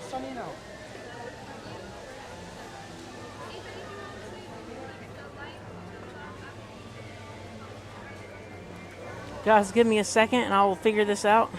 sunny now. Guys, give me a second and I will figure this out.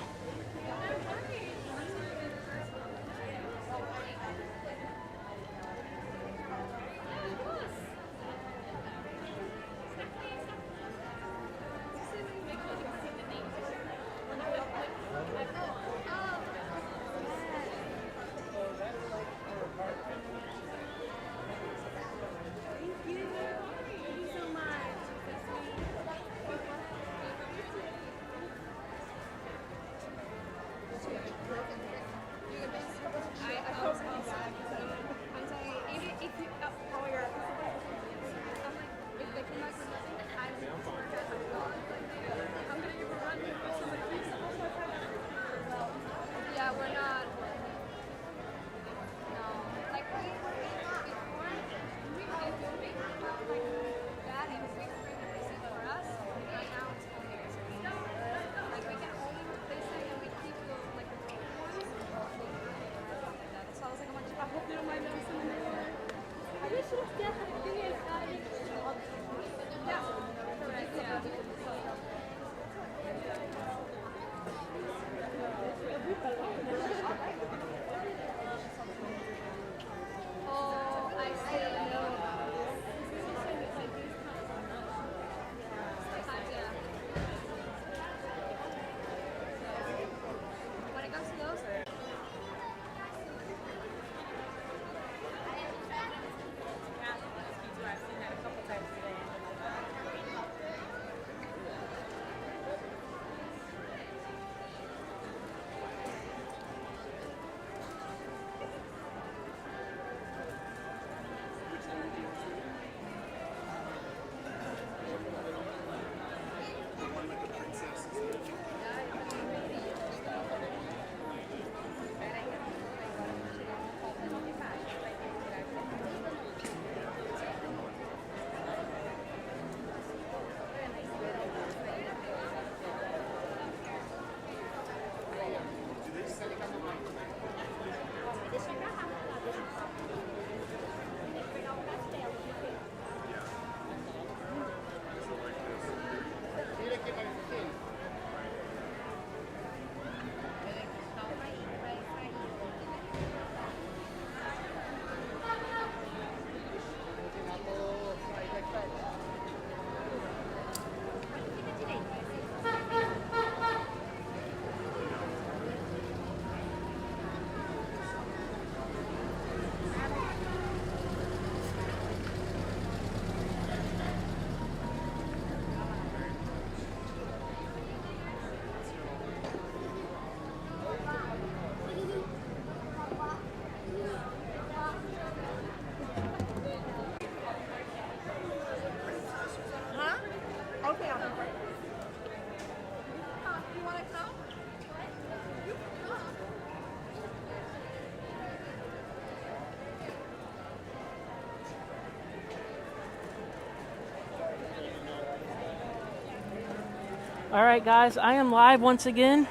All right, guys, I am live once again.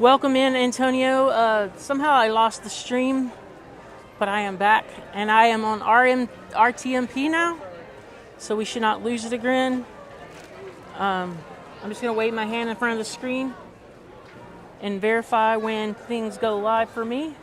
Welcome in, Antonio. Somehow I lost the stream, but I am back, and I am on RTMP now, so we should not lose it again. I'm just going to wave my hand in front of the screen and verify when things go live for me.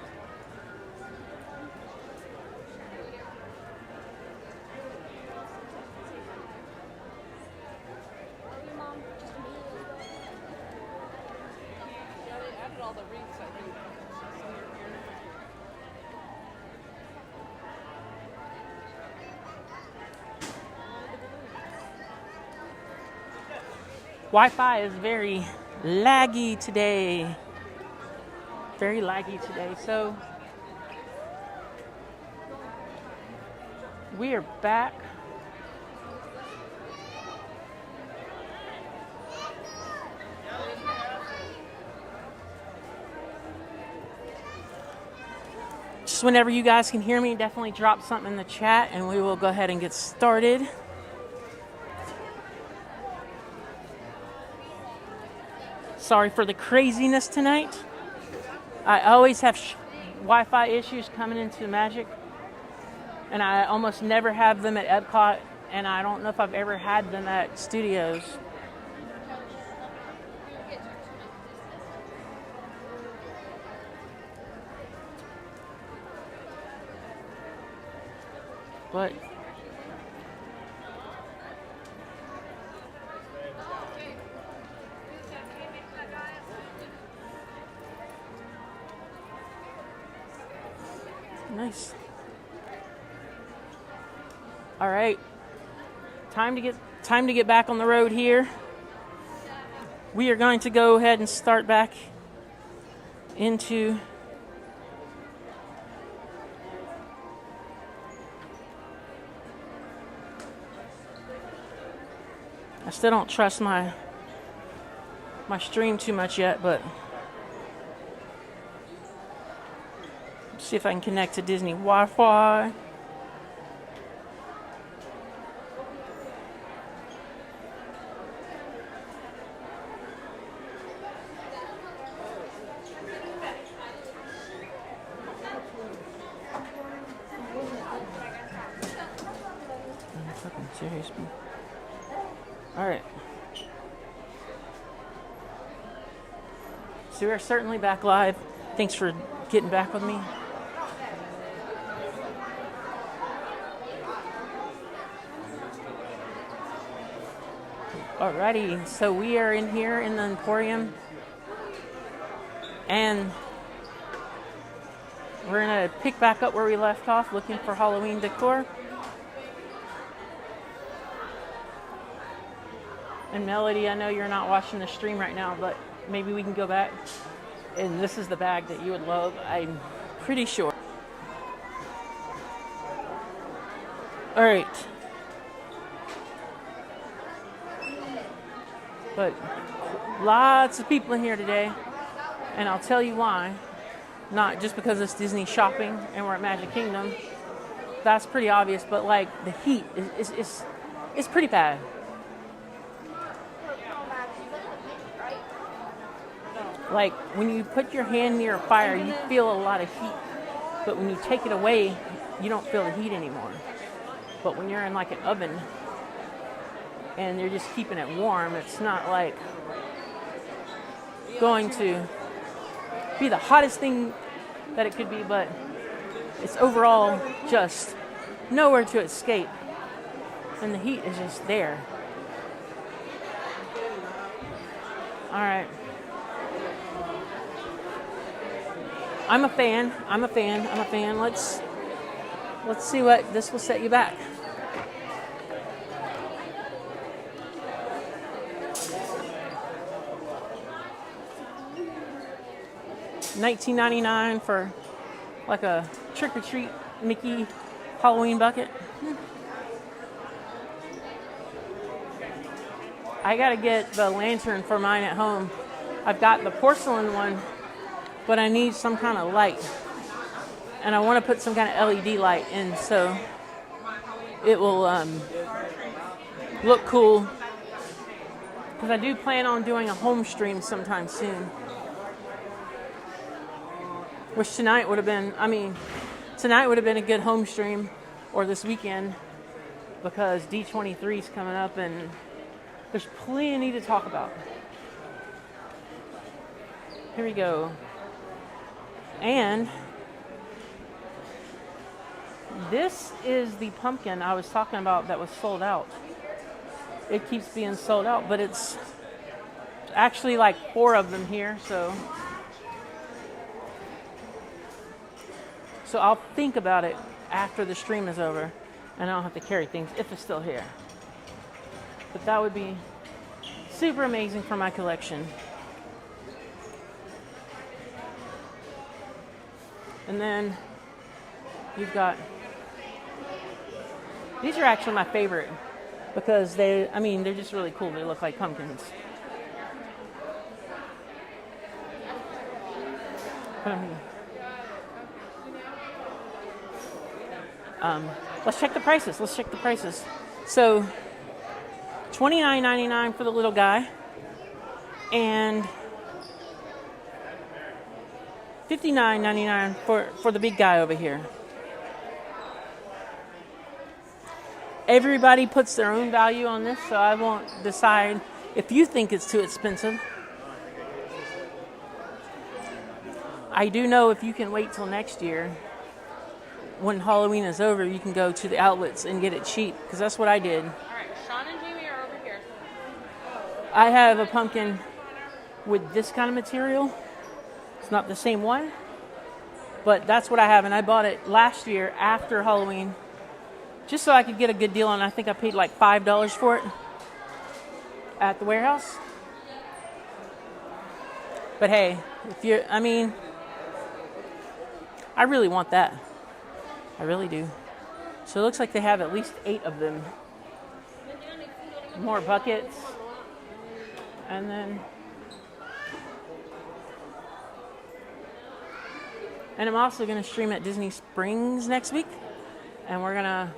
Wi-Fi is very laggy today. Very laggy today. So we are back. Just whenever you guys can hear me, definitely drop something in the chat and we will go ahead and get started. Sorry for the craziness tonight. I always have Wi-Fi issues coming into Magic, and I almost never have them at Epcot, and I don't know if I've ever had them at Studios. But nice. All right, time to get back on the road here. We are going to go ahead and start back into I still don't trust my stream too much yet, but see if I can connect to Disney Wi-Fi. Fucking serious, man. All right. So we're certainly back live. Thanks for getting back with me. Alrighty, so we are in here in the Emporium, and we're gonna pick back up where we left off, looking for Halloween decor. And Melody, I know you're not watching the stream right now, but maybe we can go back. And this is the bag that you would love, I'm pretty sure. All right. But lots of people in here today, and I'll tell you why. Not just because it's Disney shopping and we're at Magic Kingdom. That's pretty obvious, but like the heat is pretty bad. Like when you put your hand near a fire, you feel a lot of heat, but when you take it away, you don't feel the heat anymore. But when you're in like an oven and you're just keeping it warm, it's not like going to be the hottest thing that it could be, but it's overall just nowhere to escape, and the heat is just there. All right. I'm a fan. Let's see what this will set you back. $19.99 for like a trick-or-treat Mickey Halloween bucket. I gotta get the lantern for mine at home. I've got the porcelain one, but I need some kind of light. And I want to put some kind of LED light in so it will look cool. Because I do plan on doing a home stream sometime soon. Which tonight would have been a good home stream, or this weekend, because D23 is coming up and there's plenty to talk about. Here we go. And this is the pumpkin I was talking about that was sold out. It keeps being sold out, but it's actually like 4 of them here, so I'll think about it after the stream is over, and I don't have to carry things if it's still here. But that would be super amazing for my collection. And then you've got, these are actually my favorite because they're just really cool. They look like pumpkins. Let's check the prices. So $29.99 for the little guy, and $59.99 for the big guy over here. Everybody puts their own value on this, so I won't decide if you think it's too expensive. I do know if you can wait till next year, when Halloween is over, you can go to the outlets and get it cheap, because that's what I did. All right, Sean and Jamie are over here. I have a pumpkin with this kind of material. It's not the same one, but that's what I have, and I bought it last year after Halloween, just so I could get a good deal on it. I think I paid like $5 for it at the warehouse. But hey, I really want that. I really do. So it looks like they have at least 8 of them. More buckets. And then... And I'm also going to stream at Disney Springs next week. And we're gonna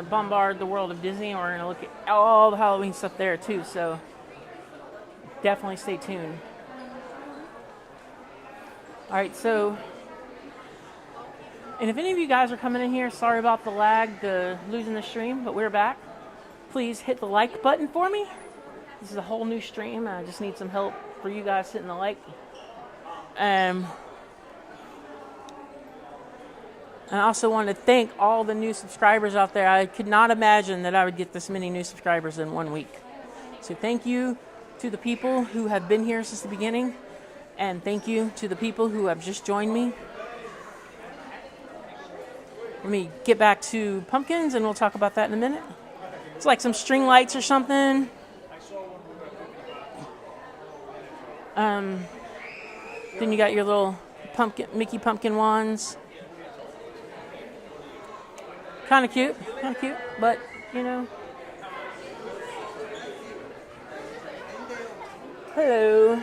bombard the world of Disney, and we're gonna look at all the Halloween stuff there too. So definitely stay tuned. All right, so, and if any of you guys are coming in here, sorry about the lag, the losing the stream, but we're back. Please hit the like button for me. This is a whole new stream, and I just need some help for you guys hitting the like. And I also want to thank all the new subscribers out there. I could not imagine that I would get this many new subscribers in 1 week. So thank you to the people who have been here since the beginning. And thank you to the people who have just joined me. Let me get back to pumpkins, and we'll talk about that in a minute. It's like some string lights or something. Then you got your little Mickey pumpkin wands. Kind of cute, but, you know. Hello.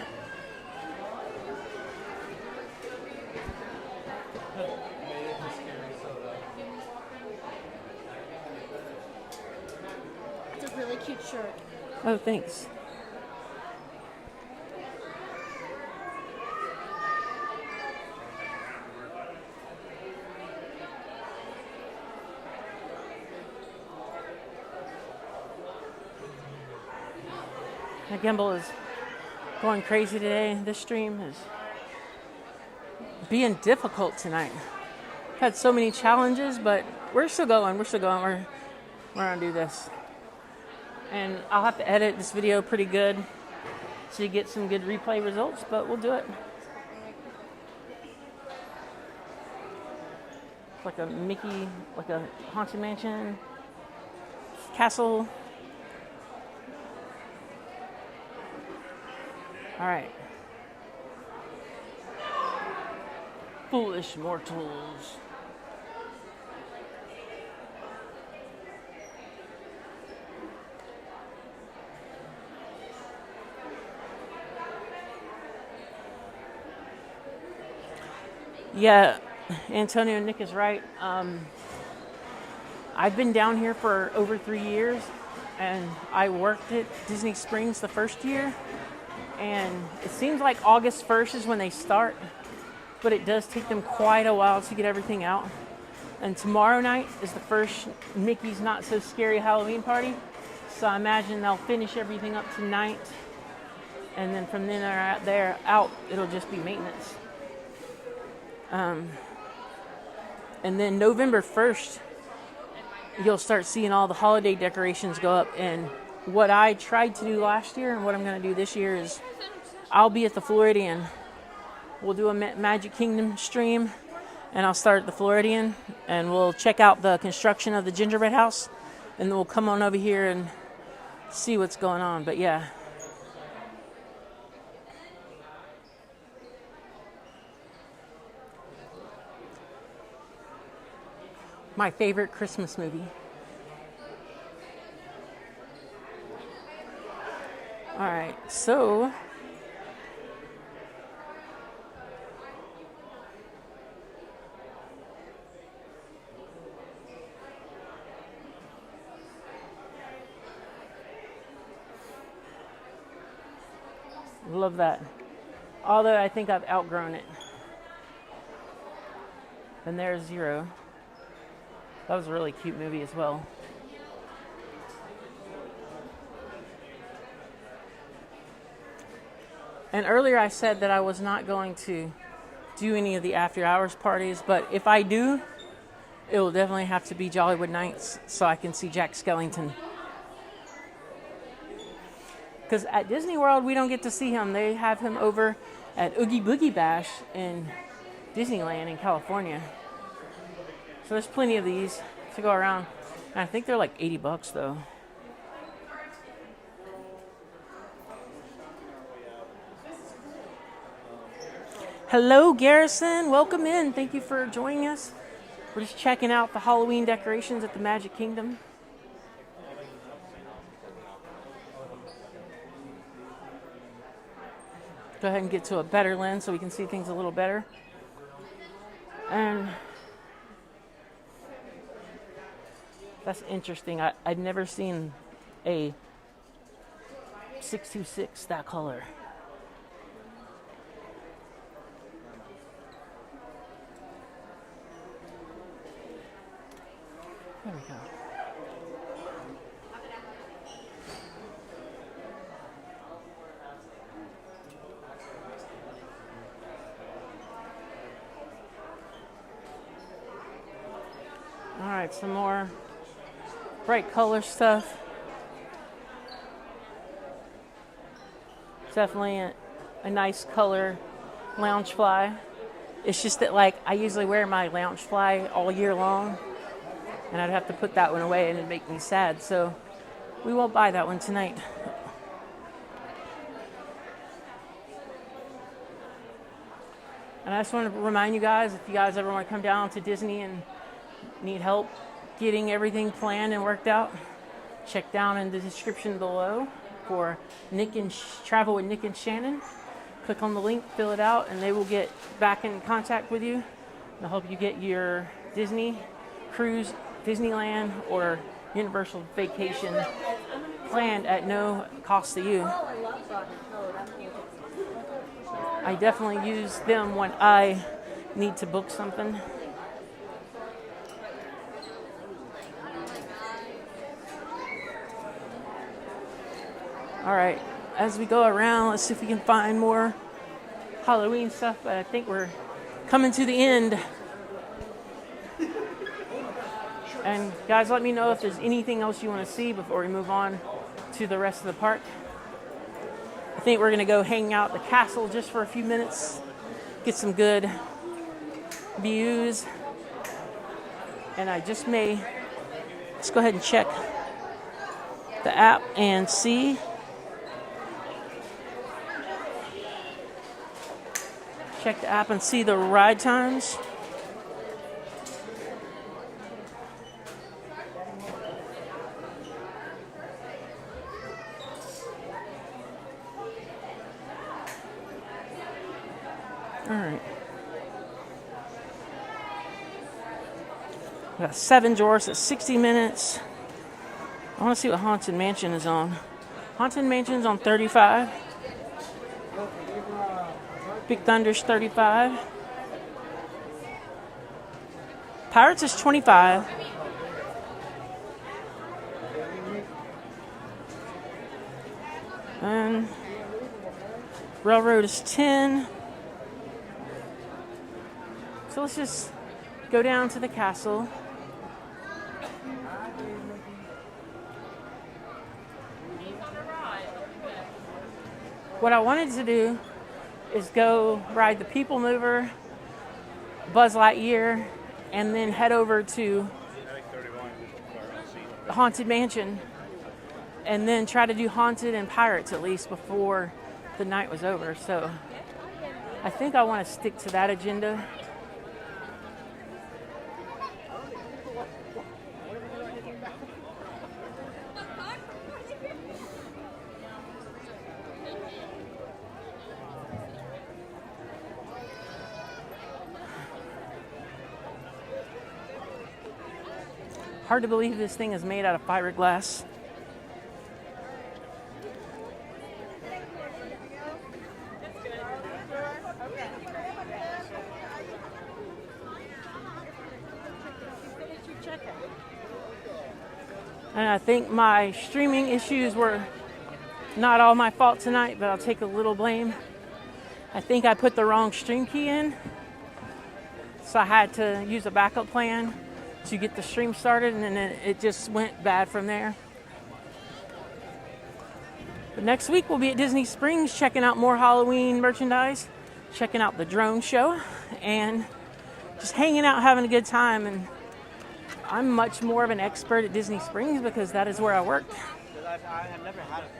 It's a really cute shirt. Oh, thanks. My gimbal is going crazy today. This stream is being difficult tonight. Had so many challenges, but we're still going. We're gonna do this. And I'll have to edit this video pretty good so you get some good replay results, but we'll do it. It's like a Mickey, like a Haunted Mansion castle. All right. Foolish mortals. Yeah, Antonio and Nick is right. I've been down here for over 3 years, and I worked at Disney Springs the first year. And it seems like August 1st is when they start, but it does take them quite a while to get everything out. And tomorrow night is the first Mickey's Not So Scary Halloween party. So I imagine they'll finish everything up tonight. And then from then out, it'll just be maintenance. And then November 1st, you'll start seeing all the holiday decorations go up. And what I tried to do last year and what I'm going to do this year is I'll be at the Floridian. We'll do a Magic Kingdom stream, and I'll start at the Floridian, and we'll check out the construction of the gingerbread house, and then we'll come on over here and see what's going on. But yeah. My favorite Christmas movie. All right, so love that. Although I think I've outgrown it. And there's Zero. That was a really cute movie as well. And earlier I said that I was not going to do any of the after hours parties, but if I do, it will definitely have to be Jollywood Nights so I can see Jack Skellington. Because at Disney World, we don't get to see him. They have him over at Oogie Boogie Bash in Disneyland in California. So there's plenty of these to go around. And I think they're like $80 though. Hello, Garrison. Welcome in. Thank you for joining us. We're just checking out the Halloween decorations at the Magic Kingdom. Go ahead and get to a better lens so we can see things a little better. And that's interesting. I'd never seen a 626 that color. There we go. All right, some more bright color stuff. Definitely a nice color Loungefly. It's just that, like, I usually wear my Loungefly all year long, and I'd have to put that one away and it'd make me sad. So we won't buy that one tonight. And I just want to remind you guys, if you guys ever want to come down to Disney and need help getting everything planned and worked out, check down in the description below for Nick and Travel with Nick and Shannon. Click on the link, fill it out, and they will get back in contact with you. They'll help you get your Disney cruise, Disneyland, or Universal vacation planned at no cost to you. I definitely use them when I need to book something. All right, as we go around, let's see if we can find more Halloween stuff, but I think we're coming to the end. And guys, let me know if there's anything else you want to see before we move on to the rest of the park. I think we're going to go hang out at the castle just for a few minutes, get some good views. And I just may, let's go ahead and check the app and see. Check the app and see the ride times. All right. We got 7 drawers at 60 minutes. I want to see what Haunted Mansion is on. Haunted Mansion's on 35. Big Thunder's 35. Pirates is 25. And Railroad is 10. So let's just go down to the castle. What I wanted to do is go ride the People Mover, Buzz Lightyear, and then head over to Haunted Mansion, and then try to do Haunted and Pirates at least before the night was over. So I think I want to stick to that agenda. Hard to believe this thing is made out of fiberglass. And I think my streaming issues were not all my fault tonight, but I'll take a little blame. I think I put the wrong stream key in, so I had to use a backup plan to get the stream started, and then it just went bad from there. But next week we'll be at Disney Springs checking out more Halloween merchandise, checking out the drone show, and just hanging out, having a good time. And I'm much more of an expert at Disney Springs because that is where I worked. I have never had it.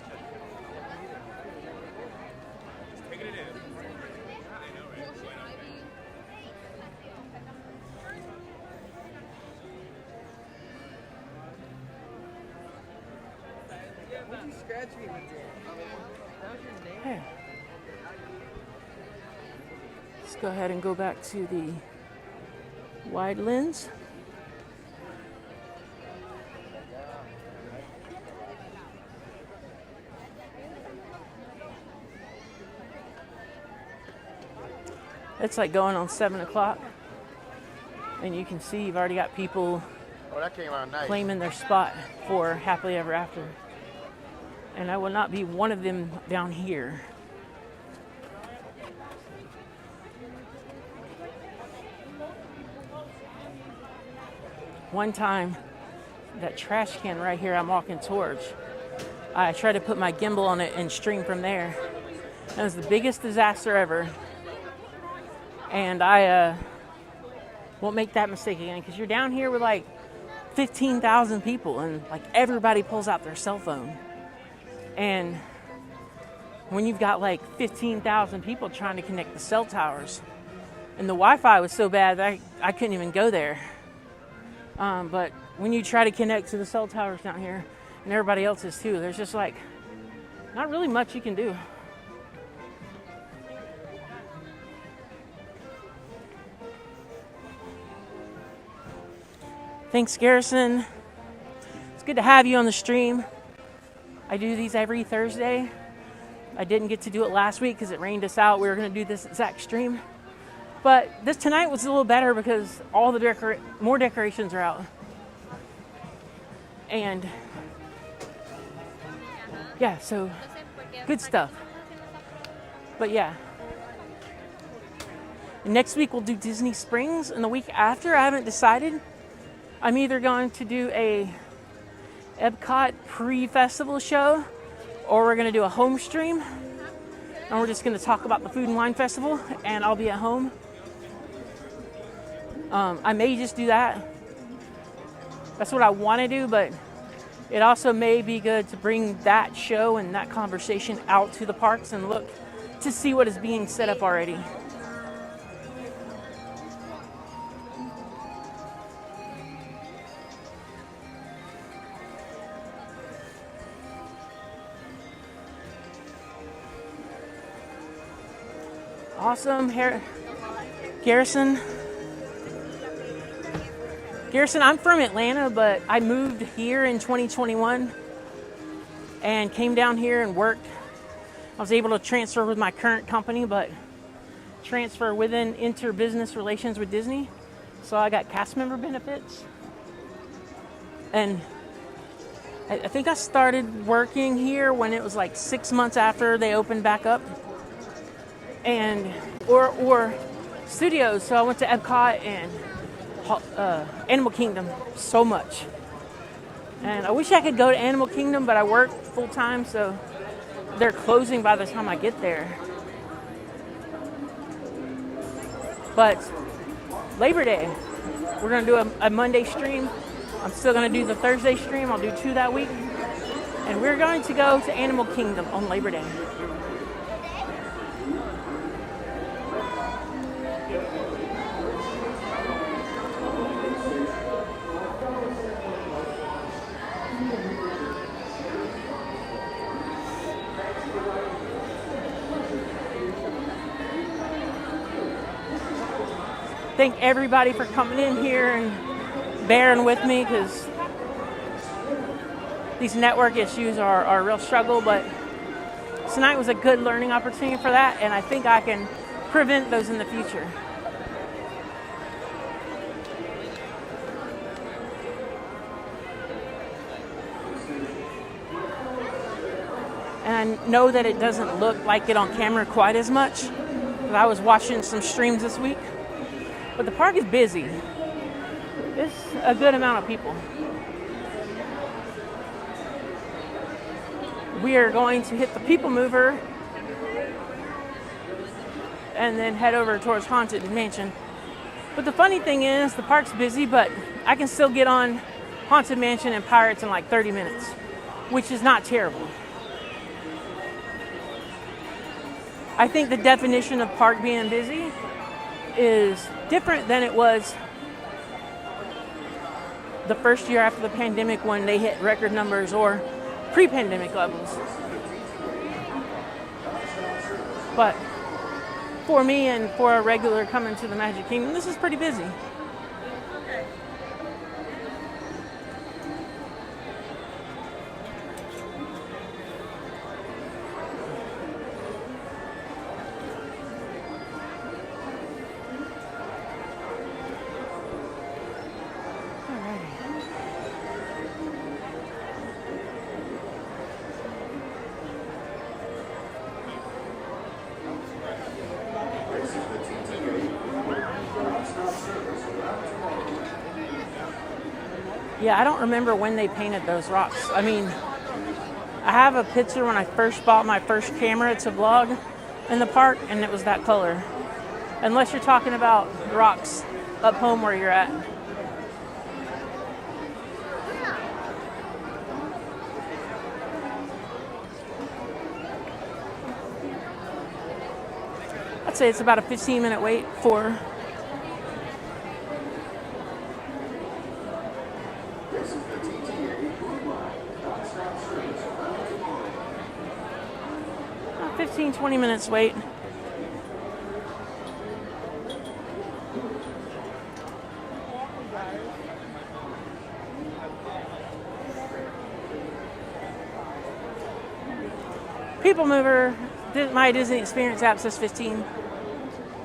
Hey. Let's go ahead and go back to the wide lens. It's like going on 7 o'clock, and you can see you've already got people That came out nice. claiming their spot for Happily Ever After. And I will not be one of them down here. One time, that trash can right here I'm walking towards, I tried to put my gimbal on it and stream from there. It was the biggest disaster ever. And I won't make that mistake again, because you're down here with like 15,000 people, and like everybody pulls out their cell phone. And when you've got like 15,000 people trying to connect the cell towers, and the Wi-Fi was so bad that I couldn't even go there. But when you try to connect to the cell towers down here, and everybody else is too, there's just like not really much you can do. Thanks, Garrison. It's good to have you on the stream. I do these every Thursday. I didn't get to do it last week because it rained us out. We were going to do this exact stream. But this tonight was a little better because all the more decorations are out. And yeah, so good stuff. But yeah. And next week we'll do Disney Springs, and the week after I haven't decided. I'm either going to do a Epcot pre-festival show, or we're going to do a home stream, and we're just going to talk about the Food and Wine Festival, and I'll be at home. I may just do that. That's what I want to do, but it also may be good to bring that show and that conversation out to the parks and look to see what is being set up already. Awesome. Garrison, I'm from Atlanta, but I moved here in 2021 and came down here and worked. I was able to transfer with my current company, but transfer within inter-business relations with Disney. So I got cast member benefits. And I think I started working here when it was like 6 months after they opened back up. And or studios. So I went to Epcot and Animal Kingdom so much. And I wish I could go to Animal Kingdom, but I work full time, so they're closing by the time I get there. But Labor Day, we're gonna do a Monday stream. I'm still gonna do the Thursday stream. I'll do 2 that week. And we're going to go to Animal Kingdom on Labor Day. Thank everybody for coming in here and bearing with me, because these network issues are a real struggle, but tonight was a good learning opportunity for that, and I think I can prevent those in the future. I know that it doesn't look like it on camera quite as much. But I was watching some streams this week. But the park is busy. It's a good amount of people. We are going to hit the People Mover and then head over towards Haunted Mansion. But the funny thing is, the park's busy, but I can still get on Haunted Mansion and Pirates in like 30 minutes, which is not terrible. I think the definition of park being busy is different than it was the first year after the pandemic when they hit record numbers or pre-pandemic levels. But for me and for a regular coming to the Magic Kingdom, this is pretty busy. Yeah, I don't remember when they painted those rocks. I mean, I have a picture when I first bought my first camera to vlog in the park, and it was that color. Unless you're talking about rocks up home where you're at. I'd say it's about a 15-minute wait for 15-20 minutes wait. People Mover, my Disney Experience app says 15.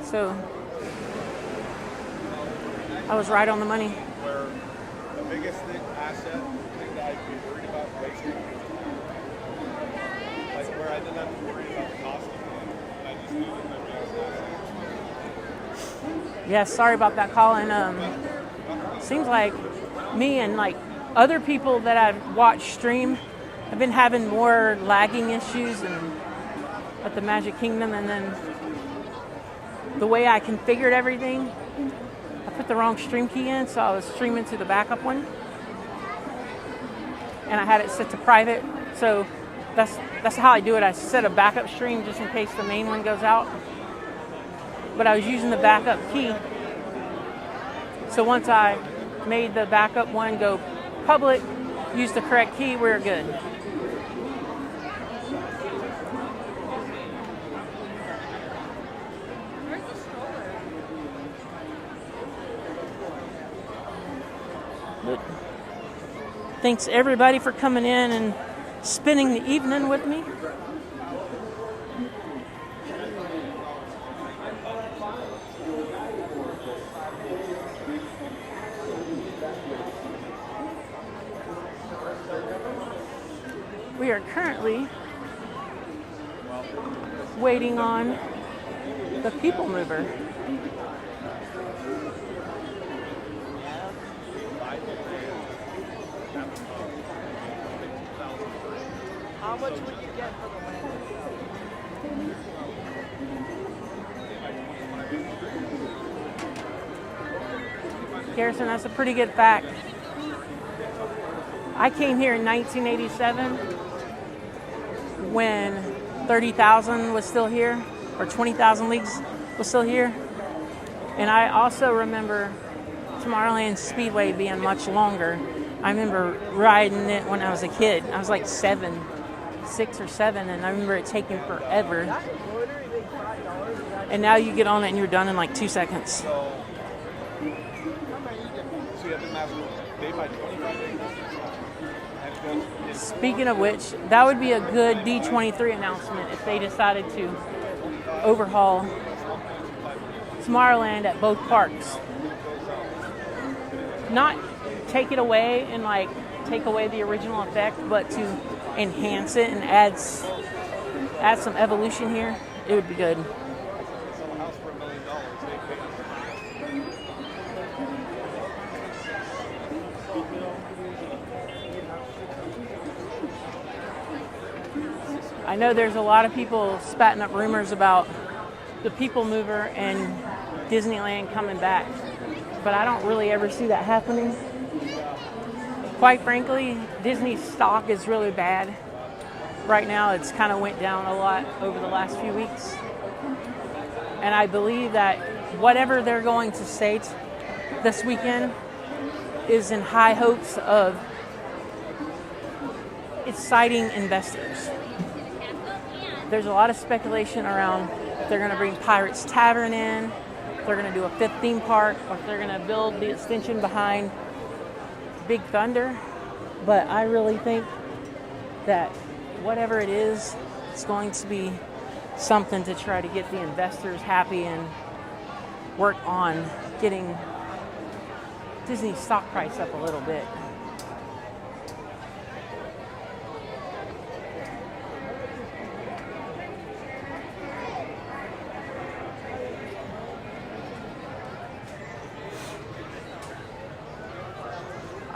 So I was right on the money. Where the biggest asset thing that I'd be worried about wasting, like where I didn't have to worry about the cost of it, I just knew that my biggest asset. Yeah, sorry about that, Colin. Seems like me and like other people that I've watched stream have been having more lagging issues at the Magic Kingdom, and then the way I configured everything, I put the wrong stream key in, so I was streaming to the backup one, and I had it set to private. So that's how I do it. I set a backup stream just in case the main one goes out. But I was using the backup key. So once I made the backup one go public, used the correct key, we're good. But thanks everybody for coming in and spending the evening with me. We are currently waiting on the People Mover. How much would you get for the land? Garrison, that's a pretty good fact. I came here in 1987 when 30,000 was still here, or 20,000 Leagues was still here. And I also remember Tomorrowland Speedway being much longer. I remember riding it when I was a kid. I was like 6 or 7, and I remember it taking forever. And now you get on it and you're done in like 2 seconds. So you have to master day by 25 days. Speaking of which, that would be a good D23 announcement if they decided to overhaul Tomorrowland at both parks. Not take it away and like take away the original effect, but to enhance it and add add some evolution here, it would be good. Sell a house for $1 million. They pay I know there's a lot of people spatting up rumors about the People Mover and Disneyland coming back, but I don't really ever see that happening. Quite frankly, Disney's stock is really bad. Right now, it's kind of went down a lot over the last few weeks. And I believe that whatever they're going to say this weekend is in high hopes of exciting investors. There's a lot of speculation around if they're going to bring Pirates Tavern in, if they're going to do a fifth theme park, or if they're going to build the extension behind Big Thunder. But I really think that whatever it is, it's going to be something to try to get the investors happy and work on getting Disney's stock price up a little bit.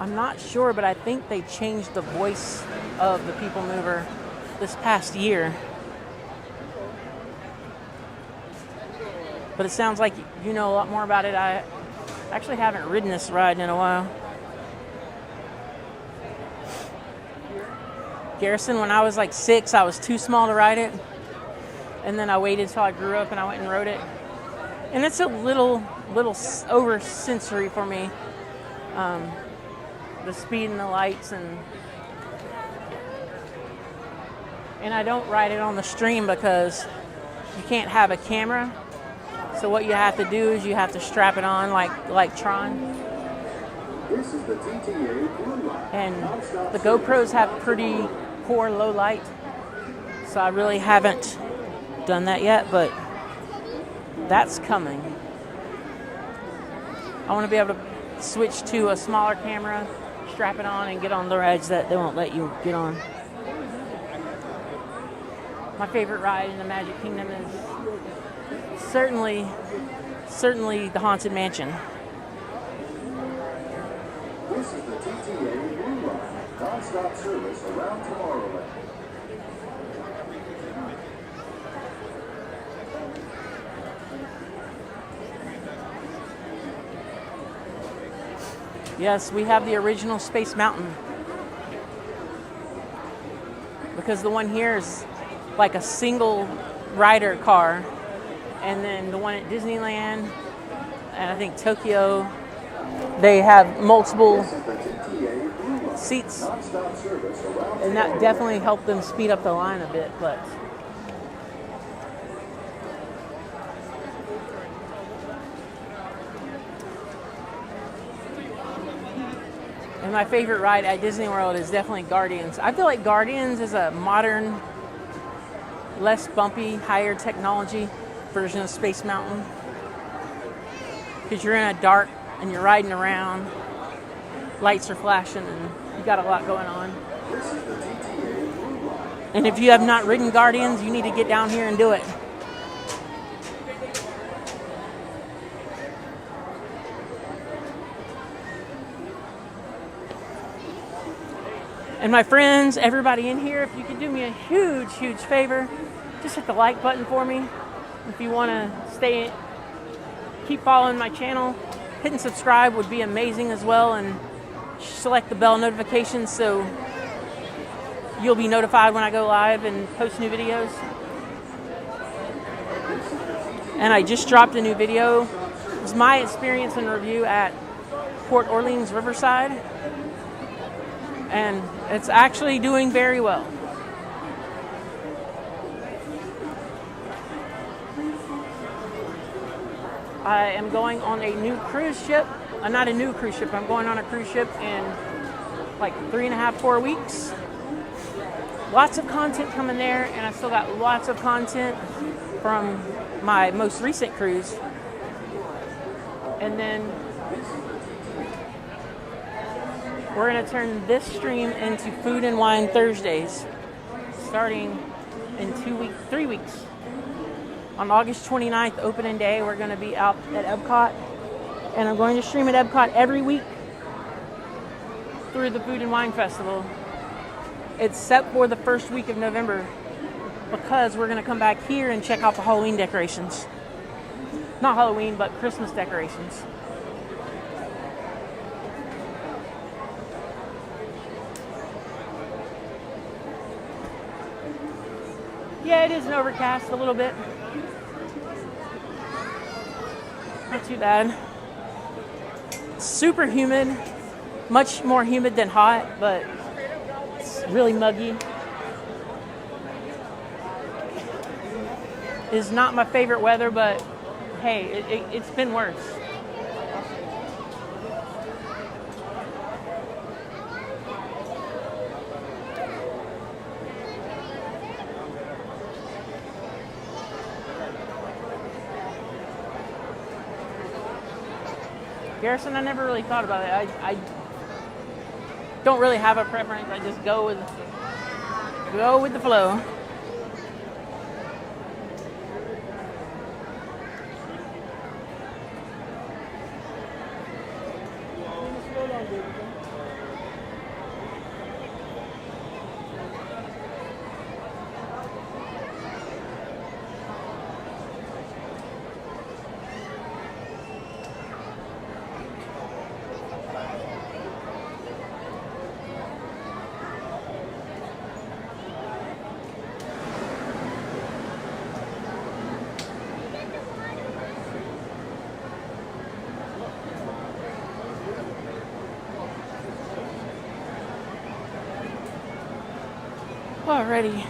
I'm not sure, but I think they changed the voice of the People Mover this past year. But it sounds like you know a lot more about it. I actually haven't ridden this ride in a while. Garrison, when I was like 6, I was too small to ride it. And then I waited till I grew up and I went and rode it. And it's a little over sensory for me. The speed and the lights, and I don't ride it on the stream because you can't have a camera. So what you have to do is you have to strap it on like Tron. This is the TTA Blue Line. And the GoPros have pretty poor low light, so I really haven't done that yet, but that's coming. I want to be able to switch to a smaller camera, strap it on, and get on the rides that they won't let you get on. My favorite ride in the Magic Kingdom is certainly the Haunted Mansion. This is the TTA Blue Line. Non-stop service around Tomorrowland. Yes, we have the original Space Mountain. Because the one here is like a single rider car. And then the one at Disneyland and I think Tokyo, they have multiple seats. And that definitely helped them speed up the line a bit, but and my favorite ride at Disney World is definitely Guardians. I feel like Guardians is a modern, less bumpy, higher technology version of Space Mountain. Because you're in a dark and you're riding around, lights are flashing, and you got a lot going on. And if you have not ridden Guardians, you need to get down here and do it. And my friends, everybody in here, if you could do me a huge, huge favor, just hit the like button for me. If you want to keep following my channel, hitting subscribe would be amazing as well, and select the bell notifications so you'll be notified when I go live and post new videos. And I just dropped a new video. It was my experience and review at Port Orleans Riverside. And it's actually doing very well. I am going on a new cruise ship. Not a new cruise ship. I'm going on a cruise ship in like 3.5, 4 weeks. Lots of content coming there, and I still got lots of content from my most recent cruise. And then we're going to turn this stream into Food and Wine Thursdays, starting in 3 weeks. On August 29th, opening day, we're going to be out at Epcot. And I'm going to stream at Epcot every week through the Food and Wine Festival, except for the first week of November, because we're going to come back here and check out the Halloween decorations. Not Halloween, but Christmas decorations. Yeah, it is an overcast a little bit. Not too bad. Super humid. Much more humid than hot, but it's really muggy. It's not my favorite weather, but hey, it's been worse. Garrison, I never really thought about it. I don't really have a preference. I just go with the flow. Alrighty.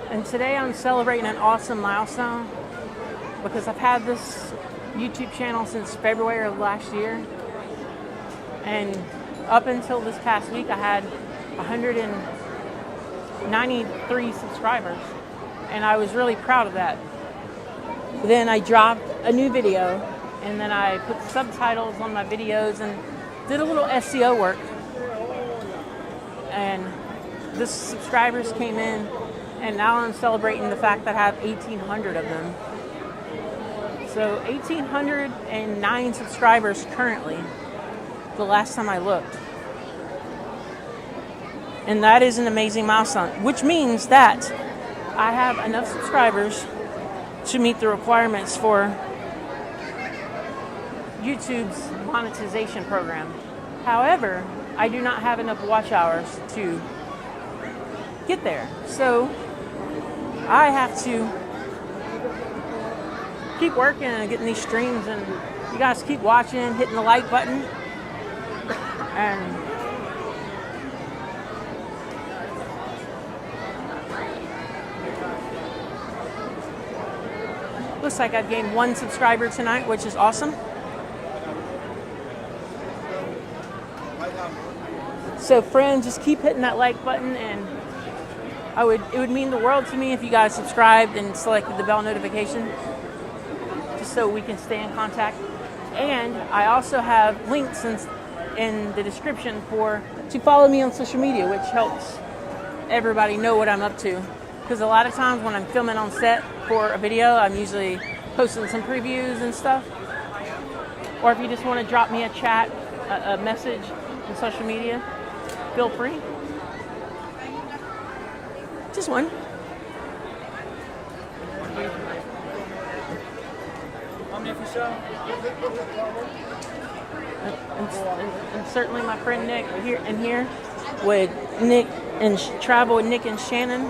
And today I'm celebrating an awesome milestone because I've had this YouTube channel since February of last year. And up until this past week, I had 193 subscribers, and I was really proud of that. Then I dropped a new video, and then I put subtitles on my videos and did a little SEO work. And the subscribers came in, and now I'm celebrating the fact that I have 1,800 of them. So 1,809 subscribers currently. The last time I looked. And that is an amazing milestone, which means that I have enough subscribers to meet the requirements for YouTube's monetization program. However, I do not have enough watch hours to get there. So I have to keep working and getting these streams, and you guys keep watching, hitting the like button. And looks like I've gained 1 subscriber tonight, which is awesome. So friends, just keep hitting that like button, and it would mean the world to me if you guys subscribed and selected the bell notification, just so we can stay in contact. And I also have links in the description to follow me on social media, which helps everybody know what I'm up to. Because a lot of times when I'm filming on set for a video, I'm usually posting some previews and stuff. Or if you just want to drop me a chat, a message on social media, feel free. Just one. And certainly my friend Nick here with Nick and travel with Nick and Shannon.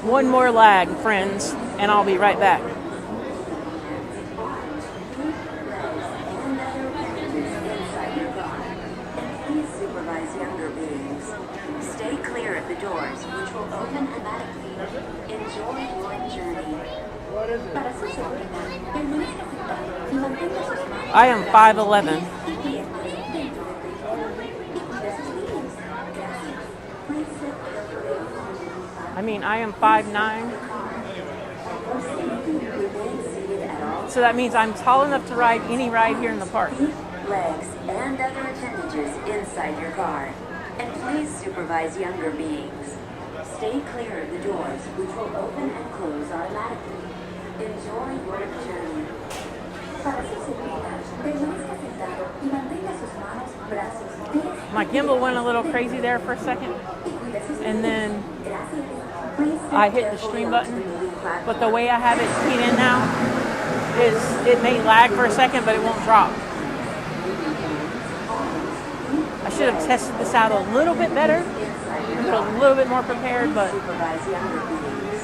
One more lag, friends, and I'll be right back. Supervisor supervise younger beings. Stay clear of the doors, which will open automatically. Enjoy your journey. Para su seguridad, permanezca sentado y mantenga sus manos I am 5'11". y piernas dentro del vehículo. Y cuida sus niños. Gracias. Please sit carefully on the moving platform. I mean, I am 5'9". So that means I'm tall enough to ride any ride here in the park. Legs, and other appendages inside your car. And please supervise younger beings. Stay clear of the doors, which will open and close automatically. Enjoy your journey. Para su seguridad, permanezca sentado y mantenga sus manos, brazos, pies. My gimbal went a little crazy there for a second, and then Gracias. Please sit I hit the carefully stream onto button. the moving platform. But the way I have it keyed in now is it may lag for a second, but it won't drop. I should have tested this out a little bit better, a little bit more prepared, but Supervise younger beings.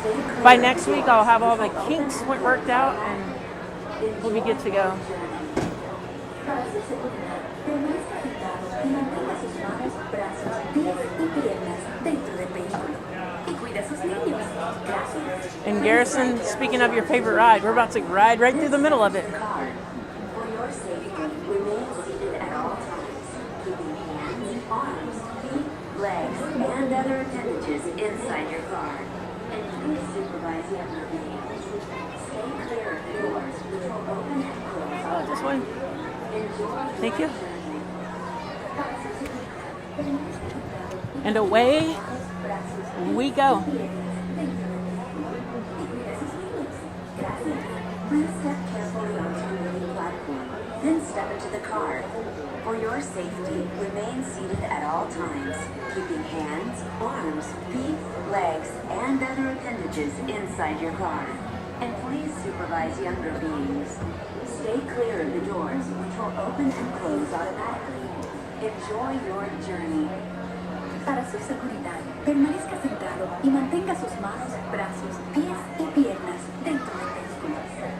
Stay clear by of next the week doors, I'll have all which the will kinks open and worked out close and we'll be good to go. Para su seguridad, permanezca sentado y mantenga sus manos, brazos, pies y piernas dentro del vehículo. Y cuida a sus niños. Gracias. And Garrison, speaking of your favorite ride, we're about to ride right through the middle of it. Car. For your safety, remain seated at all times, keeping hands, arms, feet, legs, and other appendages inside your car. And please supervise younger beings. Stay clear of the doors, which will open and close. Oh, this one. Thank you. And away we go. Please step carefully onto the moving platform, then step into the car. For your safety, remain seated at all times, keeping hands, arms, feet, legs, and other appendages inside your car. And please supervise younger beings. Stay clear of the doors, which will open and close automatically. Enjoy your journey. Para su seguridad, permanezca sentado y mantenga sus manos, brazos, pies y piernas dentro del vehículo.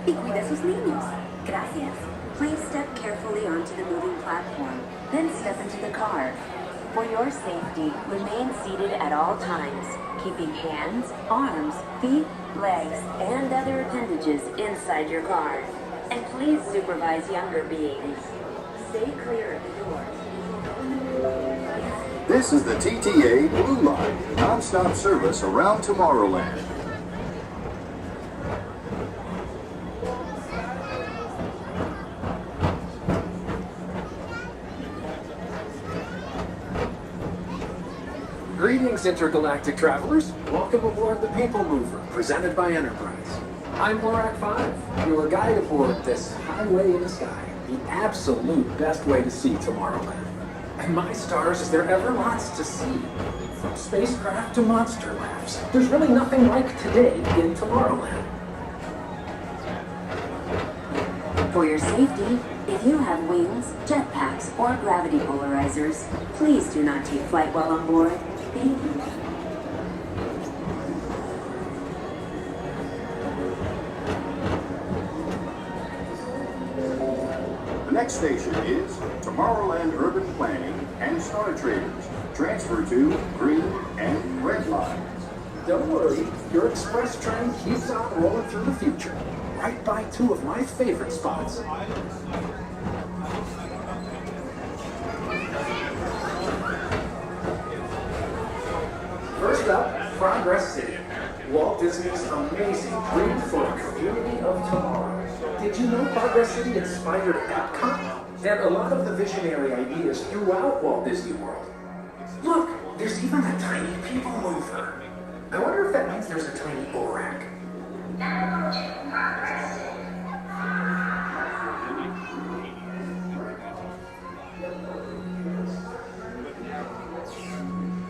Y cuide a sus niños. Gracias. Please step carefully onto the moving platform, then step into the car. For your safety, remain seated at all times, keeping hands, arms, feet, legs, and other appendages inside your car. And please supervise younger beings. Stay clear of the doors. This is the TTA Blue Line, non-stop service around Tomorrowland. Greetings, intergalactic travelers. Welcome aboard the People Mover, presented by Enterprise. I'm Lorak 5, your guide aboard this highway in the sky, the absolute best way to see Tomorrowland. And my stars, is there ever lots to see? From spacecraft to monster labs, there's really nothing like today in Tomorrowland. For your safety, if you have wings, jetpacks, or gravity polarizers, please do not take flight while on board. Thank you. The next station is Tomorrowland Urban Planning and Star Traders. Transfer to green and red lines. Don't worry, your express train keeps on rolling through the future, right by two of my favorite spots. First up, Progress City, Walt Disney's amazing dream for a community of tomorrow. Did you know Progress City inspired Epcot? And a lot of the visionary ideas throughout Walt Disney World. Look, there's even a tiny people mover. I wonder if that means there's a tiny ORAC.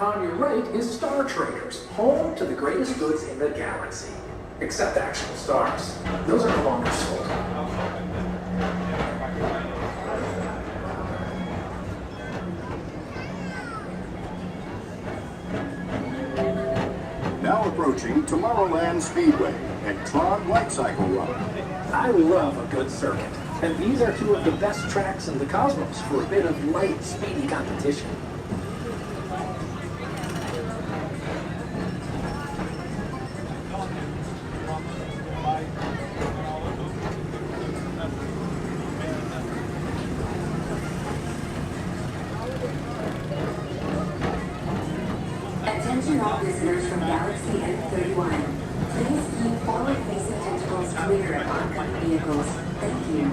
On your right is Star Traders, home to the greatest goods in the galaxy. Except actual stars. Those are no longer sold. Now approaching Tomorrowland Speedway and Tron Light Cycle Run. I love a good circuit. And these are two of the best tracks in the cosmos for a bit of light, speedy competition. Attention all visitors from Galaxy M31. Please keep forward-facing tentacles clear of oncoming vehicles. Thank you.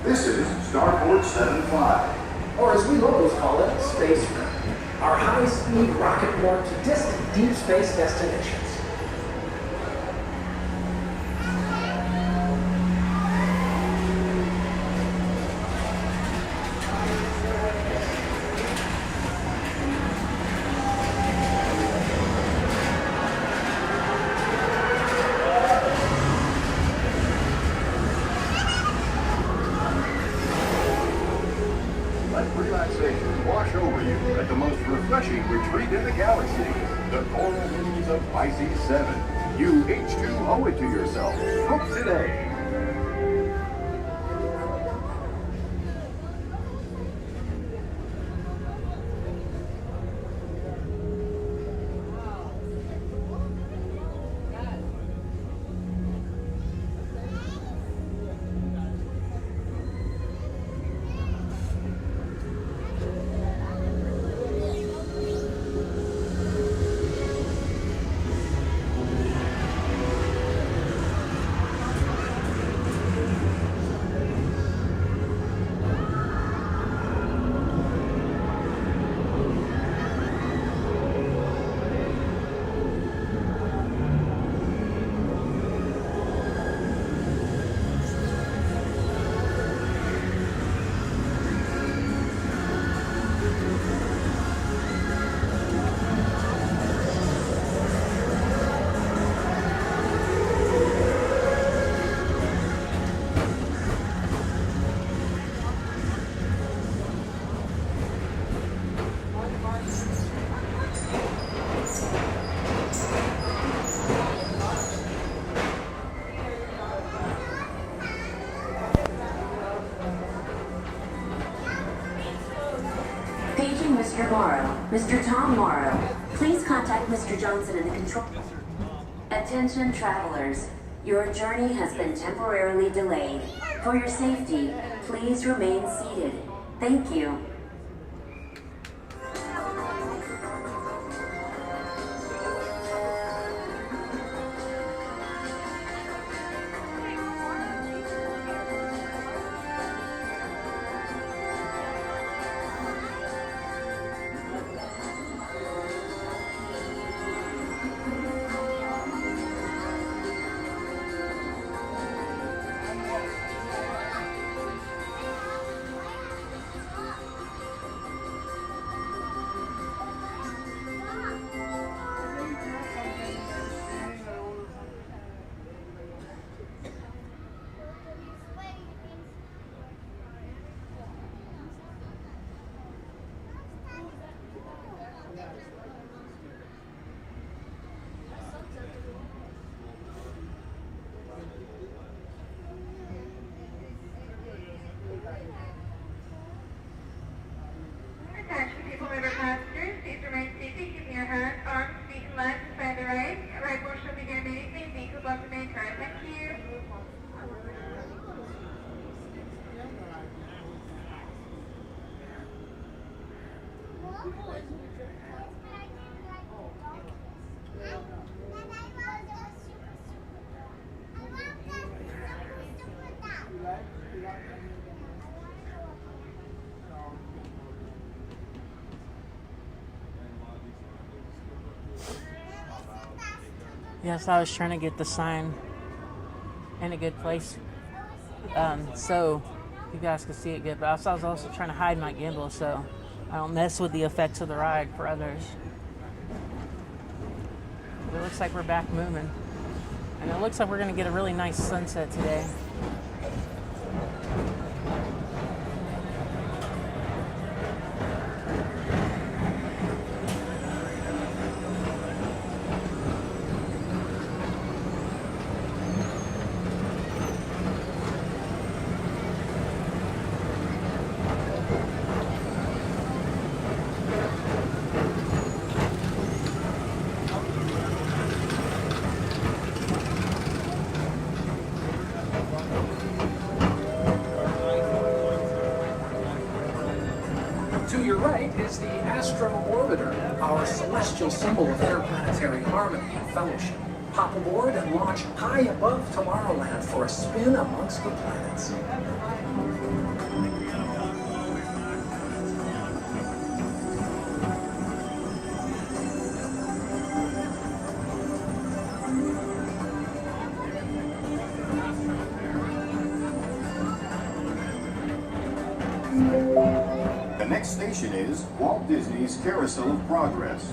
This is Starport 75. Or as we locals call it, Space Rim. Our high-speed rocket warp to distant deep space destinations. Let relaxation wash over you at the most refreshing retreat in the galaxy, the coral winds of Pisces 7. You H2 owe it to yourself. Book today. Paging Mr. Morrow. Mr. Tom Morrow. Please contact Mr. Johnson in the control. Attention travelers. Your journey has been temporarily delayed. For your safety, please remain seated. Thank you. Attention people, member passengers, please remain seated, keeping your hands, arms, feet, and legs beside the right. Right portion will begin immediately. Vehicle above the main car. Thank you. Yes, I was trying to get the sign in a good place, so you guys could see it good. But I was also trying to hide my gimbal so I don't mess with the effects of the ride for others. It looks like we're back moving. And it looks like we're going to get a really nice sunset today. To your right is the Astro Orbiter, our celestial symbol of interplanetary harmony and fellowship. Hop aboard and launch high above Tomorrowland for a spin amongst the planets. The next station is Walt Disney's Carousel of Progress.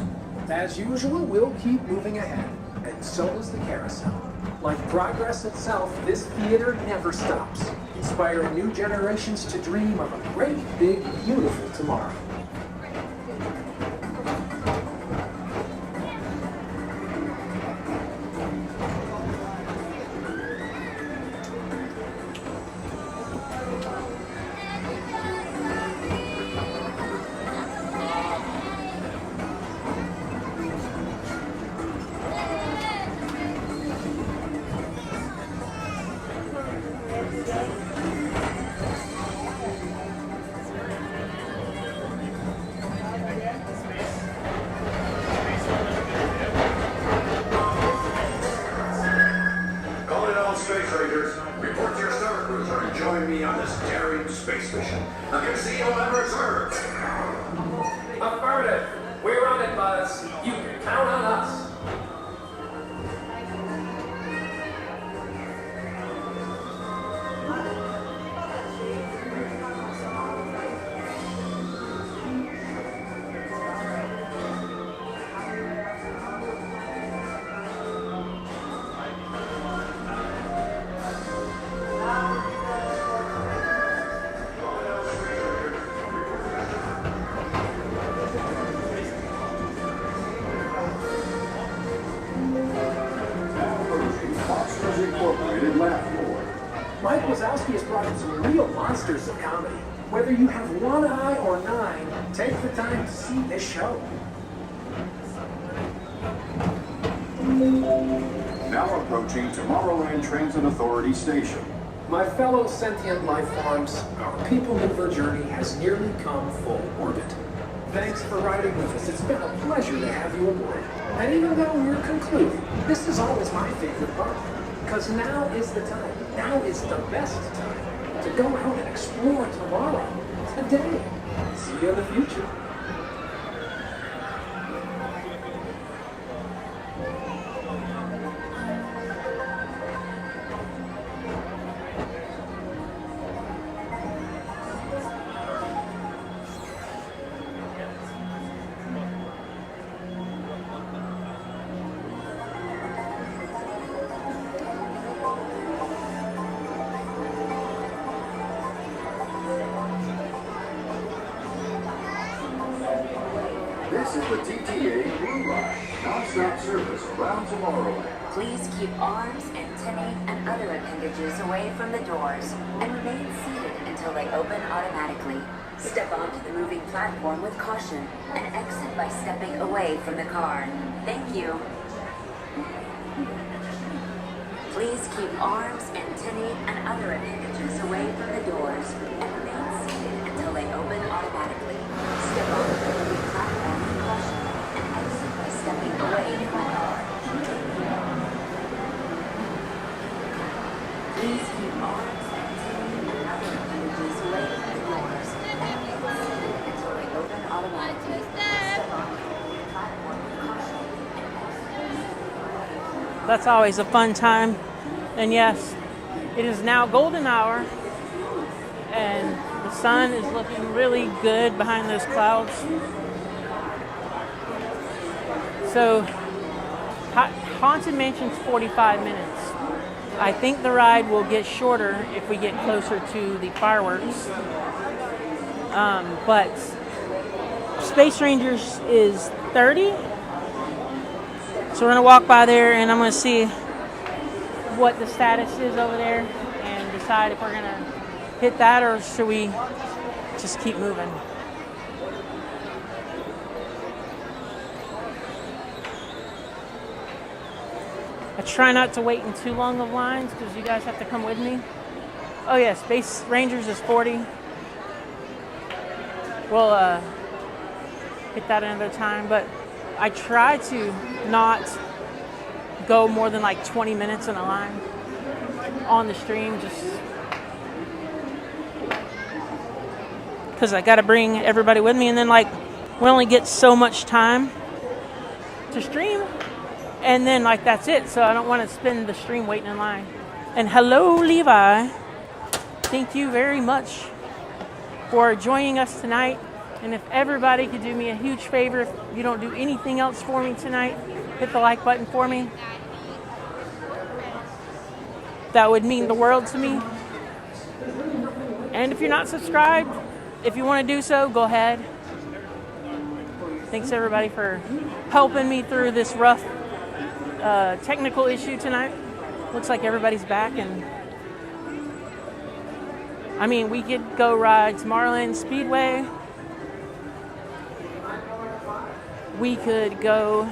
As usual, we'll keep moving ahead, and so does the carousel. Like progress itself, this theater never stops, inspiring new generations to dream of a great, big, beautiful tomorrow. Space Rangers, report to your star cruiser and join me on this daring space mission against the Earth Earth. Affirmative. We're on it, Buzz. You can count on us. Incorporated laugh floor. Mike Wazowski has brought in some real monsters of comedy. Whether you have one eye or nine, take the time to see this show. Now approaching Tomorrowland Transit Authority Station. My fellow sentient life forms, our people mover journey has nearly come full orbit. Thanks for riding with us. It's been a pleasure to have you aboard. And even though we're concluding, this is always my favorite part. Because now is the time, now is the best time to go out and explore tomorrow, today. See you in the future. This is the TTA Blue Line, non-stop service around Tomorrowland. Please keep arms, antennae, and other appendages away from the doors and remain seated until they open automatically. Step onto the moving platform with caution and exit by stepping away from the car. Thank you. Please keep arms, antennae, and other appendages away from the doors and remain seated until they open automatically. Step onto the moving platform with caution and exit by stepping away from the car. Please keep arms, antennae, and other appendages away from the doors and remain seated until they open automatically. Step onto the moving platform with caution and exit. That's always a fun time. And yes, it is now golden hour, and the sun is looking really good behind those clouds. So Haunted Mansion's 45 minutes. I think the ride will get shorter if we get closer to the fireworks. But Space Rangers is 30. So we're going to walk by there and I'm going to see what the status is over there and decide if we're going to hit that or should we just keep moving. I try not to wait in too long of lines because you guys have to come with me. Oh yeah, Space Rangers is 40. We'll hit that another time, but I try to not go more than like 20 minutes in a line on the stream just because I got to bring everybody with me, and then like we only get so much time to stream. And then, like, that's it. So I don't want to spend the stream waiting in line. And hello, Levi. Thank you very much for joining us tonight. And if everybody could do me a huge favor, if you don't do anything else for me tonight, hit the like button for me. That would mean the world to me. And if you're not subscribed, if you want to do so, go ahead. Thanks, everybody, for helping me through this rough technical issue tonight. Looks like everybody's back, and I mean, we could go ride Tomorrowland Speedway. We could go.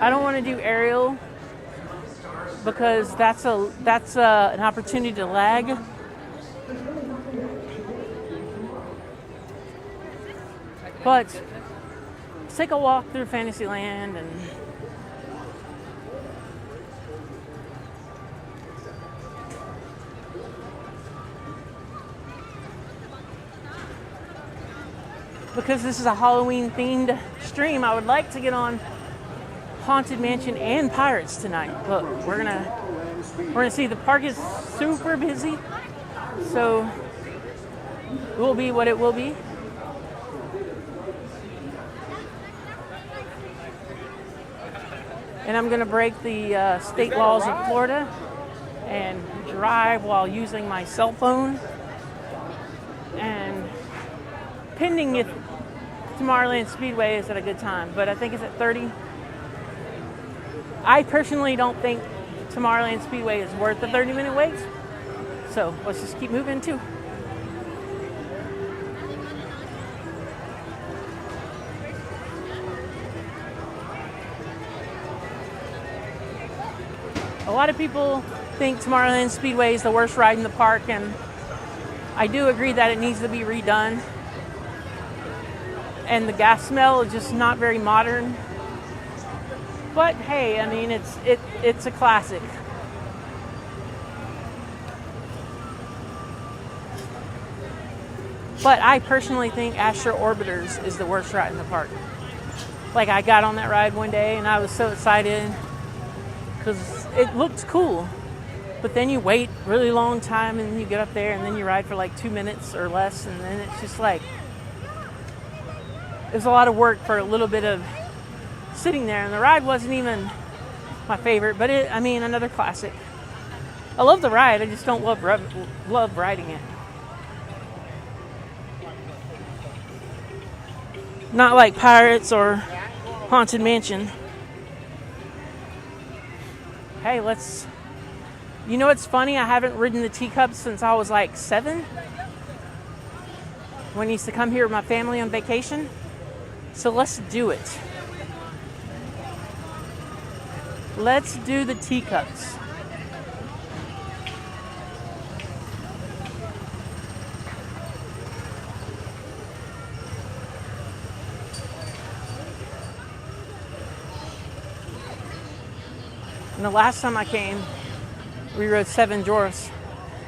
I don't want to do aerial because that's an opportunity to lag. But let's take a walk through Fantasyland and because this is a Halloween themed stream, I would like to get on Haunted Mansion and Pirates tonight. Look, we're gonna see the park is super busy, so it will be what it will be. And I'm going to break the state laws of Florida and drive while using my cell phone. And pending if Tomorrowland Speedway is at a good time, but I think it's at 30. I personally don't think Tomorrowland Speedway is worth the 30-minute wait. So let's just keep moving too. A lot of people think Tomorrowland Speedway is the worst ride in the park, and I do agree that it needs to be redone. And the gas smell is just not very modern. But hey, I mean, it's a classic. But I personally think Astro Orbiters is the worst ride in the park. Like, I got on that ride one day and I was so excited because it looked cool. But then you wait a really long time and then you get up there and then you ride for like 2 minutes or less, and then it's just like, it was a lot of work for a little bit of sitting there, and the ride wasn't even my favorite, but another classic. I love the ride, I just don't love riding it. Not like Pirates or Haunted Mansion. Hey, you know what's funny? I haven't ridden the teacups since I was like 7. When I used to come here with my family on vacation. So let's do it. Let's do the teacups. And the last time I came, we rode 7 Dwarfs,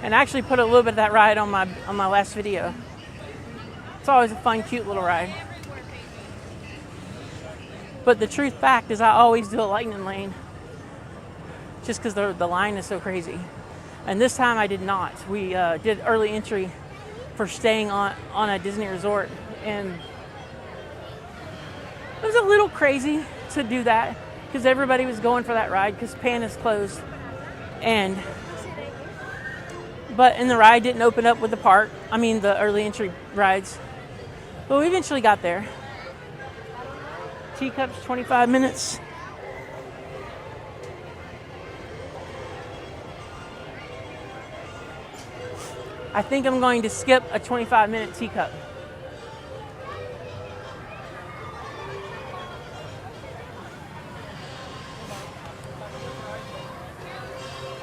and I actually put a little bit of that ride on my last video. It's always a fun, cute little ride. But the truth fact is I always do a lightning lane just because the line is so crazy. And this time I did not. We did early entry for staying on a Disney resort, and it was a little crazy. to do that because everybody was going for that ride because Pan is closed. But the ride didn't open up with the park. I mean, the early entry rides. But we eventually got there. Teacups, 25 minutes. I think I'm going to skip a 25-minute teacup.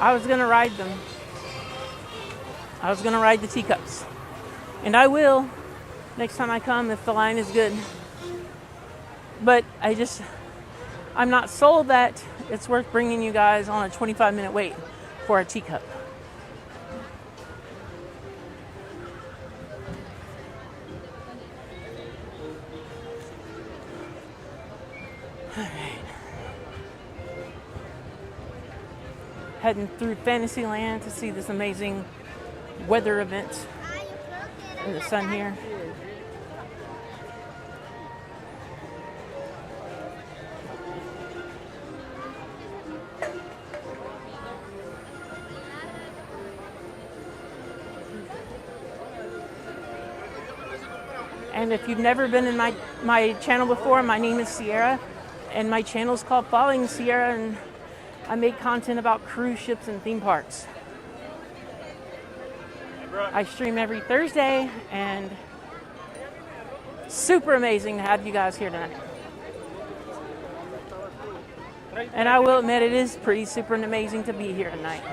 I was going to ride them. I was going to ride the teacups. And I will next time I come if the line is good. But I'm not sold that it's worth bringing you guys on a 25-minute wait for a teacup. Heading through Fantasyland to see this amazing weather event in the sun here. And if you've never been in my channel before, my name is Sierra, and my channel is called Following Sierra, and I make content about cruise ships and theme parks. I stream every Thursday, and super amazing to have you guys here tonight. And I will admit, it is pretty super amazing to be here tonight.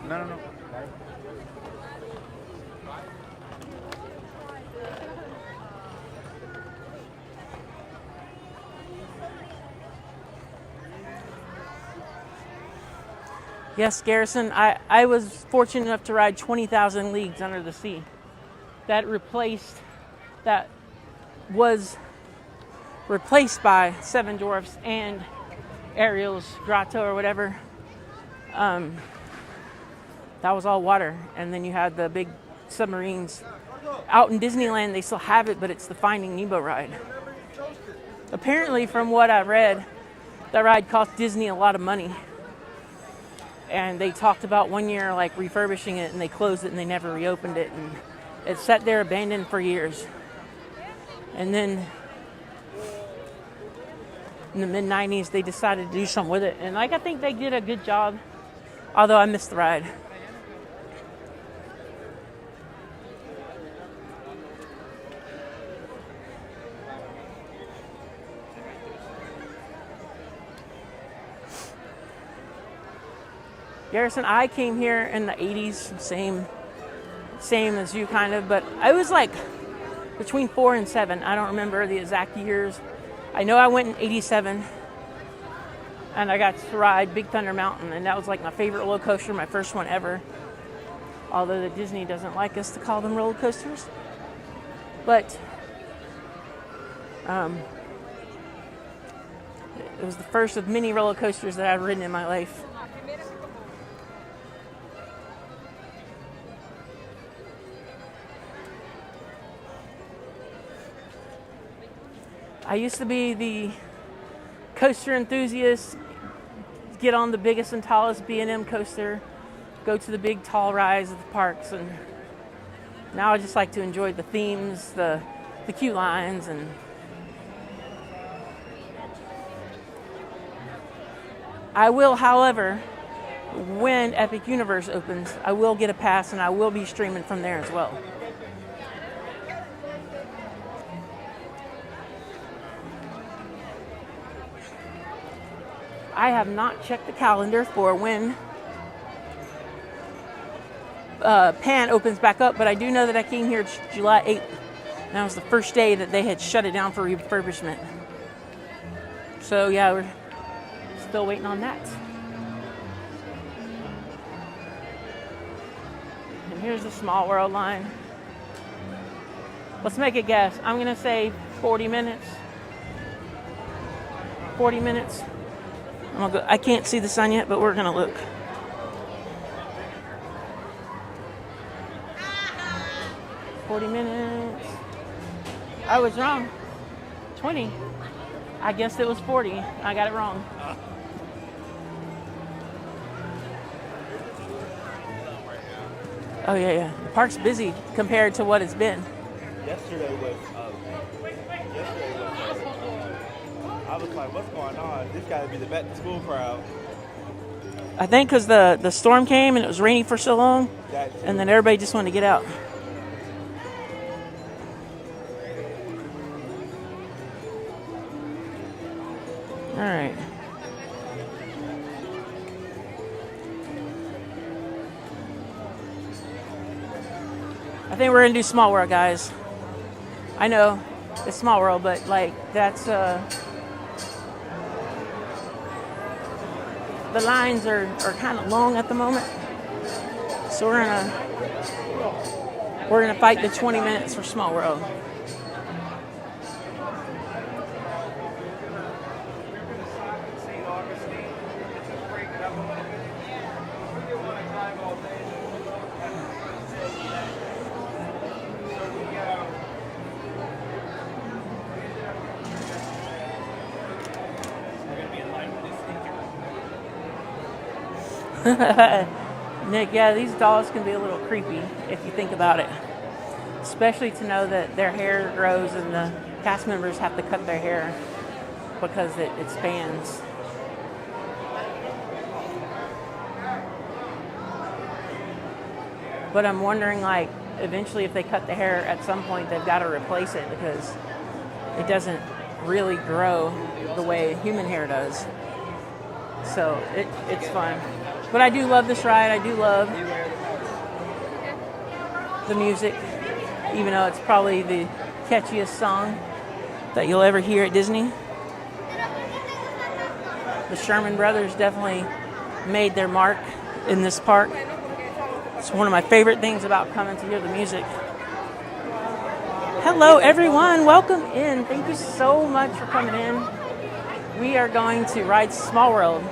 No. Yes, Garrison, I was fortunate enough to ride 20,000 Leagues Under the Sea. That was replaced by Seven Dwarfs and Ariel's Grotto or whatever. That was all water. And then you had the big submarines. Out in Disneyland, they still have it, but it's the Finding Nemo ride. Apparently, from what I read, that ride cost Disney a lot of money. And they talked about one year like refurbishing it, and they closed it and they never reopened it, and it sat there abandoned for years. And then in the mid-90s they decided to do something with it, and I think they did a good job, although I missed the ride. Garrison, I came here in the 80s, same as you kind of, but I was like between 4 and 7. I don't remember the exact years. I know I went in 87 and I got to ride Big Thunder Mountain, and that was like my favorite roller coaster, my first one ever. Although the Disney doesn't like us to call them roller coasters. But it was the first of many roller coasters that I've ridden in my life. I used to be the coaster enthusiast, get on the biggest and tallest B&M coaster, go to the big tall rides at the parks, and now I just like to enjoy the themes, the queue lines, and I will, however, when Epic Universe opens, I will get a pass and I will be streaming from there as well. I have not checked the calendar for when Pan opens back up, but I do know that I came here July 8th. And that was the first day that they had shut it down for refurbishment. So yeah, we're still waiting on that. And here's the Small World line. Let's make a guess. I'm gonna say 40 minutes. 40 minutes. I can't see the sun yet, but we're gonna look. $40 minutes. I was wrong. 20. I guess it was 40. I got it wrong. Oh yeah, yeah. The park's busy compared to what it's been. Yesterday was. I was like, what's going on? This got to be the back to school crowd. I think because the storm came and it was rainy for so long, and then everybody just wanted to get out. All right. I think we're gonna do Small World, guys. I know it's Small World, but like that's the lines are kind of long at the moment, so we're gonna fight the 20 minutes for Small World. Nick, yeah, these dolls can be a little creepy if you think about it. Especially to know that their hair grows and the cast members have to cut their hair because it spans. But I'm wondering, like, eventually if they cut the hair at some point, they've got to replace it because it doesn't really grow the way human hair does. So it's fun. But I do love this ride. I do love the music, even though it's probably the catchiest song that you'll ever hear at Disney. The Sherman Brothers definitely made their mark in this park. It's one of my favorite things about coming to hear the music. Hello, everyone. Welcome in. Thank you so much for coming in. We are going to ride Small World.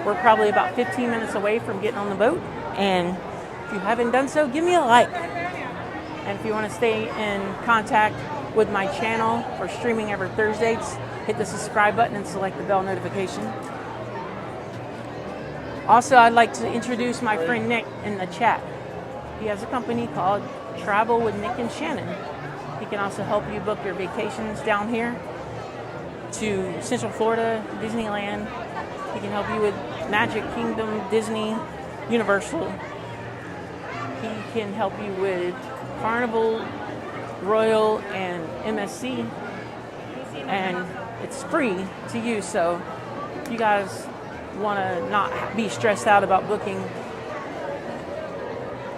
We're probably about 15 minutes away from getting on the boat. And if you haven't done so, give me a like. And if you want to stay in contact with my channel for streaming every Thursdays, hit the subscribe button and select the bell notification. Also, I'd like to introduce my friend Nick in the chat. He has a company called Travel with Nick and Shannon. He can also help you book your vacations down here to Central Florida, Disneyland. He can help you with Magic Kingdom, Disney, Universal. He can help you with Carnival, Royal, and MSC. And it's free to use, so if you guys want to not be stressed out about booking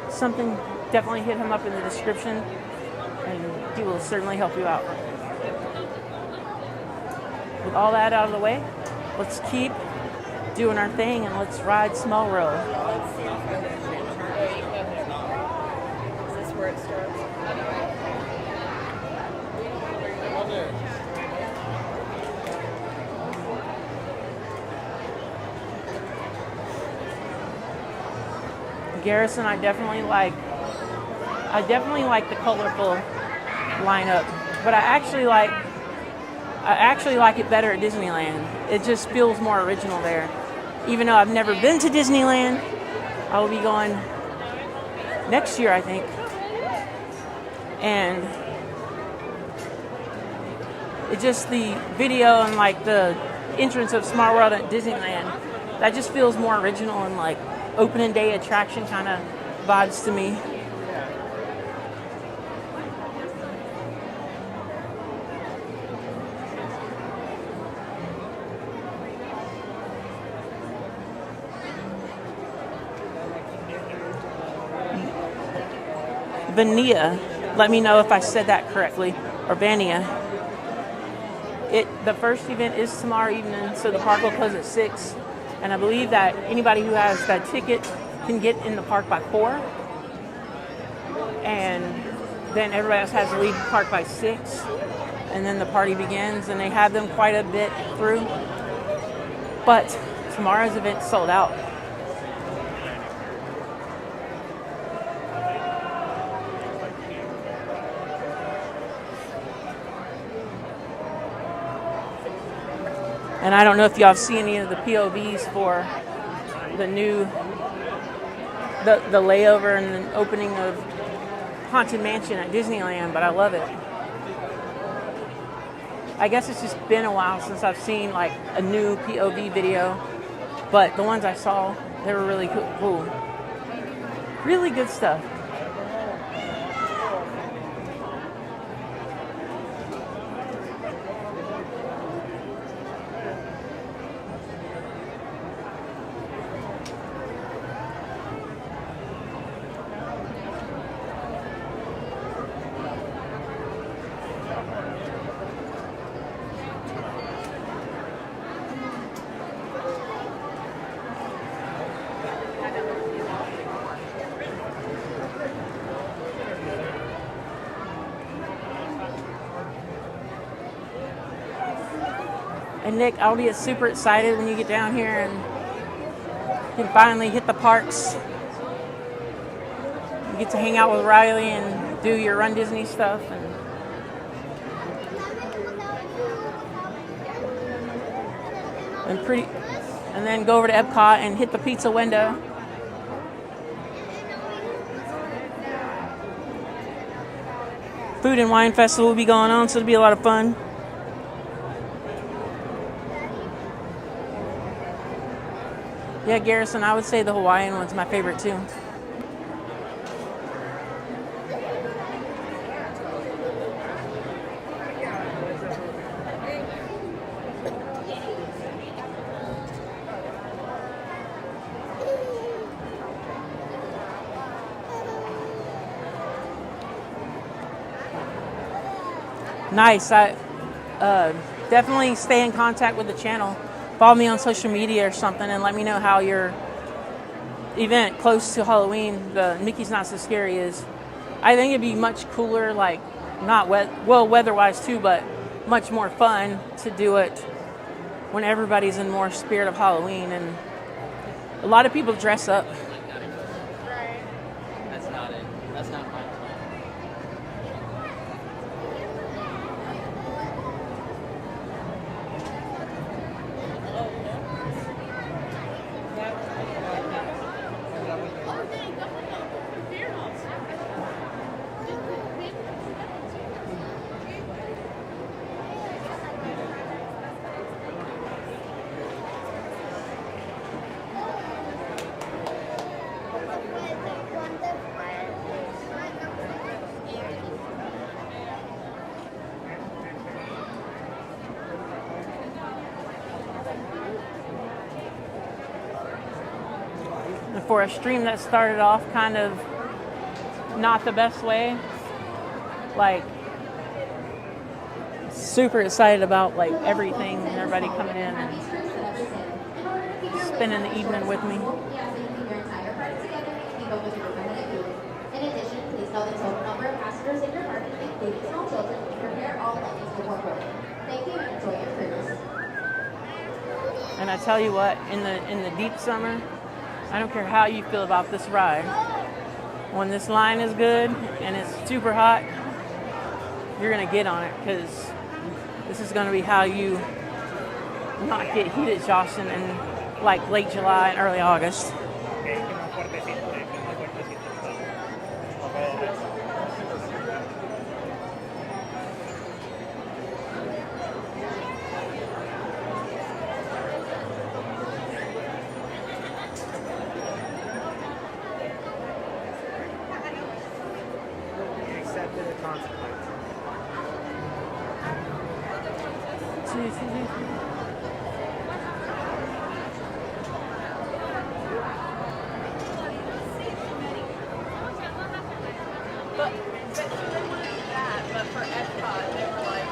something, definitely hit him up in the description and he will certainly help you out. With all that out of the way, let's keep doing our thing and let's ride Small World. Is this where it starts? Garrison, I definitely like the colorful lineup, but I actually like it better at Disneyland. It just feels more original there. Even though I've never been to Disneyland, I will be going next year, I think. And it just the video and like the entrance of Small World at Disneyland, that just feels more original and like opening day attraction kind of vibes to me. Vania, let me know if I said that correctly, or Vania. The first event is tomorrow evening, so the park will close at 6. And I believe that anybody who has that ticket can get in the park by 4. And then everybody else has to leave the park by 6. And then the party begins, and they have them quite a bit through. But tomorrow's event sold out. And I don't know if y'all have seen any of the POVs for the new, the layover and the opening of Haunted Mansion at Disneyland, but I love it. I guess it's just been a while since I've seen like a new POV video, but the ones I saw, they were really cool. Really good stuff. And Nick, I'll be super excited when you get down here and you can finally hit the parks. You get to hang out with Riley and do your Run Disney stuff. And then go over to Epcot and hit the pizza window. Food and Wine Festival will be going on, so it'll be a lot of fun. Yeah, Garrison, I would say the Hawaiian one's my favorite too. Nice. I definitely stay in contact with the channel. Follow me on social media or something and let me know how your event close to Halloween, the Mickey's Not So Scary, is. I think it'd be much cooler, like not weather-wise too, but much more fun to do it when everybody's in more spirit of Halloween, and a lot of people dress up. Right. That's not it. That's not my plan. For a stream that started off kind of not the best way, like super excited about like everything and everybody coming in and spending the evening with me. In addition, please note the total number of passengers in your party, including small children, and prepare all luggage before boarding. Thank you and enjoy your cruise. And I tell you what, in the deep summer, I don't care how you feel about this ride. When this line is good and it's super hot, you're gonna get on it, because this is gonna be how you not get heat exhaustion in like late July and early August.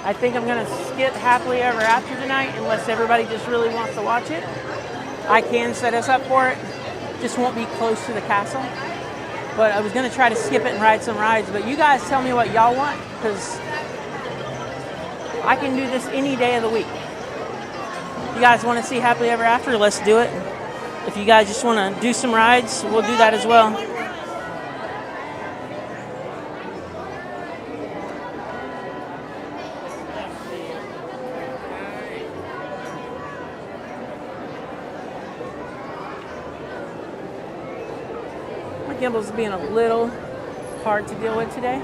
I think I'm going to skip Happily Ever After tonight unless everybody just really wants to watch it. I can set us up for it. Just won't be close to the castle. But I was going to try to skip it and ride some rides. But you guys tell me what y'all want, because I can do this any day of the week. If you guys want to see Happily Ever After, let's do it. If you guys just want to do some rides, we'll do that as well. Gimbals being a little hard to deal with today.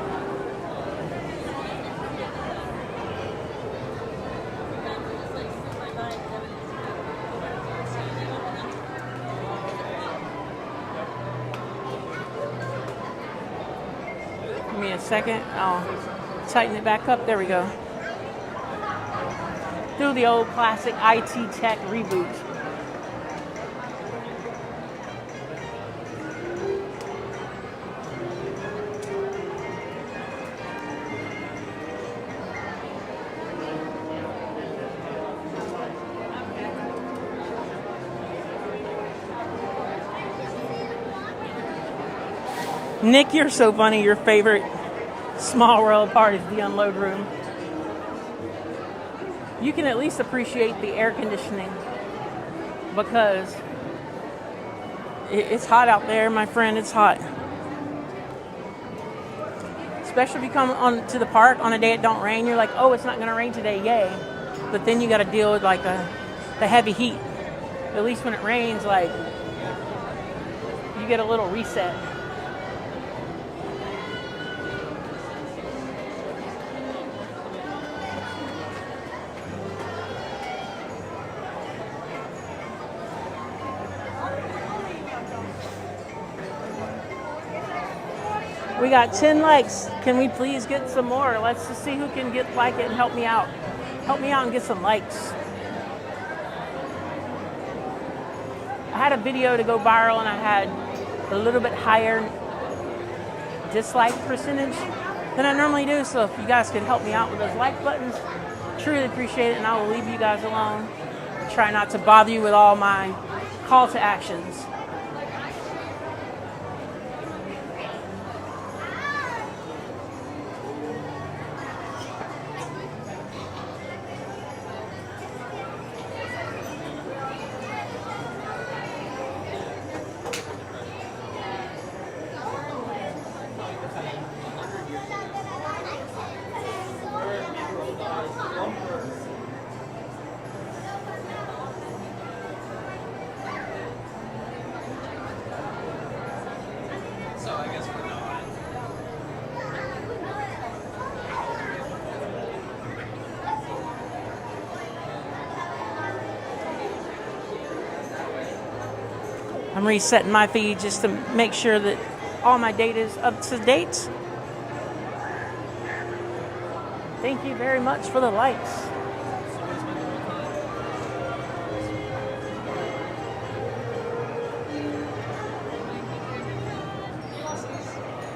Give me a second. I'll tighten it back up. There we go. Do the old classic IT tech reboot. Nick, you're so funny. Your favorite Small World part is the unload room. You can at least appreciate the air conditioning because it's hot out there, my friend. It's hot. Especially if you come on to the park on a day it don't rain, you're like, oh, it's not going to rain today, yay. But then you got to deal with like the heavy heat. At least when it rains, like you get a little reset. We got 10 likes. Can we please get some more? Let's just see who can like it and help me out. Help me out and get some likes. I had a video to go viral and I had a little bit higher dislike percentage than I normally do. So if you guys could help me out with those like buttons, truly appreciate it, and I will leave you guys alone. Try not to bother you with all my call to actions. I'm resetting my feed just to make sure that all my data is up to date. Thank you very much for the likes.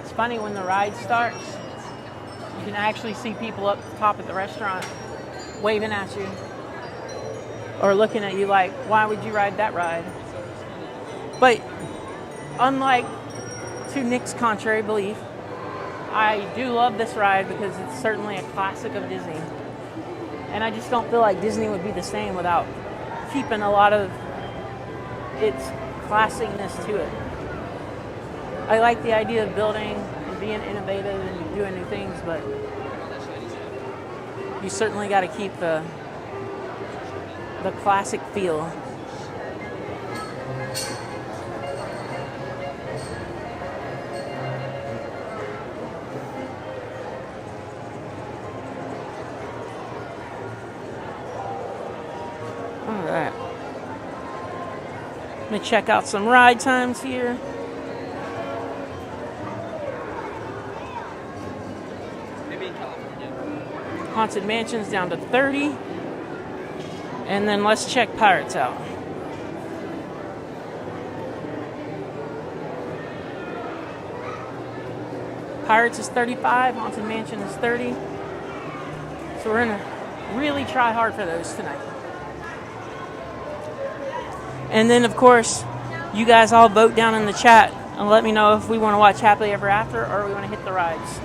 It's funny when the ride starts, you can actually see people up top at the restaurant waving at you or looking at you like, why would you ride that ride? But unlike to Nick's contrary belief, I do love this ride because it's certainly a classic of Disney. And I just don't feel like Disney would be the same without keeping a lot of its classicness to it. I like the idea of building and being innovative and doing new things, but you certainly got to keep the classic feel. Alright. Let me check out some ride times here. Maybe in California. Haunted Mansion's down to 30. And then let's check Pirates out. Pirates is 35, Haunted Mansion is 30. So we're gonna really try hard for those tonight. And then, of course, you guys all vote down in the chat and let me know if we want to watch Happily Ever After or we want to hit the rides.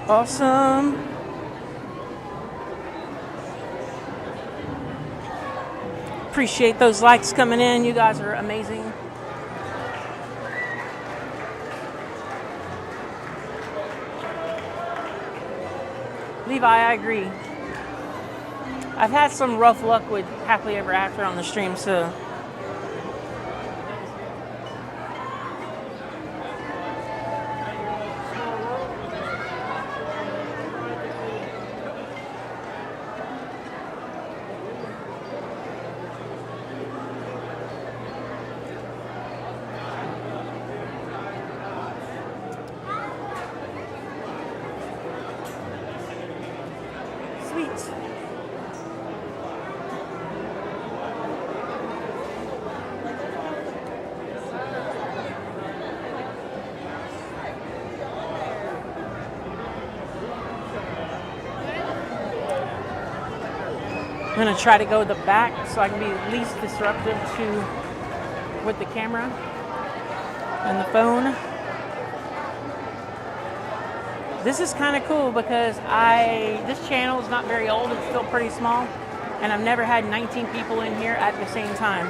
Awesome. Appreciate those likes coming in. You guys are amazing. Levi, I agree. I've had some rough luck with Happily Ever After on the stream, so. Sweet. I'm going to try to go the back so I can be least disruptive with the camera and the phone. This is kind of cool because this channel is not very old. It's still pretty small. And I've never had 19 people in here at the same time.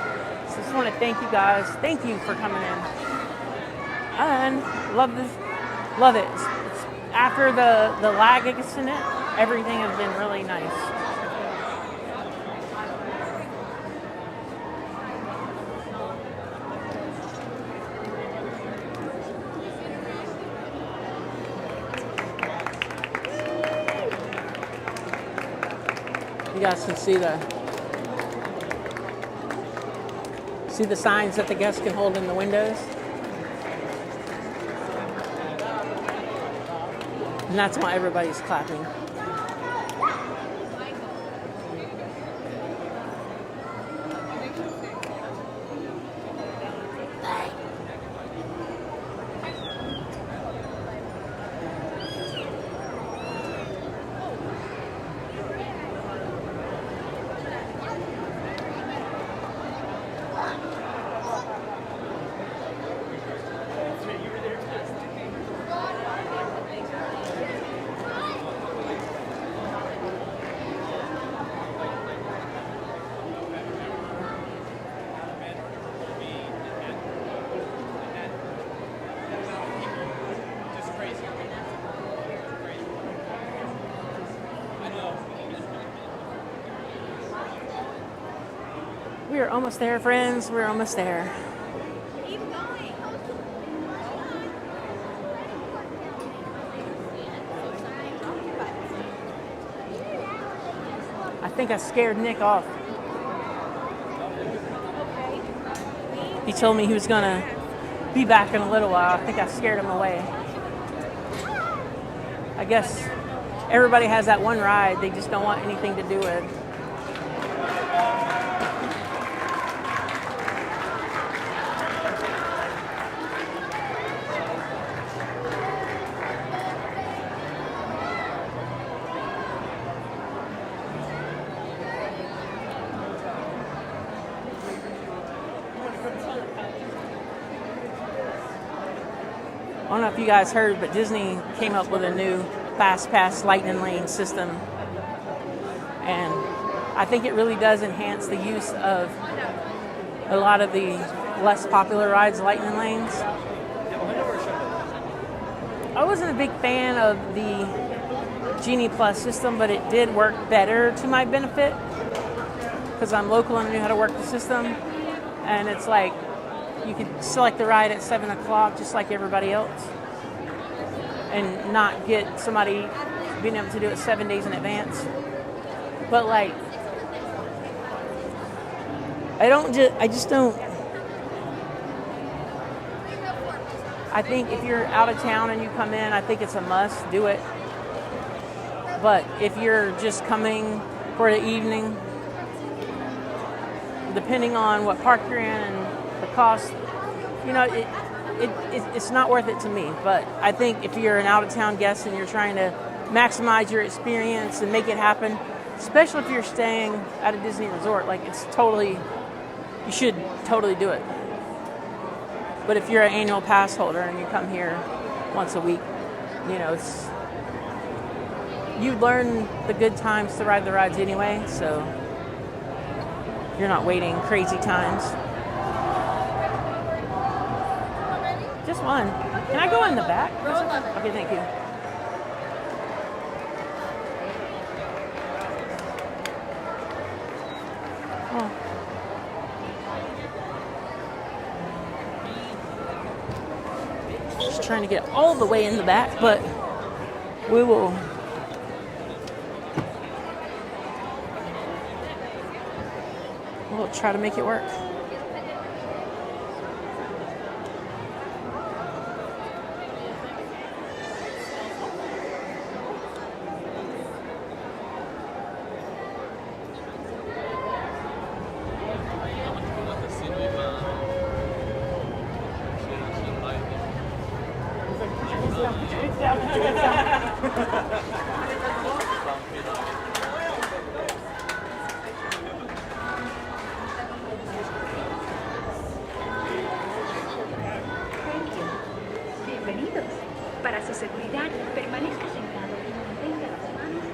So I just want to thank you guys. Thank you for coming in. And love this. Love it. It's after the lag incident, everything has been really nice. You guys can see the signs that the guests can hold in the windows. And that's why everybody's clapping. We're almost there, friends. We're almost there. Keep going. I think I scared Nick off. He told me he was gonna be back in a little while. I think I scared him away. I guess everybody has that one ride they just don't want anything to do with. I don't know if you guys heard, but Disney came up with a new Fast Pass Lightning Lane system. And I think it really does enhance the use of a lot of the less popular rides, Lightning Lanes. I wasn't a big fan of the Genie Plus system, but it did work better to my benefit because I'm local and I knew how to work the system. And it's like, you could select the ride at 7 o'clock just like everybody else and not get somebody being able to do it 7 days in advance. But like, I just don't. I think if you're out of town and you come in, I think it's a must, do it. But if you're just coming for the evening, depending on what park you're in and the cost, you know, it's not worth it to me. But I think if you're an out-of-town guest and you're trying to maximize your experience and make it happen, especially if you're staying at a Disney resort, like you should totally do it. But if you're an annual pass holder and you come here once a week, you know, you learn the good times to ride the rides anyway, so you're not waiting crazy times. Just one. Can I go in the back? Okay, thank you. Oh. Just trying to get all the way in the back, but we will. We'll try to make it work. Bienvenidos. Para su seguridad, permanezca sentado y mantenga las manos.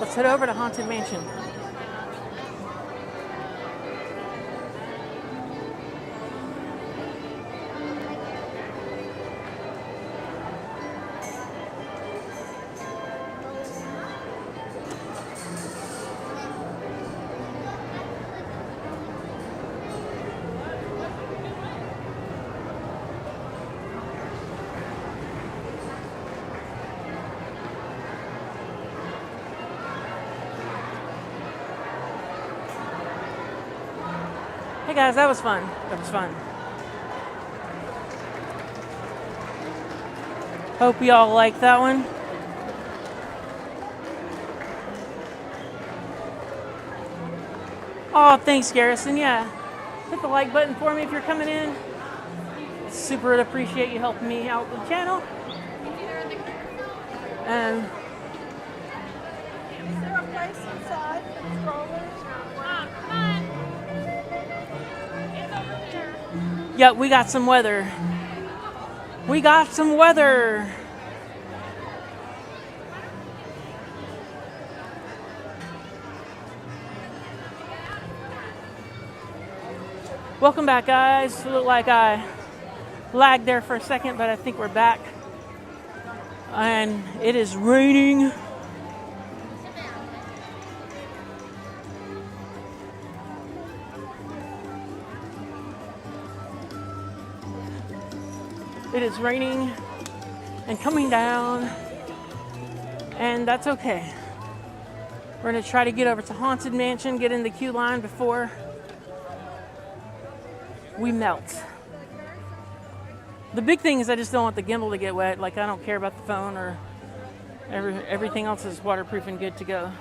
Let's head over to Haunted Mansion. Hey guys, that was fun. That was fun. Hope y'all liked that one. Oh, thanks, Garrison. Yeah. Hit the like button for me if you're coming in. Super would appreciate you helping me out with the channel. And Is there a place inside for strollers? yeah, we got some weather. We got some weather. Welcome back, guys. It looked like I lagged there for a second, but I think we're back. And it is raining. It is raining and coming down, and that's okay. We're gonna try to get over to Haunted Mansion, get in the queue line before we melt. The big thing is I just don't want the gimbal to get wet. Like, I don't care about the phone or everything else is waterproof and good to go.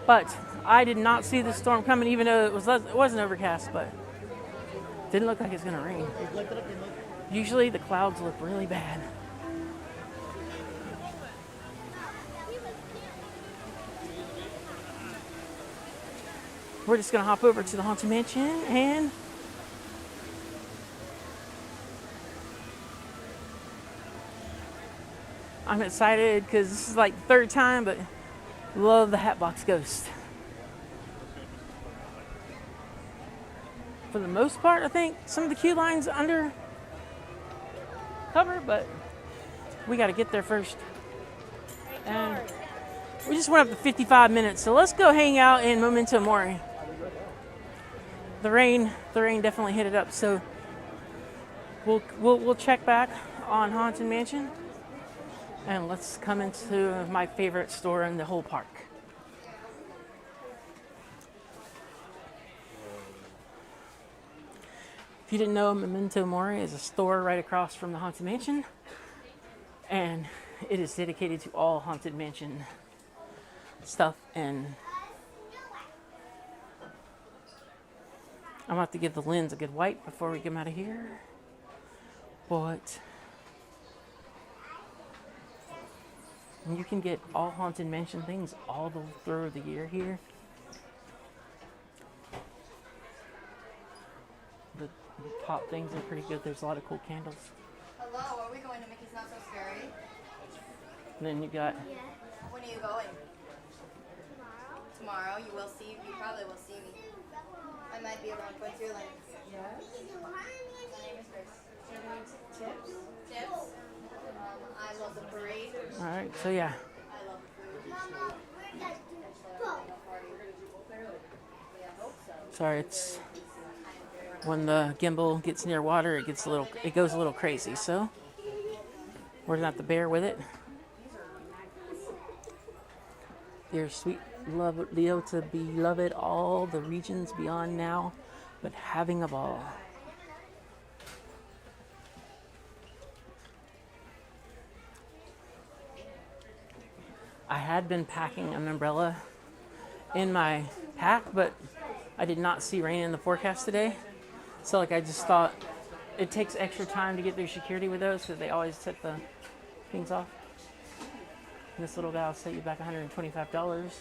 But I did not see the storm coming, even though it wasn't overcast, but didn't look like it's gonna rain. Usually the clouds look really bad. We're just gonna hop over to the Haunted Mansion and I'm excited because this is like the third time, but love the Hatbox Ghost. For the most part, I think some of the queue lines under cover, but we got to get there first. And we just went up to 55 minutes, so let's go hang out in Memento Mori. The rain definitely hit it up, so we'll check back on Haunted Mansion, and let's come into my favorite store in the whole park. If you didn't know, Memento Mori is a store right across from the Haunted Mansion, and it is dedicated to all Haunted Mansion stuff. And I'm about to give the lens a good wipe before we come out of here. But you can get all Haunted Mansion things all through the year here. The top things are pretty good. There's a lot of cool candles. Hello, are we going to Mickey's Not So Scary? And then you got... When are you going? Tomorrow. You will see. You probably will see me. I might be around Frontier Lands. Yes. My name is Chris. Your name's Tips? Tips. I love the parade. Alright, so yeah. I love the food. Sorry, it's... When the gimbal gets near water, it goes a little crazy, so we're gonna have to bear with it. Dear sweet love, Leo, to beloved, all the regions beyond now, but having a ball. I had been packing an umbrella in my pack, but I did not see rain in the forecast today. So like I just thought it takes extra time to get through security with those because they always set the things off. And this little guy will set you back $125.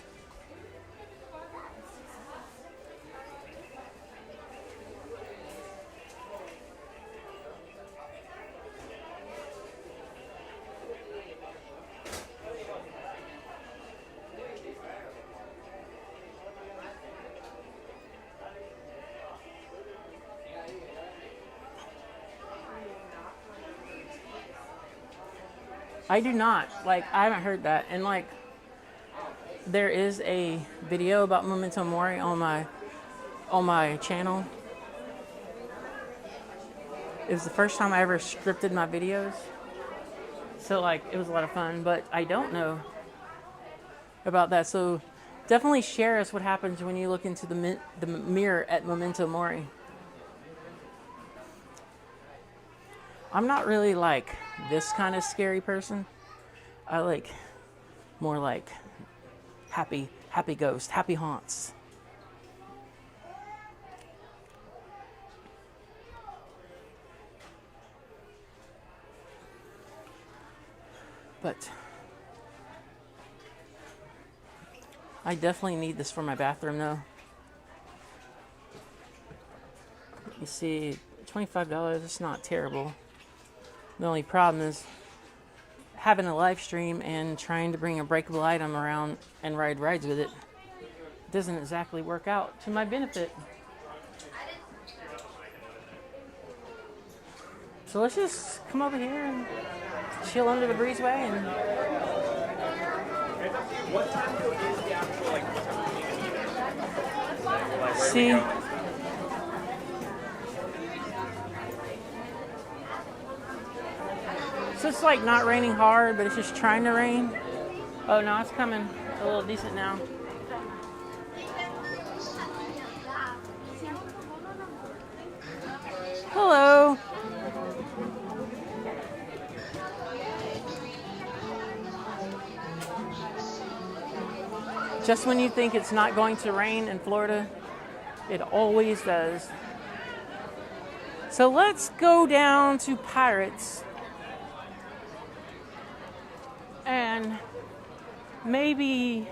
I do not. Like, I haven't heard that. And like, there is a video about Memento Mori on my channel. It was the first time I ever scripted my videos. So like, it was a lot of fun, but I don't know about that. So definitely share us what happens when you look into the mirror at Memento Mori. I'm not really like this kind of scary person. I like more like happy ghosts, happy haunts. But I definitely need this for my bathroom though. You see, $25, it's not terrible. The only problem is having a live stream and trying to bring a breakable item around and ride rides with it. Doesn't exactly work out to my benefit. So let's just come over here and chill under the breezeway and What time is the actual, like, what time see. So it's like not raining hard, but it's just trying to rain. Oh no, it's coming a little decent now. Hello. Just when you think it's not going to rain in Florida, it always does. So let's go down to Pirates. And maybe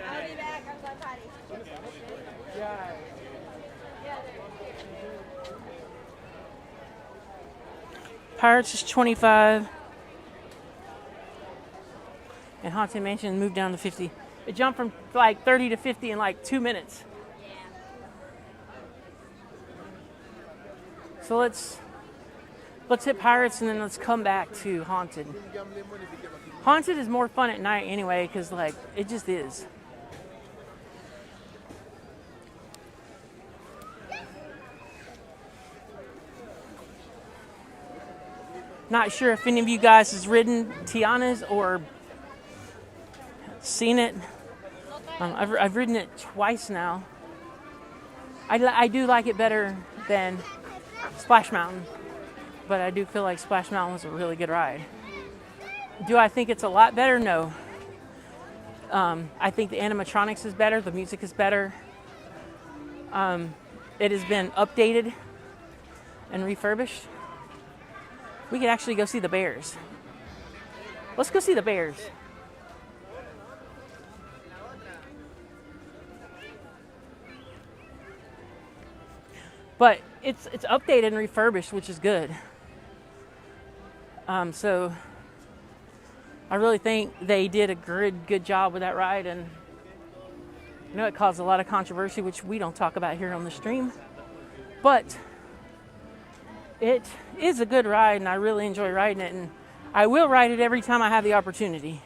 I'll be back. I'm going potty. Pirates is 25. And Haunted Mansion moved down to 50. It jumped from like 30 to 50 in like 2 minutes. So let's hit Pirates and then let's come back to Haunted. Haunted is more fun at night anyway, because like it just is. Not sure if any of you guys has ridden Tiana's or seen it. I've ridden it twice now. I do like it better than Splash Mountain, but I do feel like Splash Mountain was a really good ride. Do I think it's a lot better? No. I think the animatronics is better. The music is better. It has been updated and refurbished. We could actually go see the bears. Let's go see the bears. But it's updated and refurbished, which is good. So I really think they did a good job with that ride, and I know it caused a lot of controversy, which we don't talk about here on the stream. But it is a good ride, and I really enjoy riding it, and I will ride it every time I have the opportunity.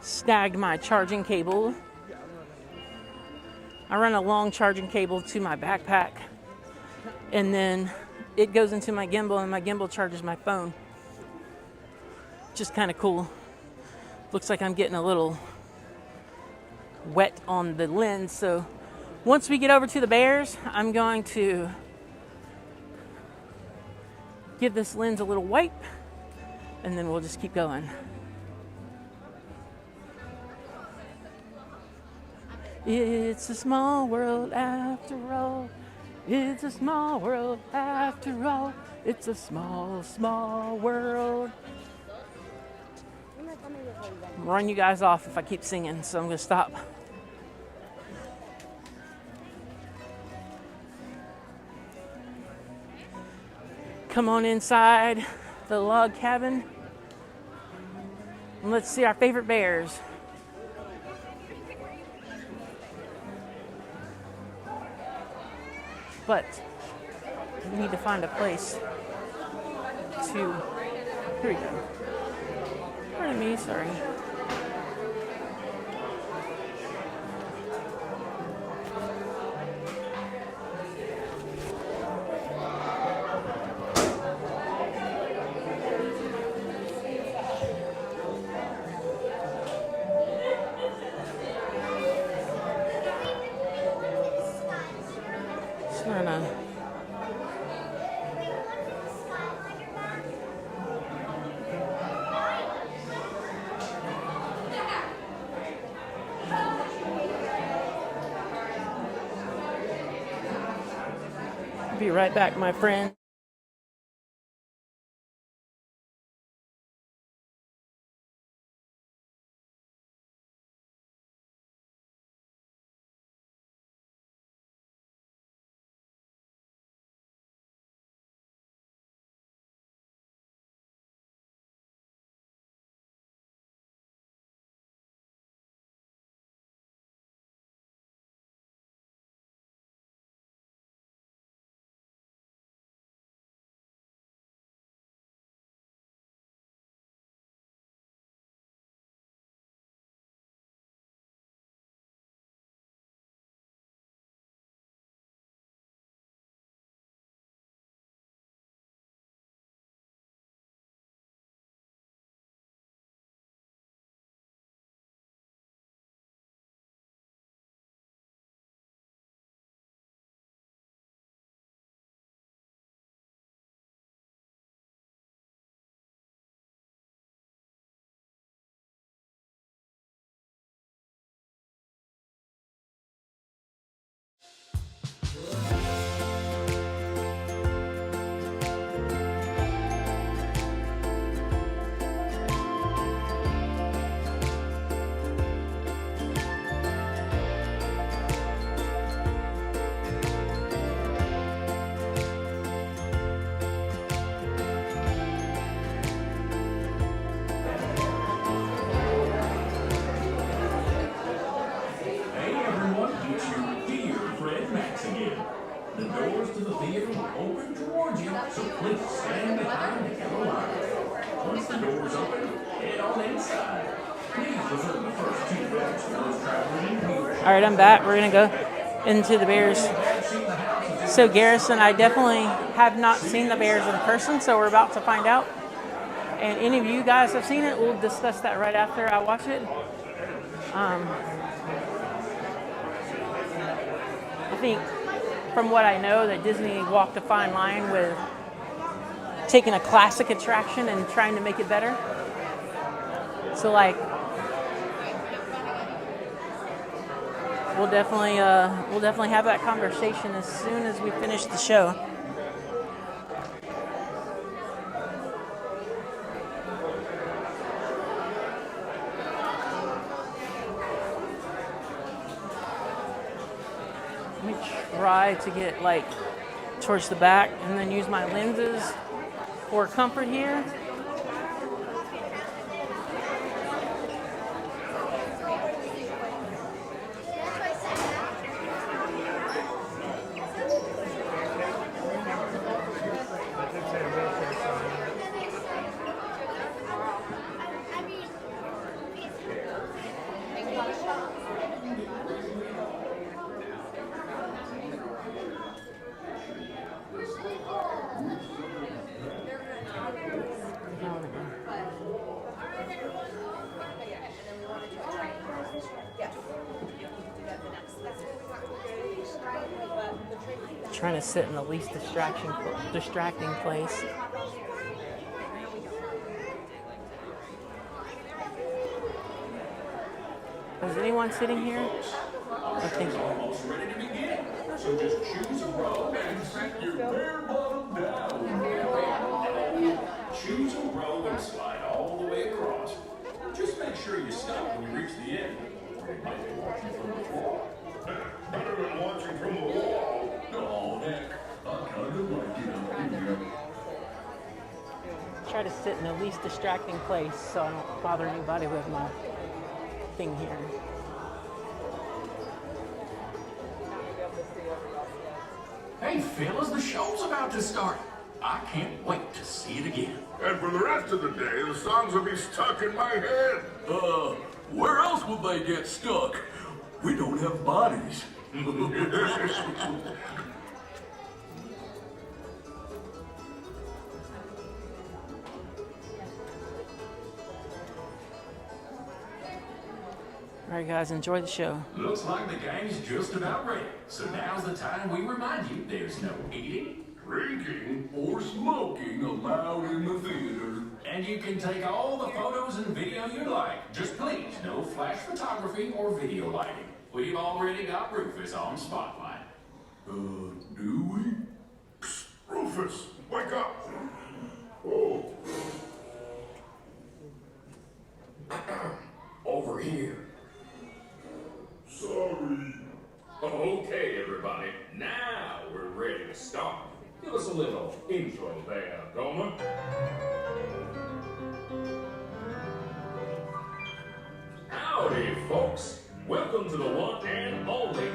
Snagged my charging cable. I run a long charging cable to my backpack, and then it goes into my gimbal, and my gimbal charges my phone. Just kind of cool. Looks like I'm getting a little wet on the lens, so once we get over to the bears, I'm going to give this lens a little wipe, and then we'll just keep going. It's a small world after all. It's a small world after all. It's a small, small world. I'm run you guys off if I keep singing, so I'm gonna stop. Come on inside the log cabin and let's see our favorite bears. But we need to find a place to. Here we go. Pardon me, sorry. Be right back, my friend. The doors to the theater will open towards you, so please stand behind the yellow line. Once the doors open, head on inside. Please reserve the first 2 rows for those traveling in wheelchairs. All right, I'm back. We're gonna go into the Bears. So Garrison, I definitely have not seen the Bears in person, so we're about to find out. And any of you guys have seen it, we'll discuss that right after I watch it. I think from what I know that Disney walked a fine line with taking a classic attraction and trying to make it better. So like, we'll definitely have that conversation as soon as we finish the show. Let me try to get like towards the back and then use my lenses for comfort here. Trying to sit in the least distracting place. Is anyone sitting here? Oh, thank you. Almost ready to begin. So just choose a row and set your bare bottom down. Choose a row and slide all the way across. Just reached the end. They might be watching from the wall. Better than watching from the wall. Oh, heck, I kind of like it up here. Try to sit in the least distracting place so I don't bother anybody with my thing here. Hey, fellas, the show's about to start. I can't wait to see it again. And for the rest of the day, the songs will be stuck in my head. Where else will they get stuck? We don't have bodies. All right, guys, enjoy the show. Looks like the gang's just about ready. So now's the time we remind you there's no eating, Drinking? or smoking allowed in the theater. And you can take all the photos and video you like. Just please, no flash photography or video lighting. We've already got Rufus on Spotlight. Do we? Psst, Rufus, wake up. Oh. Over here. Sorry. Okay, everybody, now we're ready to start. Give us a little intro there, Gomer. Howdy, folks. Welcome to the one and only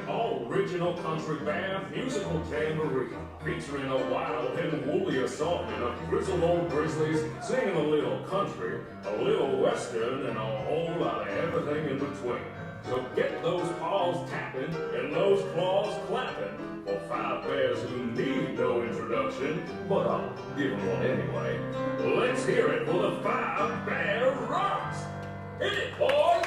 original country band musical tambourine, featuring a wild and woolly assortment of grizzled old grizzlies singing a little country, a little western, and a whole lot of everything in between. So get those paws tapping and those claws clapping for five bears who need no introduction, but I'll give them one anyway. Let's hear it for the Five Bear Rocks! Hit it, boys!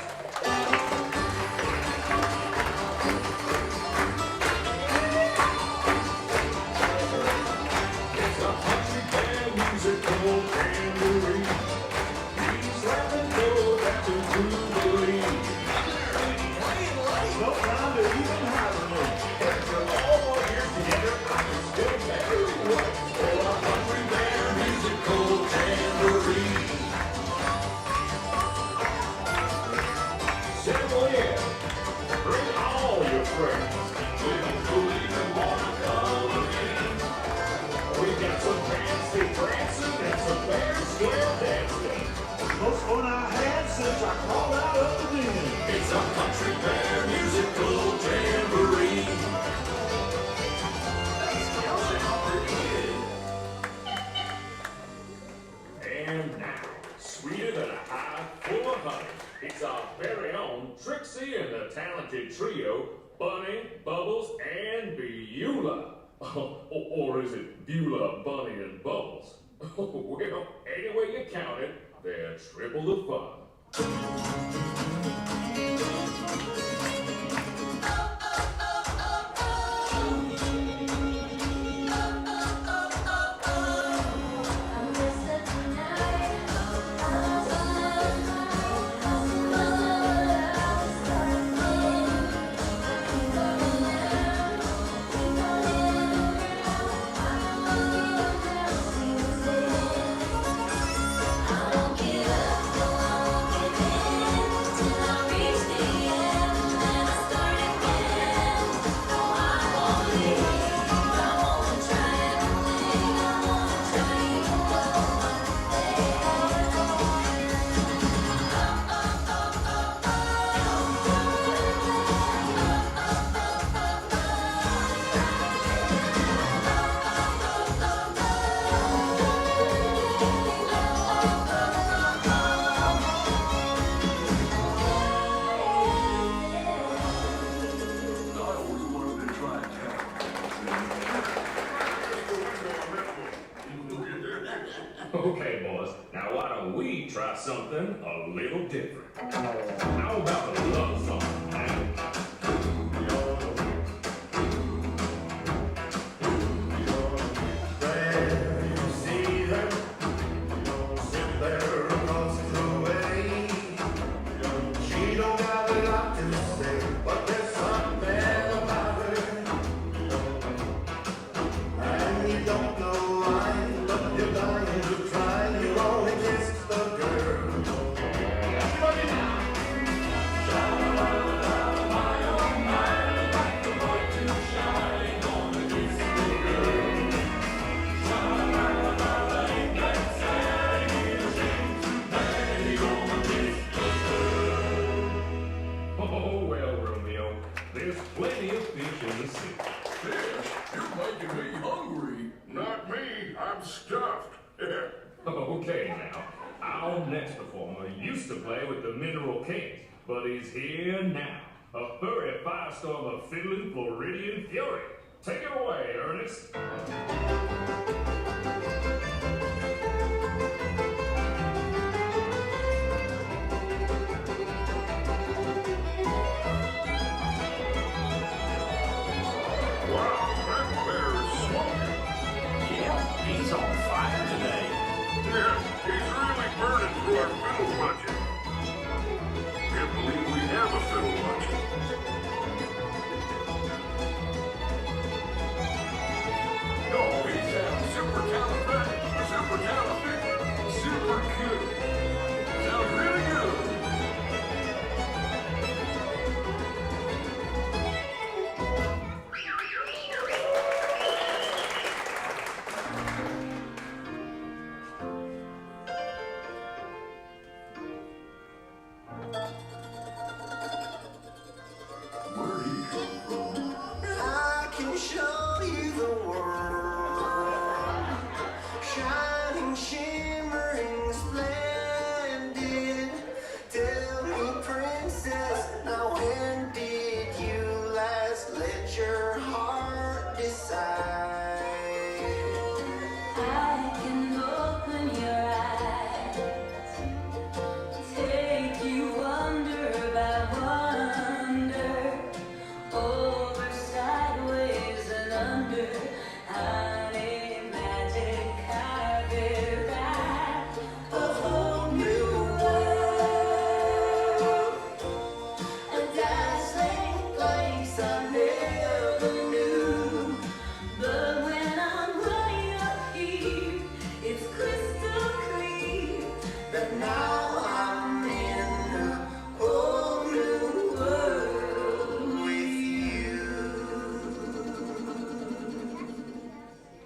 It's a country band musical tambourine. He's laughing though that's a true belief. No time to even hibernate. After all our years together, I can still barely wait for a country band musical tambourine. Settle in. Bring all your friends. We don't believe in wanna come again. We got some fancy prancing and some fair square dancing. Most fun I had since I crawled out of the den. It's a country bear musical tambourine. And now, sweeter than a hive full of honey, it's our very own Trixie and the talented trio, Bunny, Bubbles, and Beulah. Or is it Beulah, Bunny, and Bubbles? Well, any way you count it, they're triple the fun. Okay, boys, now why don't we try something a little different? How about a love song? in the city. Fish, you're making me hungry. Not me, I'm stuffed. Okay now, our next performer used to play with the Mineral Kings, but he's here now. A furry firestorm of fiddling Floridian fury. Take it away, Ernest. He's on fire today. Yeah, he's really burning through our fiddle budget. Can't believe we have a fiddle budget. No, he sounds super talented, super cute. Sounds really good.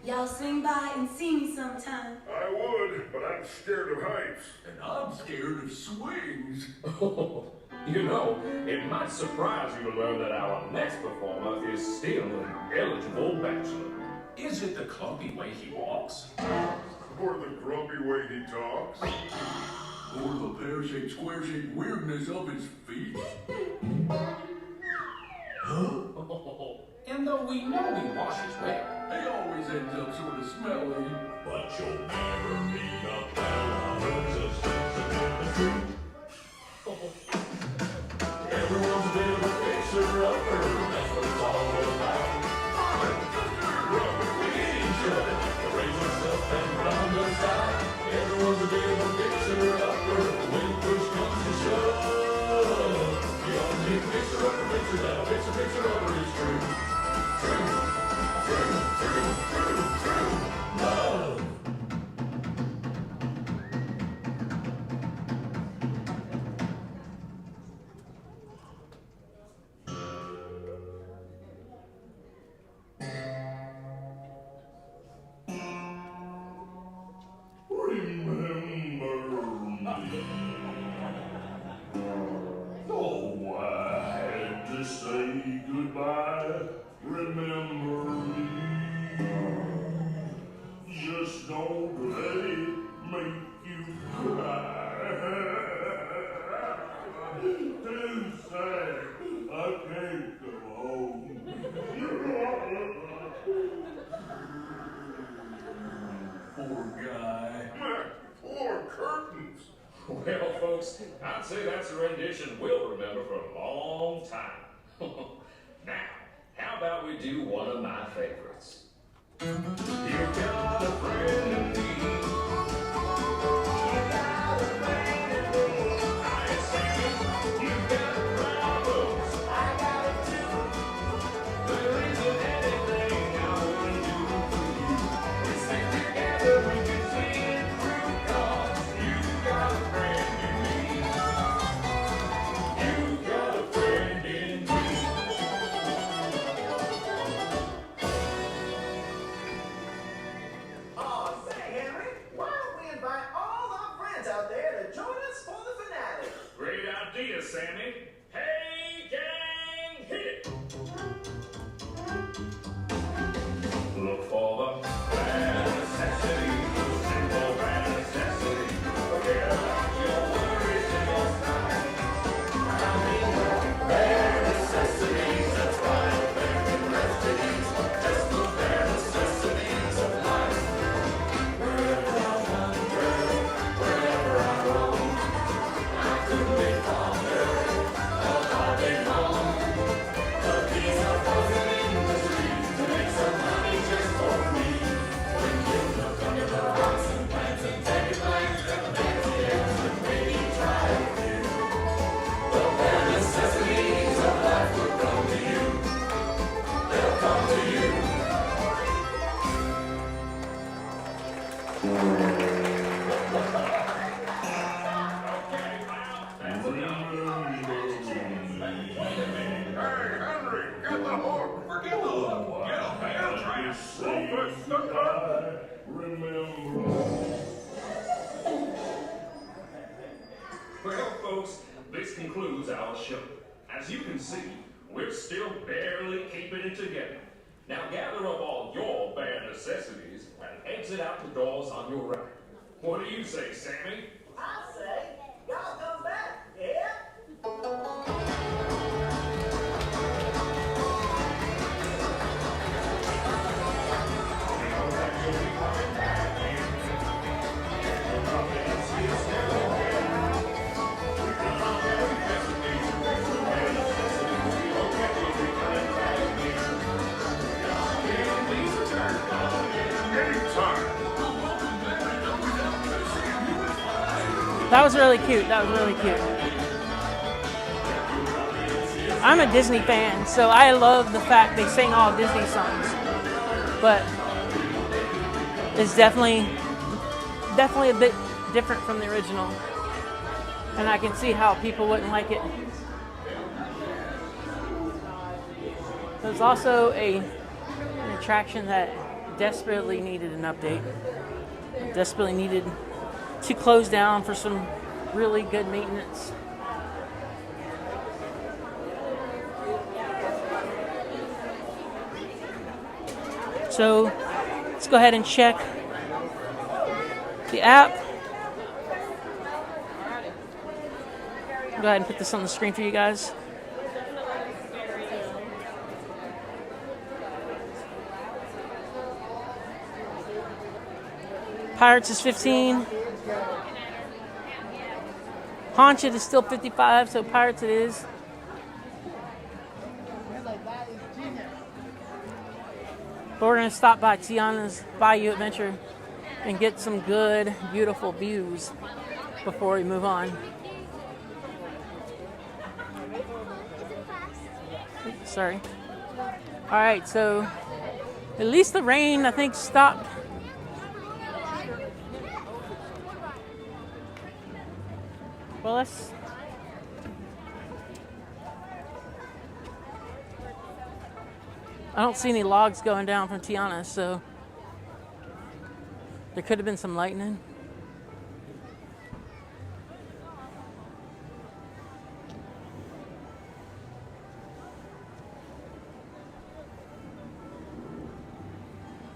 Y'all swing by and see me sometime. I would, but I'm scared of heights. And I'm scared of swings. You know, it might surprise you to learn that our next performer is still an eligible bachelor. Is it the clumpy way he walks? Or the grumpy way he talks. Or the pear-shaped, square-shaped weirdness of his feet? And though we know he washes well, he always ends up sort of smelly. But you'll never meet a fella who's as sensitive as you. Everyone's a bit of a fixer-upper, that's what it's all about. We get each other, to raise ourselves and round us out. Everyone's a bit of a fixer-upper, when push comes to shove. You don't need fixer-upper, fixer-down, fixer-upper is true. True, love. Oh, I had to say goodbye. Remember me. Just don't let it make you cry. Too sad. I can't go home. Poor guy. Poor curtains. Well, folks, I'd say that's a rendition we'll remember for a long time. Now, how about we do one of my favorites? You got a friend in me. You got a friend in me. I say you got problems. I got it too. There isn't anything I wouldn't do for you. We stick together, we can see it through, 'cause you got a friend in me. You got a friend in me. Oh, say, Henry, why don't we invite all our friends out there to join us for the finale? Great idea, Sammy. Hey, gang, hit it! Well, folks, this concludes our show. As you can see, we're still barely keeping it together. Now gather up all your bad necessities and exit out the doors on your right. What do you say, Sammy? I say, y'all come back, yeah? That was really cute. That was really cute. I'm a Disney fan, so I love the fact they sing all Disney songs. But it's definitely a bit different from the original. And I can see how people wouldn't like it. There's also an attraction that desperately needed an update. Desperately needed to close down for some really good maintenance. So let's go ahead and check the app. Go ahead and put this on the screen for you guys. Pirates is 15. Haunted is still 55, so Pirates it is. But we're going to stop by Tiana's Bayou Adventure and get some good, beautiful views before we move on. Sorry. All right, so at least the rain, I think, stopped. Well, let's... I don't see any logs going down from Tiana, so there could have been some lightning.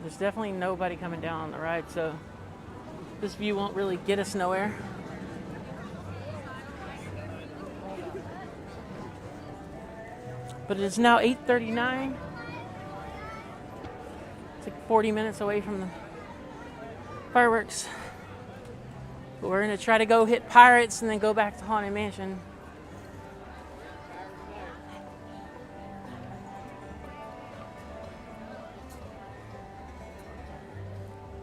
There's definitely nobody coming down on the ride, so this view won't really get us nowhere. But it is now 8:39. It's like 40 minutes away from the fireworks. But we're going to try to go hit Pirates and then go back to Haunted Mansion.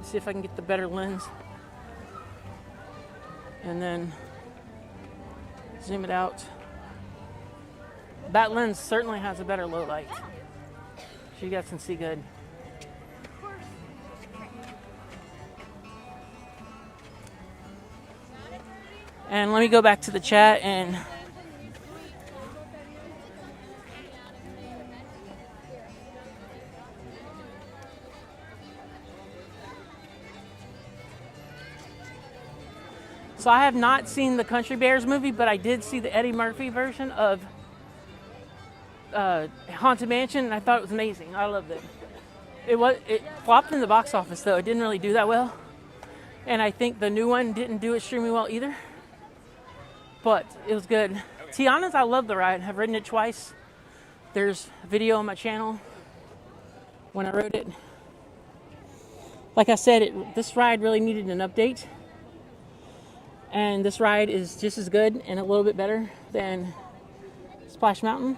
See if I can get the better lens. And then zoom it out. That lens certainly has a better low light. So you guys can see good. And let me go back to the chat and so I have not seen the Country Bears movie, but I did see the Eddie Murphy version of Haunted Mansion, and I thought it was amazing. I loved it. It flopped in the box office, though. It didn't really do that well. And I think the new one didn't do extremely well either. But it was good. Tiana's, I love the ride. I've ridden it twice. There's a video on my channel when I rode it. Like I said, this ride really needed an update. And this ride is just as good and a little bit better than Splash Mountain.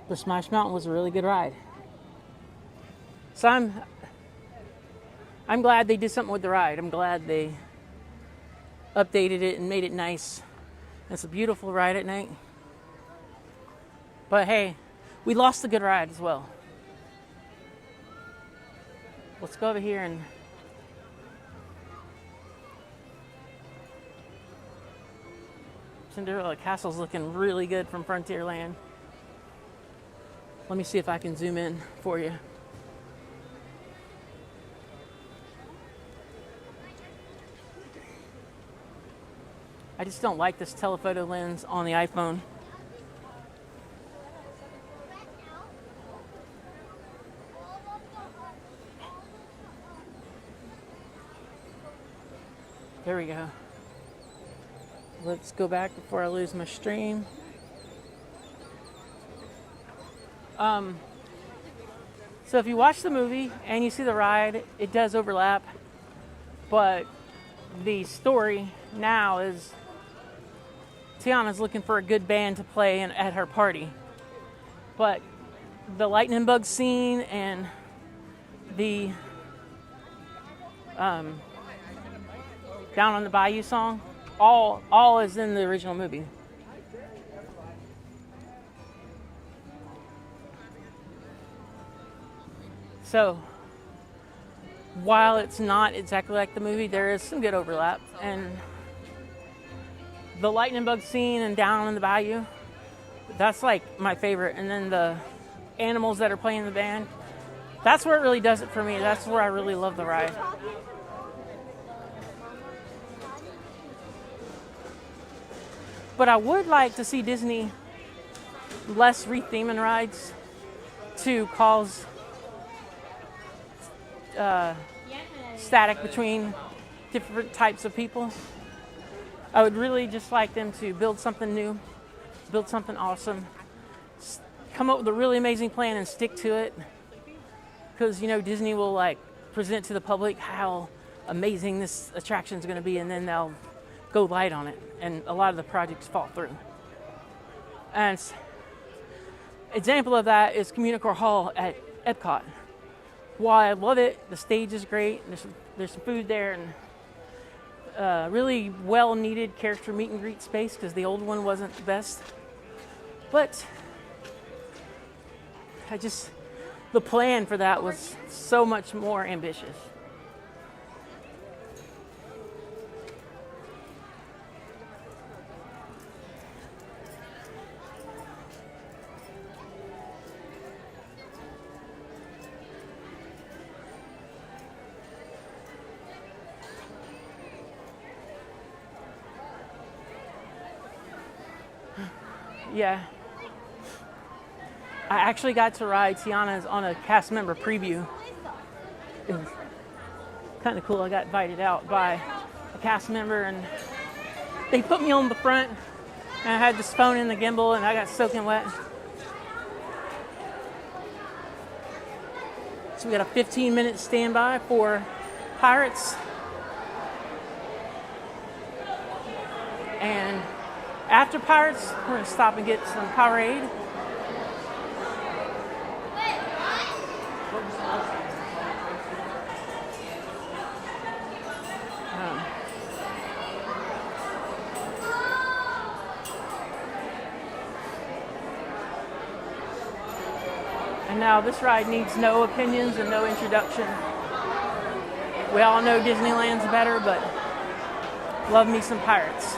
But Splash Mountain was a really good ride. So I'm glad they did something with the ride. I'm glad they updated it and made it nice. It's a beautiful ride at night. But hey, we lost a good ride as well. Let's go over here and Cinderella Castle's looking really good from Frontierland. Let me see if I can zoom in for you. I just don't like this telephoto lens on the iPhone. There we go. Let's go back before I lose my stream. So if you watch the movie and you see the ride, it does overlap, but the story now is Tiana's looking for a good band to play at her party. But the lightning bug scene and the Down on the Bayou song, all is in the original movie. So, while it's not exactly like the movie, there is some good overlap. And the lightning bug scene and Down in the Bayou, that's like my favorite. And then the animals that are playing the band, that's where it really does it for me. That's where I really love the ride. But I would like to see Disney less retheming rides to cause static between different types of people. I would really just like them to build something new, build something awesome, come up with a really amazing plan and stick to it. Because, you know, Disney will like present to the public how amazing this attraction is going to be, and then they'll go light on it, and a lot of the projects fall through. And example of that is Communicore Hall at Epcot. While I love it, the stage is great, there's some food there, and really well needed character meet and greet space because the old one wasn't the best. But the plan for that was so much more ambitious. Yeah. I actually got to ride Tiana's on a cast member preview. It was kind of cool. I got invited out by a cast member, and they put me on the front, and I had this phone in the gimbal, and I got soaking wet. So we got a 15-minute standby for Pirates. And after Pirates, we're going to stop and get some Powerade. And now this ride needs no opinions and no introduction. We all know Disneyland's better, but love me some Pirates.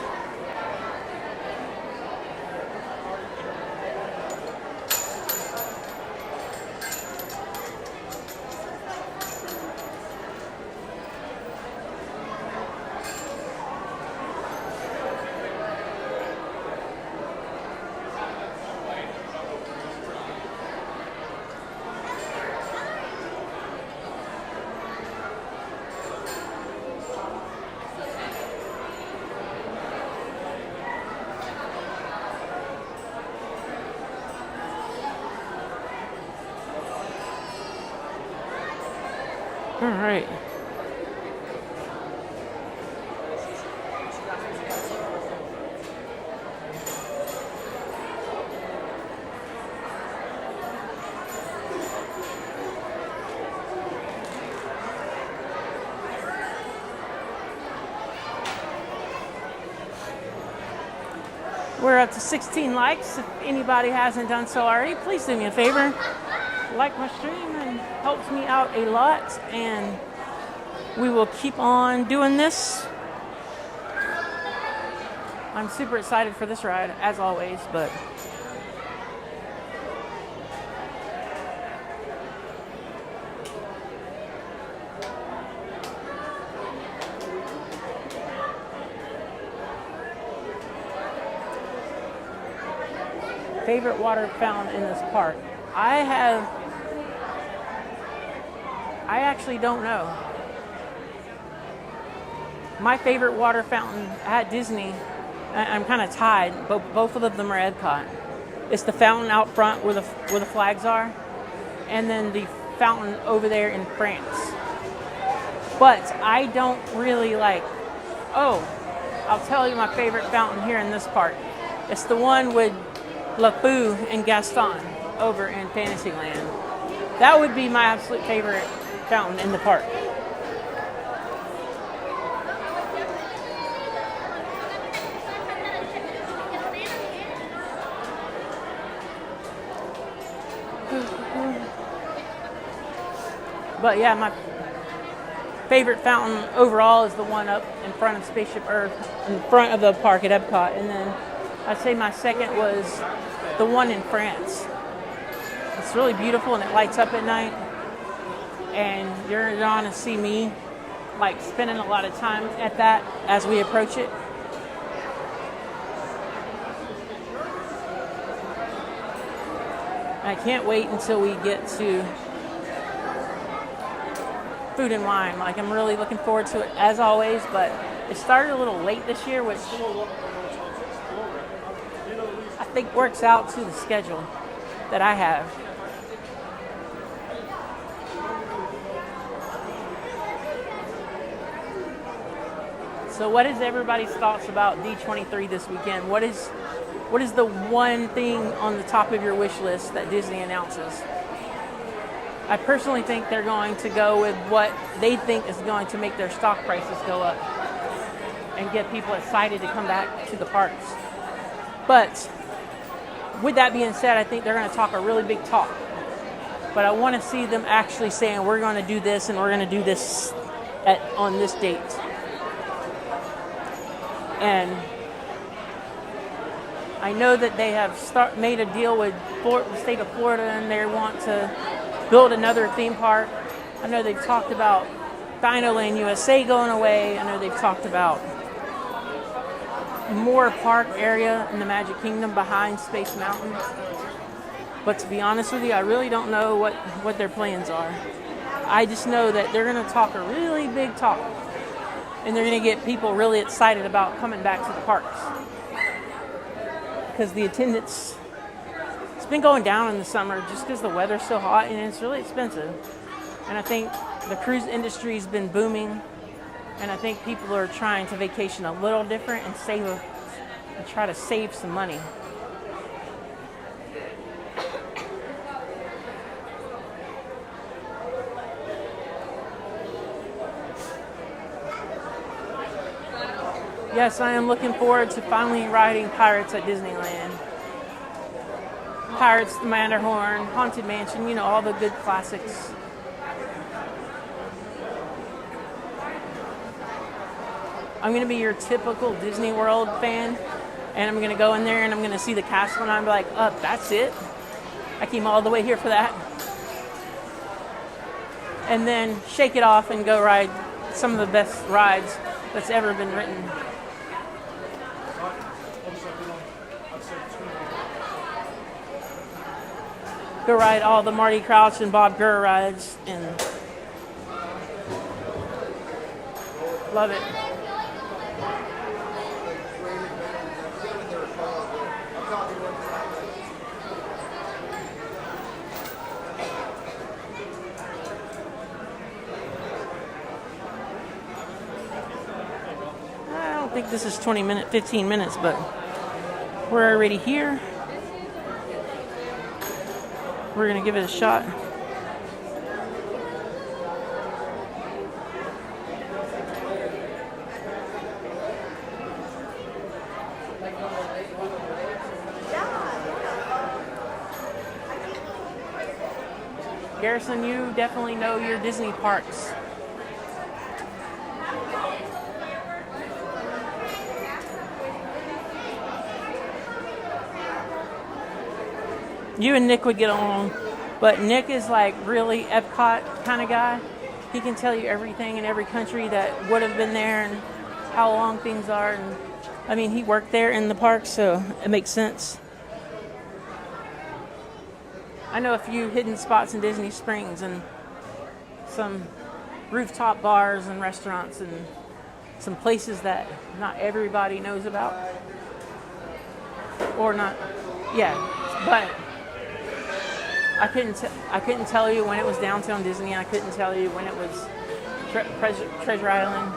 All right. We're up to 16 likes. If anybody hasn't done so already, please do me a favor. Like my stream, and helps me out a lot, and we will keep on doing this. I'm super excited for this ride, as always, but Favorite water fountain in this park? I actually don't know. My favorite water fountain at Disney, I'm kind of tied, but both of them are Epcot. It's the fountain out front where the flags are, and then the fountain over there in France. But I don't really like, I'll tell you my favorite fountain here in this park. It's the one with LeFou and Gaston over in Fantasyland. That would be my absolute favorite fountain in the park. But yeah, my favorite fountain overall is the one up in front of Spaceship Earth, in front of the park at Epcot. And then I'd say my second was the one in France. It's really beautiful and it lights up at night. And you're going to see me like spending a lot of time at that as we approach it. I can't wait until we get to Food and Wine. Like, I'm really looking forward to it as always, but it started a little late this year, which I think works out to the schedule that I have. So what is everybody's thoughts about D23 this weekend? What is the one thing on the top of your wish list that Disney announces? I personally think they're going to go with what they think is going to make their stock prices go up and get people excited to come back to the parks. But with that being said, I think they're going to talk a really big talk. But I want to see them actually saying, we're going to do this and we're going to do this on this date. And I know that they have made a deal with the state of Florida and they want to build another theme park. I know they've talked about Dinoland USA going away. I know they've talked about more park area in the Magic Kingdom behind Space Mountain. But to be honest with you, I really don't know what their plans are. I just know that they're going to talk a really big talk. And they're going to get people really excited about coming back to the parks. Because the attendance, it's been going down in the summer just because the weather's so hot and it's really expensive. And I think the cruise industry's been booming. And I think people are trying to vacation a little different and try to save some money. Yes, I am looking forward to finally riding Pirates at Disneyland. Pirates, the Matterhorn, Haunted Mansion, all the good classics. I'm going to be your typical Disney World fan, and I'm going to go in there and I'm going to see the castle and I'm like, that's it? I came all the way here for that? And then shake it off and go ride some of the best rides that's ever been written. Go ride all the Marty Crouch and Bob Gurr rides and love it. I don't think this is 15 minutes, but we're already here. We're going to give it a shot. Garrison, you definitely know your Disney parks. You and Nick would get along, but Nick is like really Epcot kind of guy. He can tell you everything in every country that would have been there and how long things are. And I mean, he worked there in the park, so it makes sense. I know a few hidden spots in Disney Springs and some rooftop bars and restaurants and some places that not everybody knows about. Or not, yeah, but I couldn't tell you when it was Downtown Disney. I couldn't tell you when it was Treasure Island.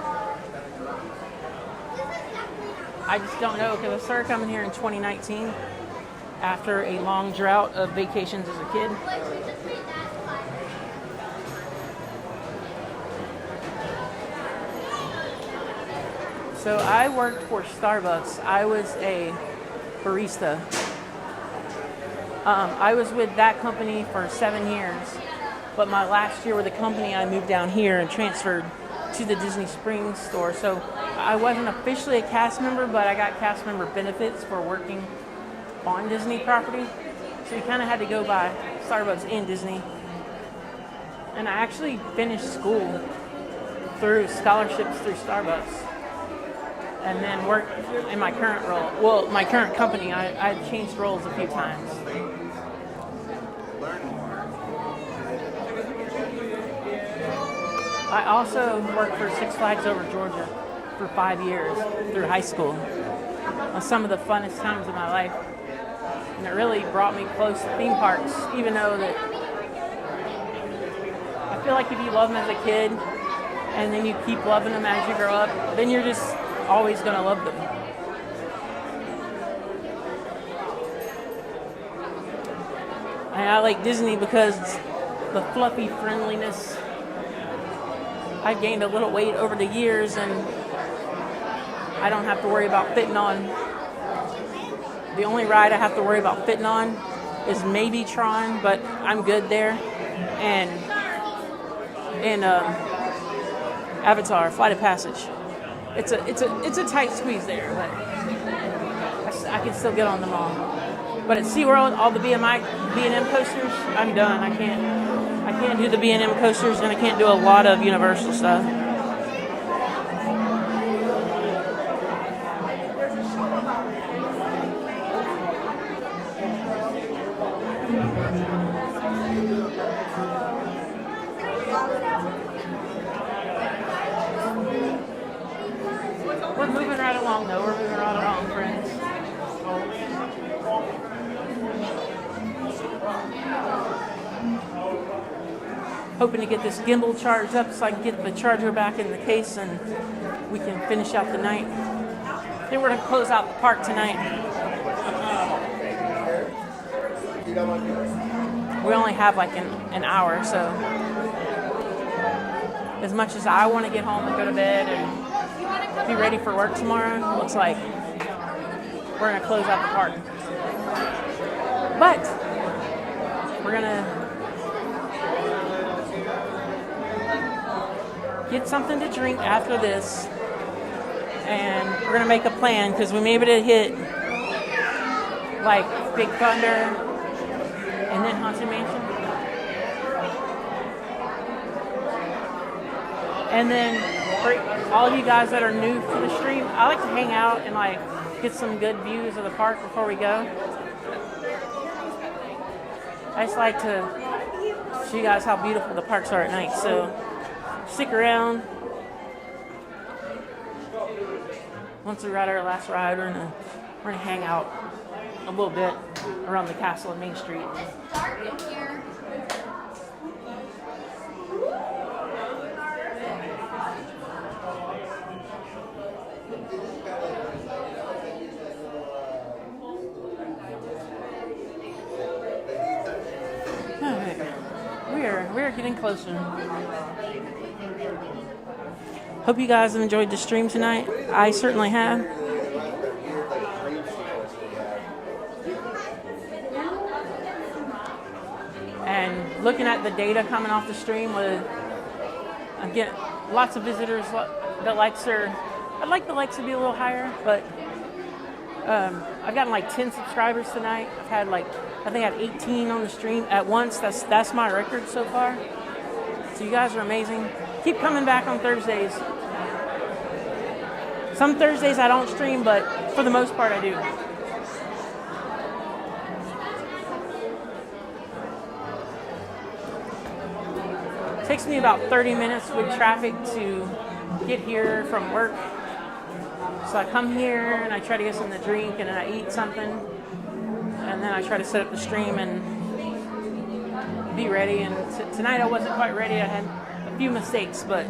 I just don't know because I started coming here in 2019 after a long drought of vacations as a kid. So I worked for Starbucks. I was a barista. I was with that company for 7 years, but my last year with the company, I moved down here and transferred to the Disney Springs store. So I wasn't officially a cast member, but I got cast member benefits for working on Disney property. So you kind of had to go by Starbucks in Disney. And I actually finished school through scholarships through Starbucks. And then worked in my current role. Well, my current company, I've changed roles a few times. I also worked for Six Flags Over Georgia for 5 years through high school. Some of the funnest times of my life. And it really brought me close to theme parks, even though that I feel like if you love them as a kid and then you keep loving them as you grow up, then you're just always going to love them. And I like Disney because the fluffy friendliness. I've gained a little weight over the years and I don't have to worry about fitting on. The only ride I have to worry about fitting on is maybe Tron, but I'm good there. And Avatar, Flight of Passage. It's a tight squeeze there, but I can still get on them all. But at SeaWorld, all the B&M coasters, I'm done. I can't do the B&M coasters, and I can't do a lot of Universal stuff. We're moving right along, though. We're moving right along, friends. Hoping to get this gimbal charged up so I can get the charger back in the case and we can finish out the night. Then we're going to close out the park tonight. We only have like an hour, so as much as I want to get home and go to bed and be ready for work tomorrow, it looks like we're going to close out the park. But we're going to get something to drink after this, and we're going to make a plan because we may be able to hit like Big Thunder and then Haunted Mansion. And then for all of you guys that are new to the stream, I like to hang out and like get some good views of the park before we go. I just like to show you guys how beautiful the parks are at night, so stick around. Once we ride our last ride, we're gonna hang out a little bit around the castle and Main Street. It's dark in here. We are getting closer. Hope you guys have enjoyed the stream tonight. I certainly have. And looking at the data coming off the stream with, again, lots of visitors. The likes are, I'd like the likes to be a little higher, but I've gotten like 10 subscribers tonight. I've had like, I think I had 18 on the stream at once. That's my record so far. So you guys are amazing. Keep coming back on Thursdays. Some Thursdays I don't stream, but for the most part I do. It takes me about 30 minutes with traffic to get here from work. So I come here and I try to get something to drink and then I eat something. And then I try to set up the stream and be ready. And tonight I wasn't quite ready. I had a few mistakes, but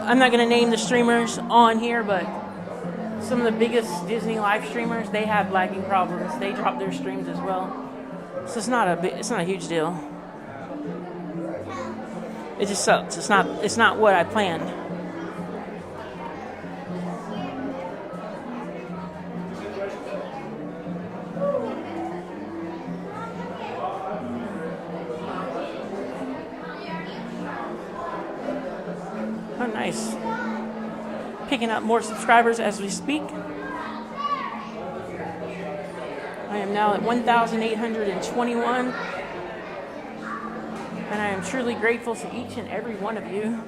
I'm not going to name the streamers on here, but some of the biggest Disney live streamers, they have lagging problems. They drop their streams as well. So it's not a huge deal. It just sucks. It's not what I planned. Oh, nice. Picking up more subscribers as we speak. I am now at 1,821. And I am truly grateful to each and every one of you.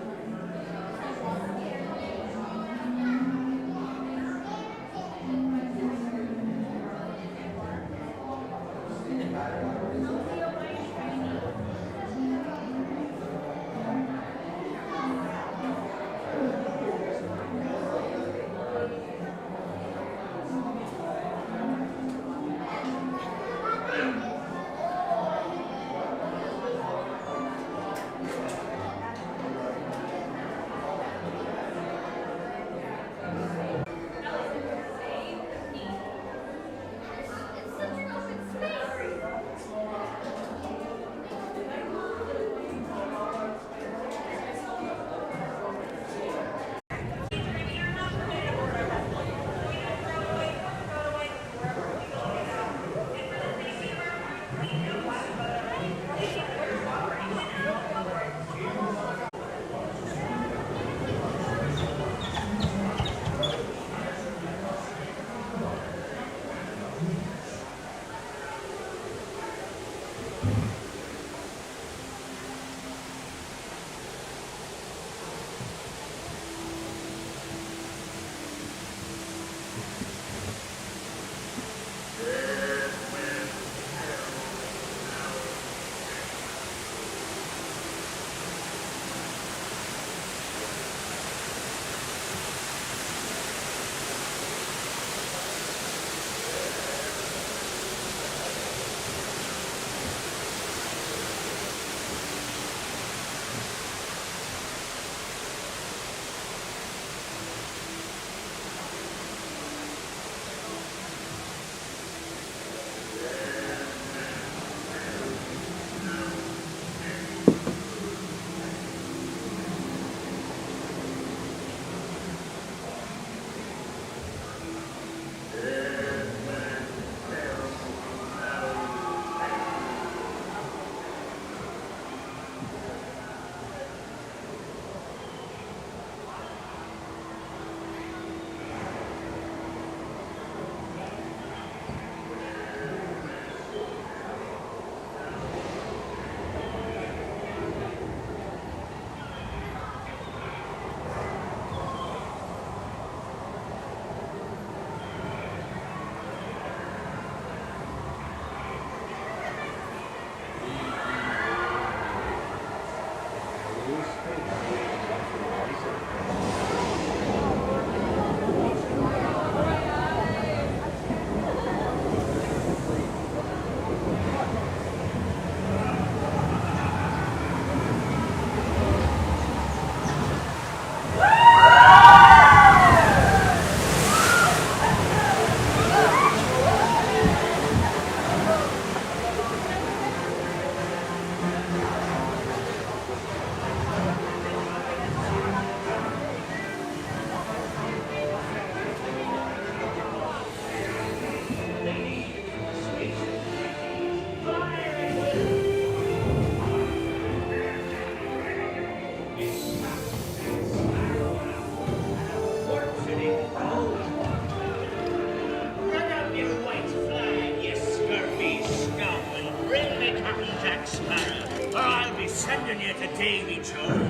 sending you to Davy Joe.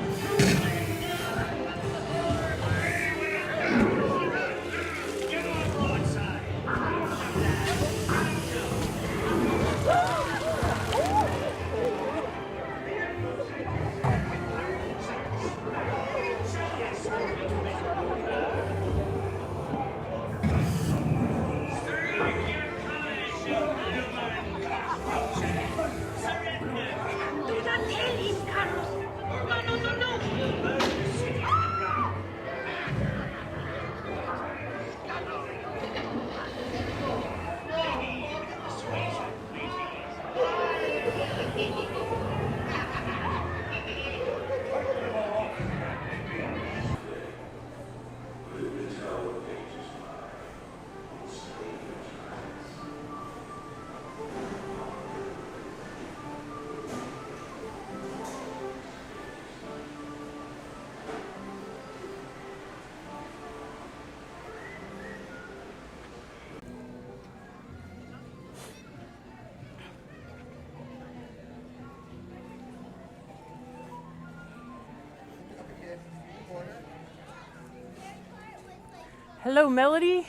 Hello, Melody.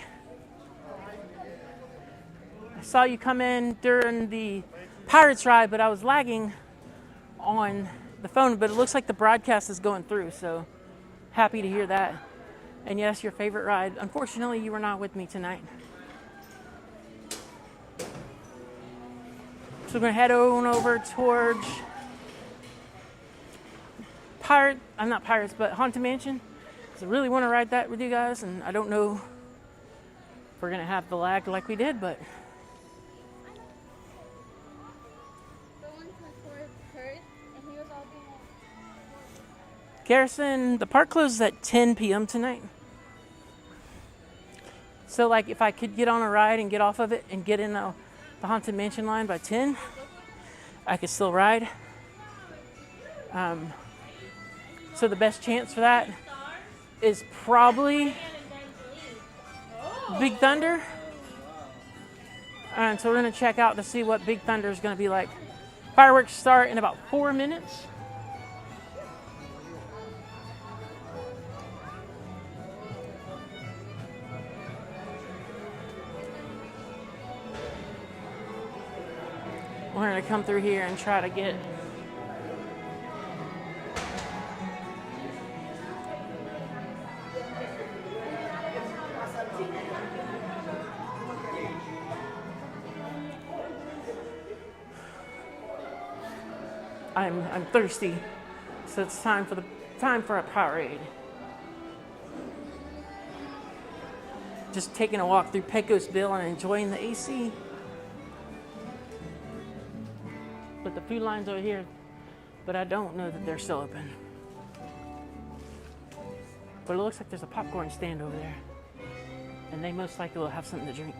I saw you come in during the Pirates ride, but I was lagging on the phone, but it looks like the broadcast is going through, so happy to hear that. And yes, your favorite ride. Unfortunately, you were not with me tonight. So we're going to head on over towards not Pirates, but Haunted Mansion. Because I really want to ride that with you guys, and I don't know if we're going to have the lag like we did, but... Garrison, the park closes at 10 p.m. tonight. So, like, if I could get on a ride and get off of it and get in the Haunted Mansion line by 10, I could still ride. So the best chance for that is probably Big Thunder. And so we're going to check out to see what Big Thunder is going to be like. Fireworks start in about 4 minutes. We're going to come through here and try to get I'm thirsty, so it's time for a Powerade. Just taking a walk through Pecos Bill and enjoying the AC. But the food lines over here, but I don't know that they're still open. But it looks like there's a popcorn stand over there, and they most likely will have something to drink.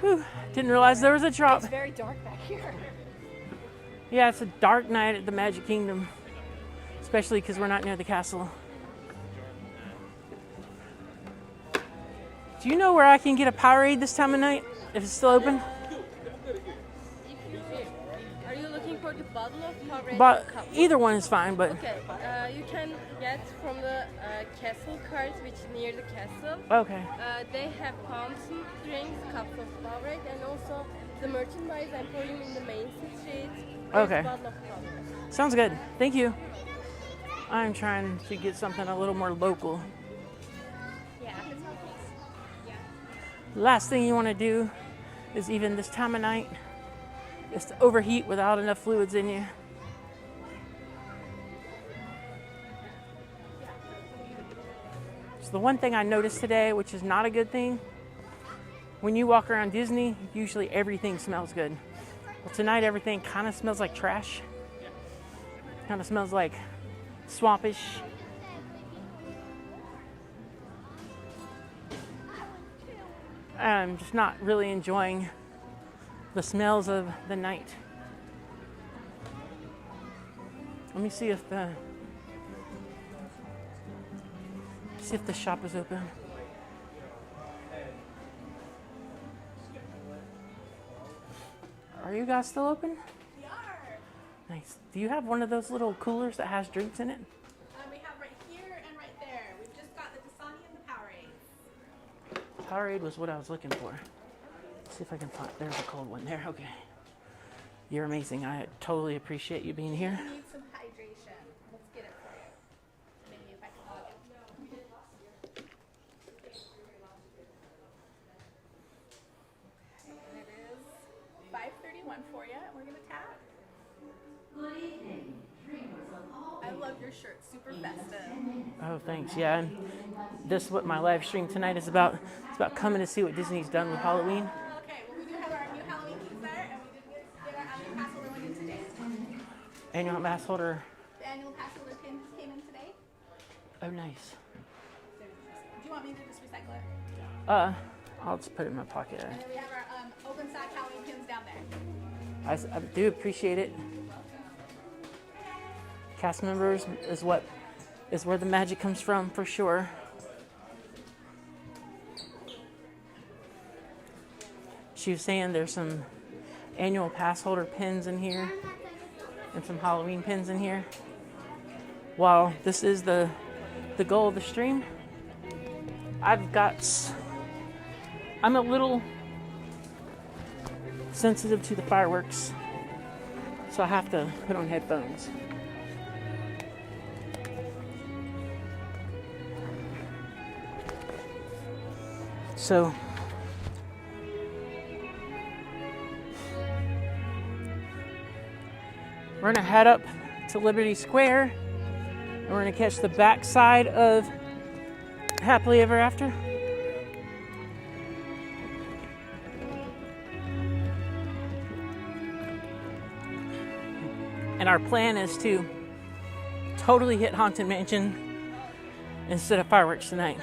Whew, didn't realize there was a drop. It's very dark back here. Yeah, it's a dark night at the Magic Kingdom, especially because we're not near the castle. Do you know where I can get a Powerade this time of night, if it's still open? Are you looking for the bottle of Powerade? But either one is fine, but... Okay, you can get from the castle cart, which is near the castle. Okay. They have fountain drinks, cups of Powerade, and also the merchandise emporium in the main street. Okay. Bottle of Powerade. Sounds good. Thank you. I'm trying to get something a little more local. Last thing you want to do is, even this time of night, is to overheat without enough fluids in you. So the one thing I noticed today, which is not a good thing, when you walk around Disney, usually everything smells good. Well, tonight everything kind of smells like trash. Kind of smells like swampish. I'm just not really enjoying the smells of the night. Let me see if the shop is open. Are you guys still open? We are. Nice. Do you have one of those little coolers that has drinks in it? We have right here and right there. We've just got the Dasani and the Powerade. Powerade was what I was looking for. Let's see if I can find. There's a cold one there. Okay. You're amazing. I totally appreciate you being here. You need some hydration. Let's get it for you. Maybe if I can log it. And it is 5:31 for you. We're gonna tap. Good evening, dreamers of all. I love your shirt. Super festive. Oh, thanks. Yeah, and this is what my live stream tonight is about. It's about coming to see what Disney's done with Halloween. Okay, well, we do have our new Halloween pins there, and we did get our annual pass holder one in today. Annual pass holder. The annual pass holder pin came in today. Oh, nice. Do you want me to just recycle it? I'll just put it in my pocket. And then we have our open sock Halloween pins down there. I do appreciate it. Cast members is where the magic comes from, for sure. She was saying there's some annual pass holder pins in here, and some Halloween pins in here. While this is the goal of the stream, I'm a little sensitive to the fireworks, so I have to put on headphones. So we're gonna head up to Liberty Square, and we're gonna catch the back side of Happily Ever After. And our plan is to totally hit Haunted Mansion instead of fireworks tonight.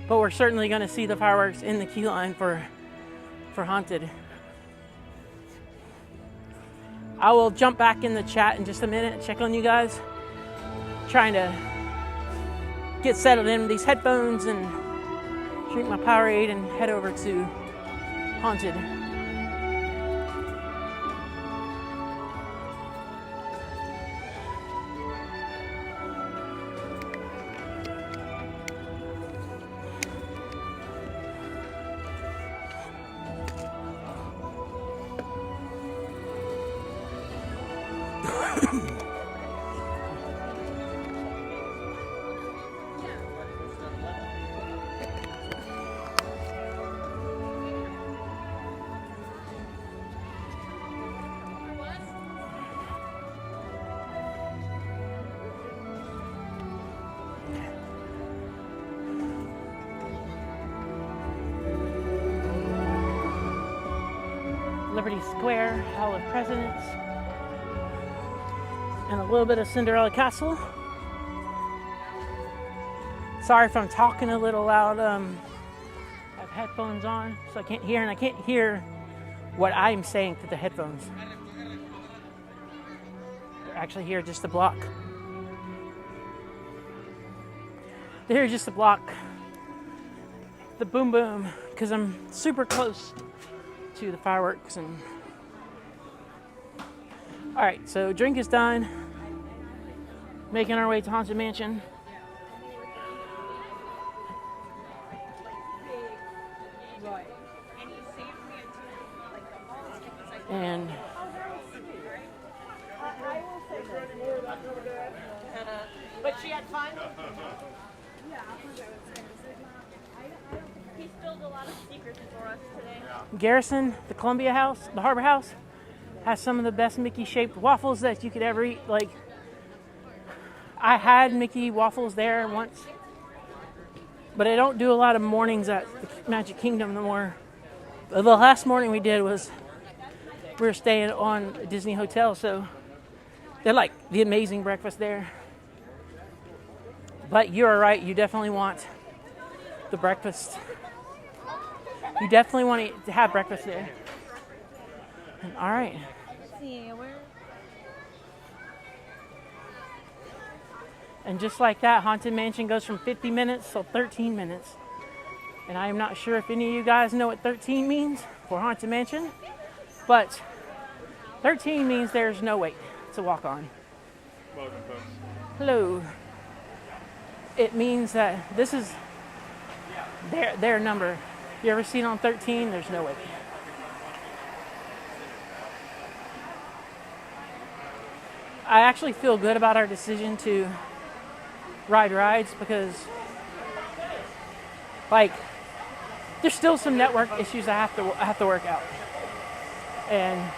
But we're certainly going to see the fireworks in the queue line for Haunted. I will jump back in the chat in just a minute, check on you guys. Trying to get settled in with these headphones and drink my Powerade and head over to Haunted. Liberty Square, Hall of Presidents, and a little bit of Cinderella Castle. Sorry if I'm talking a little loud. I have headphones on, so I can't hear, and I can't hear what I'm saying through the headphones. They're actually here just to block. They're here just to block the boom boom, because I'm super close to the fireworks. And all right, so drink is done. Making our way to Haunted Mansion. And but she had fun. He spilled a lot of secrets for us today. Garrison, the Columbia House, the Harbor House, has some of the best Mickey-shaped waffles that you could ever eat. Like, I had Mickey waffles there once, but I don't do a lot of mornings at the Magic Kingdom no more. The last morning we did was we were staying on a Disney hotel, so they're like the amazing breakfast there. But you're right, you definitely want the breakfast. You definitely want to have breakfast there. All right. And just like that, Haunted Mansion goes from 50 minutes to 13 minutes. And I am not sure if any of you guys know what 13 means for Haunted Mansion, but 13 means there's no wait to walk on. Welcome, folks. Hello. It means that this is their number. You ever seen on 13? There's no wait. I actually feel good about our decision to ride rides because, like, there's still some network issues I have to work out, and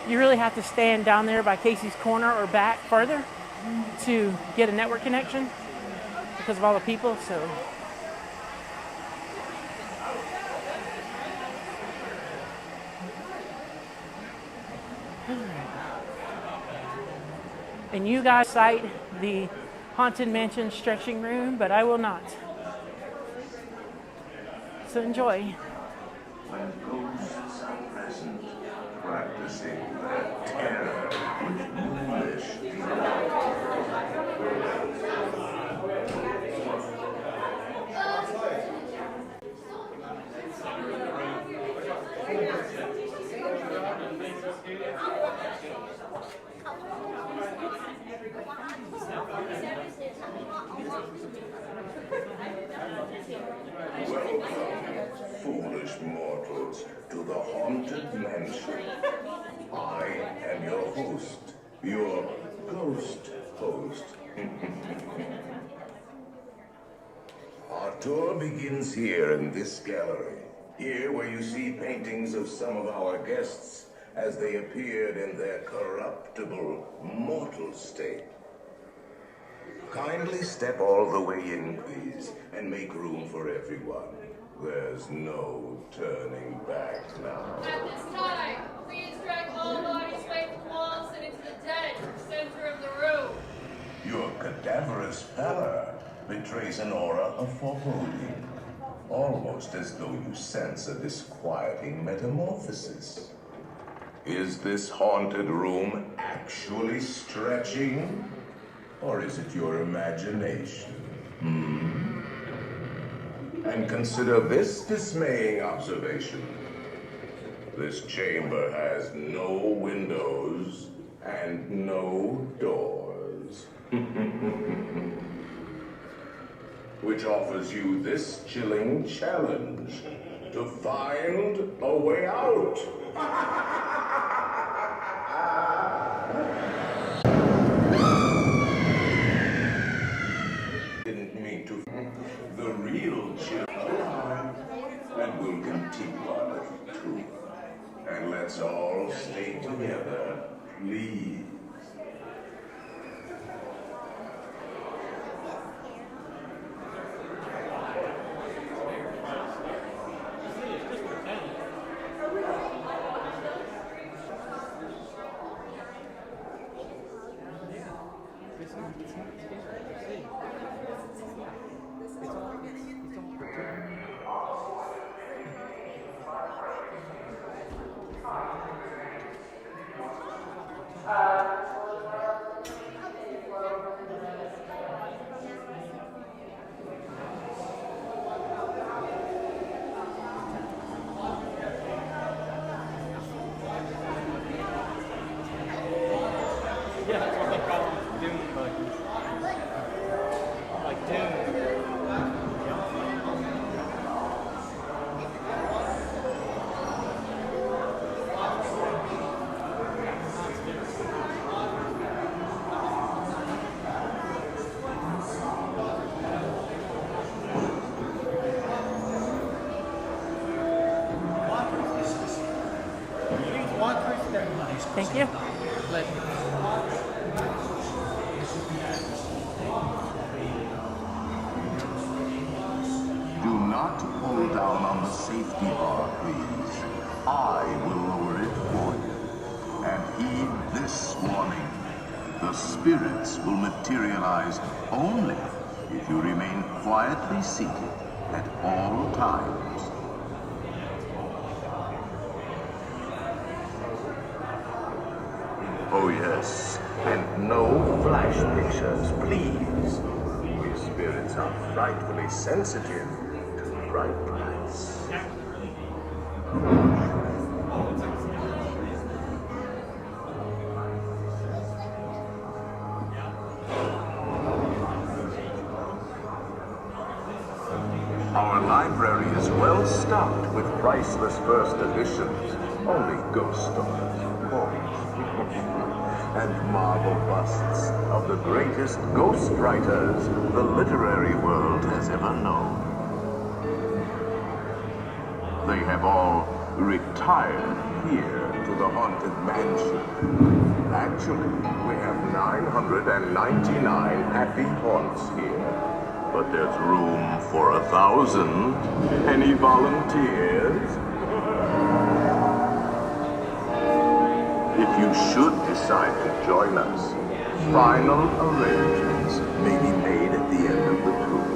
you really have to stand down there by Casey's Corner or back further to get a network connection because of all the people. So. And you guys cite the Haunted Mansion stretching room, but I will not. So enjoy. When ghosts are present, practicing that terror with foolish Welcome, foolish mortals, to the Haunted Mansion. I am your host, your ghost host. Our tour begins here in this gallery. Here where you see paintings of some of our guests as they appeared in their corruptible, mortal state. Kindly step all the way in, please, and make room for everyone. There's no turning back now. At this time, please drag all bodies away from the walls and into the dead center of the room. Your cadaverous pallor betrays an aura of foreboding, almost as though you sense a disquieting metamorphosis. Is this haunted room actually stretching? Or is it your imagination? And consider this dismaying observation. This chamber has no windows and no doors. Which offers you this chilling challenge to find a way out. Didn't mean to. The real chill. And we'll continue on it too. And let's all stay together, please. Thank you. Do not pull down on the safety bar, please. I will lower it for you. And heed this warning. The spirits will materialize only if you remain quietly seated at all times. Oh yes, and no flash pictures, please. We spirits are frightfully sensitive to bright lights. Our library is well stocked with priceless first editions, only ghost stories, of course. And marble busts of the greatest ghost writers the literary world has ever known. They have all retired here to the Haunted Mansion. Actually, we have 999 happy haunts here. But there's room for 1,000. Any volunteers? If you should decide to join us, final arrangements may be made at the end of the tour.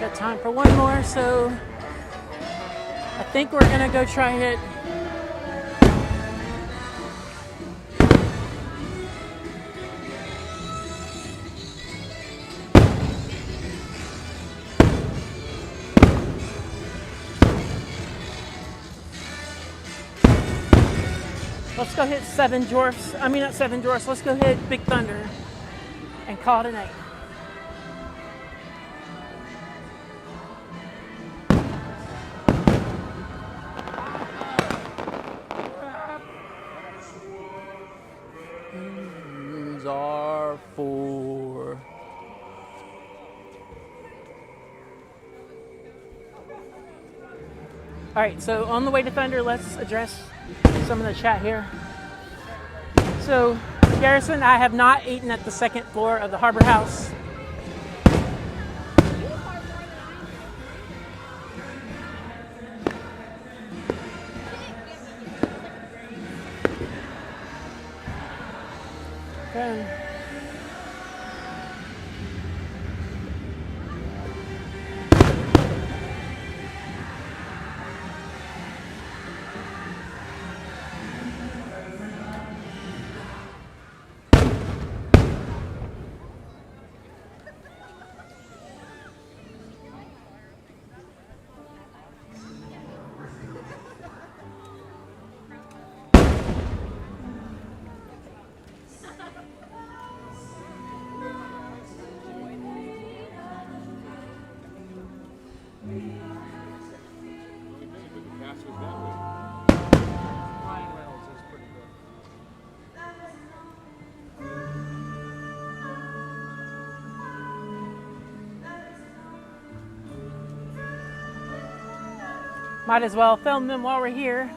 Got time for one more, so I think we're gonna go try it Let's go hit Seven Dwarfs. I mean, not Seven Dwarfs. Let's go hit Big Thunder and call it a night. Are for all right, so on the way to Thunder, let's address some of the chat here. So, Garrison, I have not eaten at the second floor of the Harbor House. Okay. Might as well film them while we're here.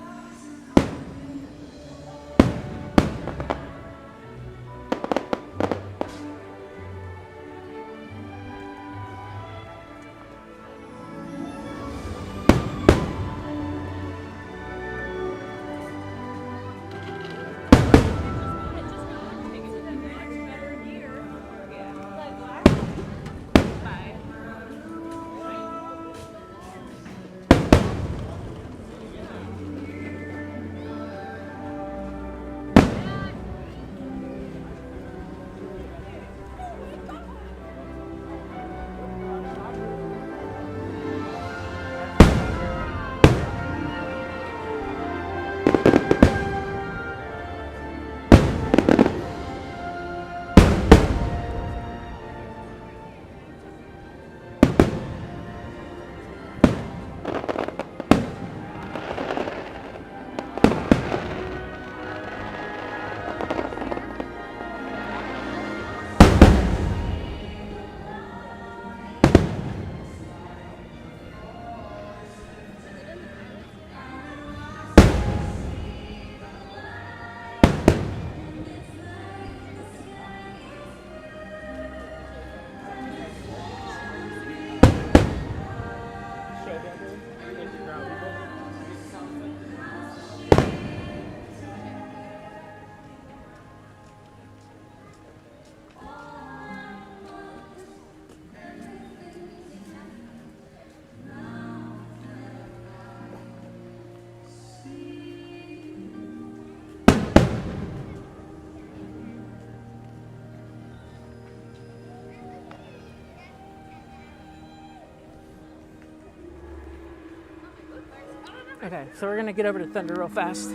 Okay, so we're gonna get over to Thunder real fast.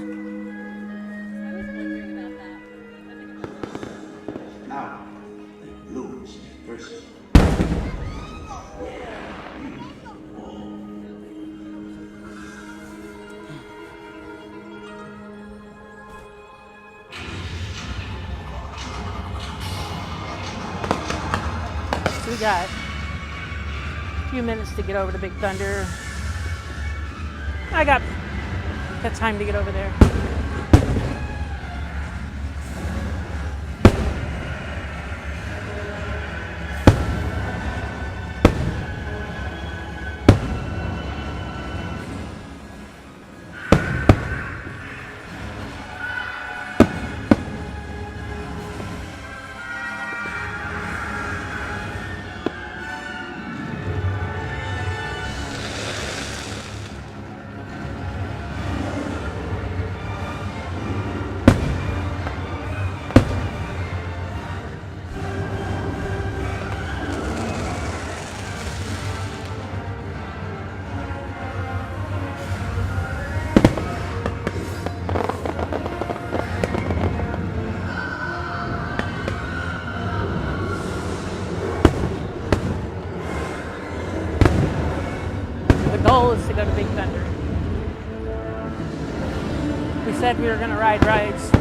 Now, lose first. So we got a few minutes to get over to Big Thunder. I got time to get over there. We said we were going to ride rides.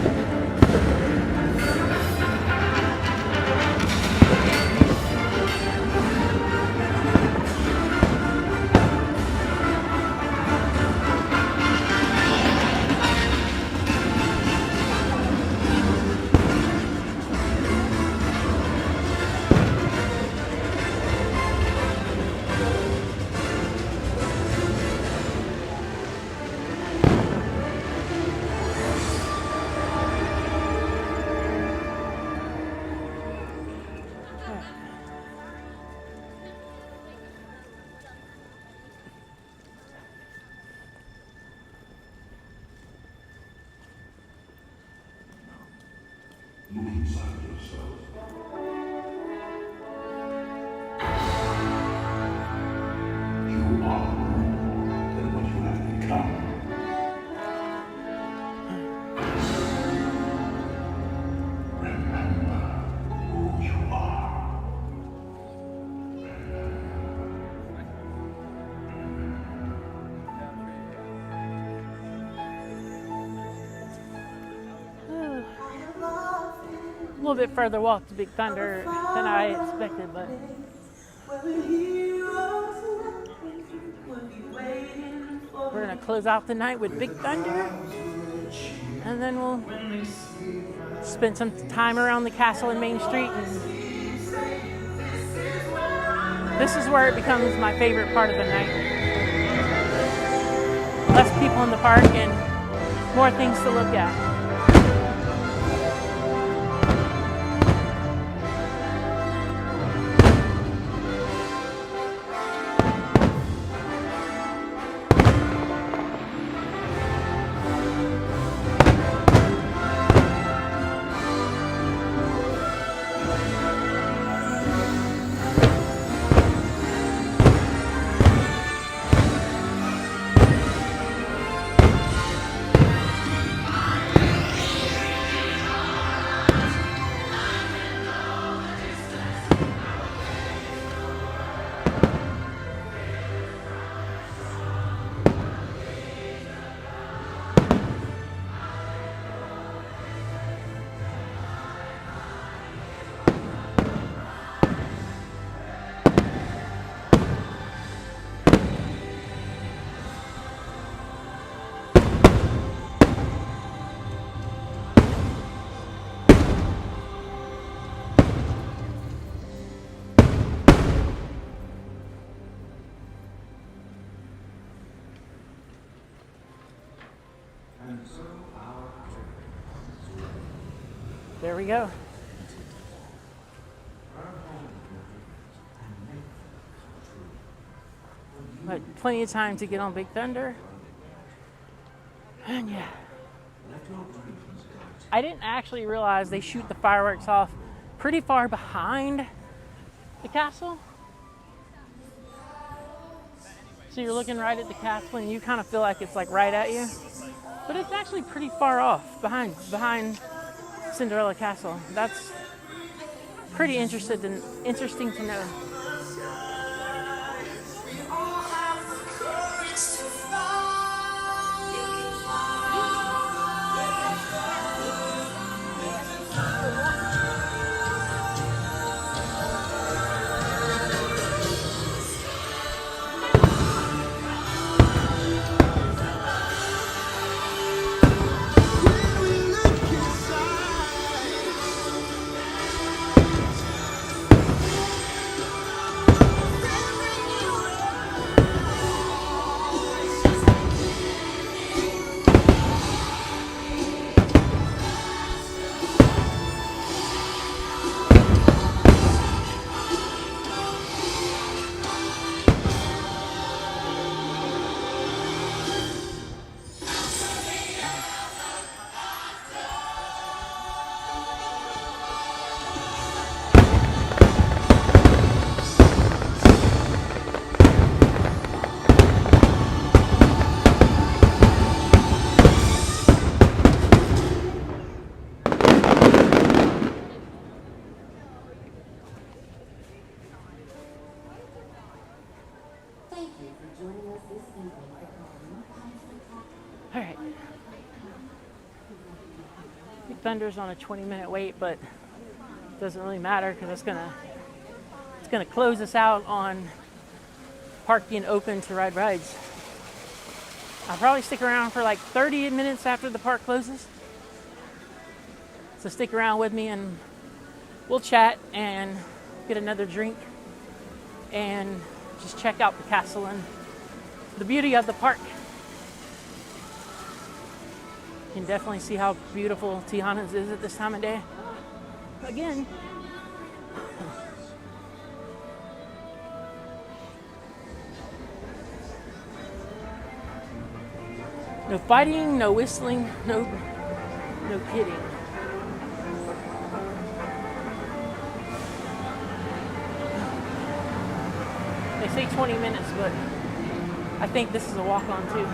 Look inside yourself. You are more than what you have become. Remember who you are. A little bit further walk to Big Thunder than I expected, but we're gonna close out the night with Big Thunder, and then we'll spend some time around the castle in Main Street. And this is where it becomes my favorite part of the night. Less people in the park and more things to look at. There we go. But plenty of time to get on Big Thunder. And yeah. I didn't actually realize they shoot the fireworks off pretty far behind the castle. So you're looking right at the castle and you kind of feel like it's like right at you. But it's actually pretty far off behind Cinderella Castle. That's pretty interesting to know. Thunder's on a 20-minute wait, but it doesn't really matter because it's gonna close us out on park being open to ride rides. I'll probably stick around for like 30 minutes after the park closes. So stick around with me and we'll chat and get another drink and just check out the castle and the beauty of the park. You can definitely see how beautiful Tijuana's is at this time of day. Again. No fighting, no whistling, no kidding. They say 20 minutes, but I think this is a walk-on too.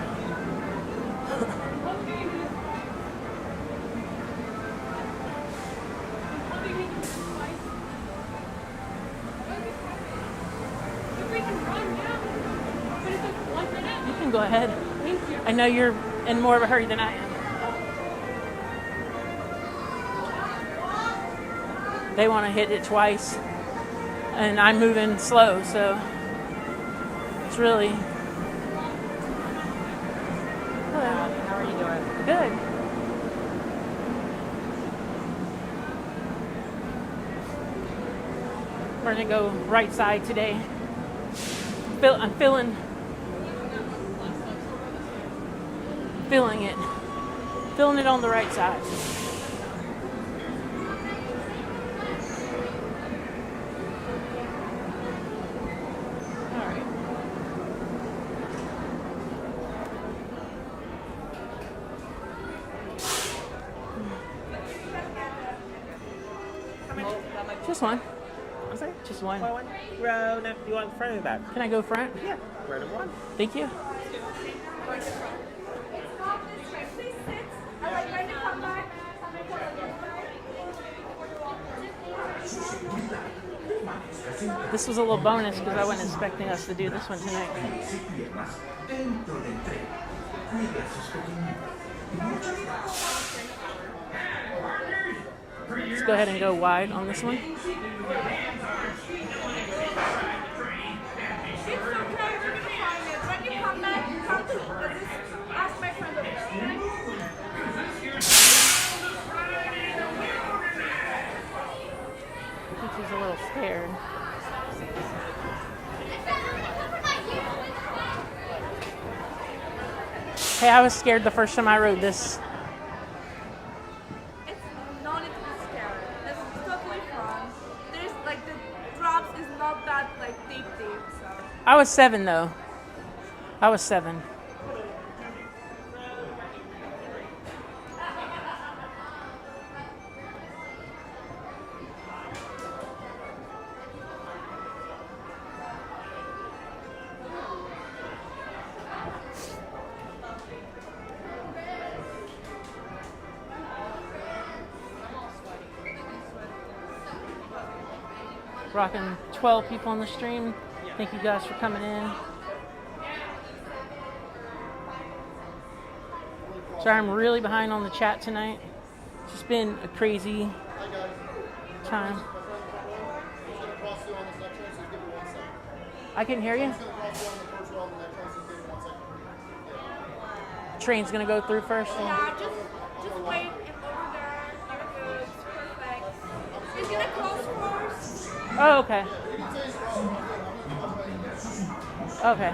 You can go ahead. Thank you. I know you're in more of a hurry than I am. They want to hit it twice, and I'm moving slow, so it's really... Hello. How are you doing? Good. We're going to go right side today. I'm feeling it. Feeling it on the right side. All right. Just one. I'm sorry? Just one. One row. No, you want front or back? Can I go front? Yeah. Row number 1. Thank you. This was a little bonus because I wasn't expecting us to do this one tonight. Let's go ahead and go wide on this one. I think he's a little scared. Hey, I was scared the first time I rode this. It's no need to be scared. That's totally fun. There's like the drops is not that like deep, so. I was 7 though. I was 7. Rocking 12 people on the stream. Thank you guys for coming in. Sorry, I'm really behind on the chat tonight. It's just been a crazy time. I can hear you. Train's gonna go through first. Yeah, just wait and over there. You're good. Perfect. It's gonna close first. Oh, okay. Okay.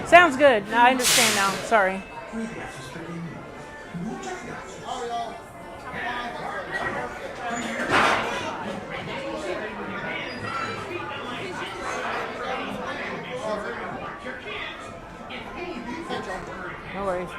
Sounds good. Now I understand now. Sorry. No worries.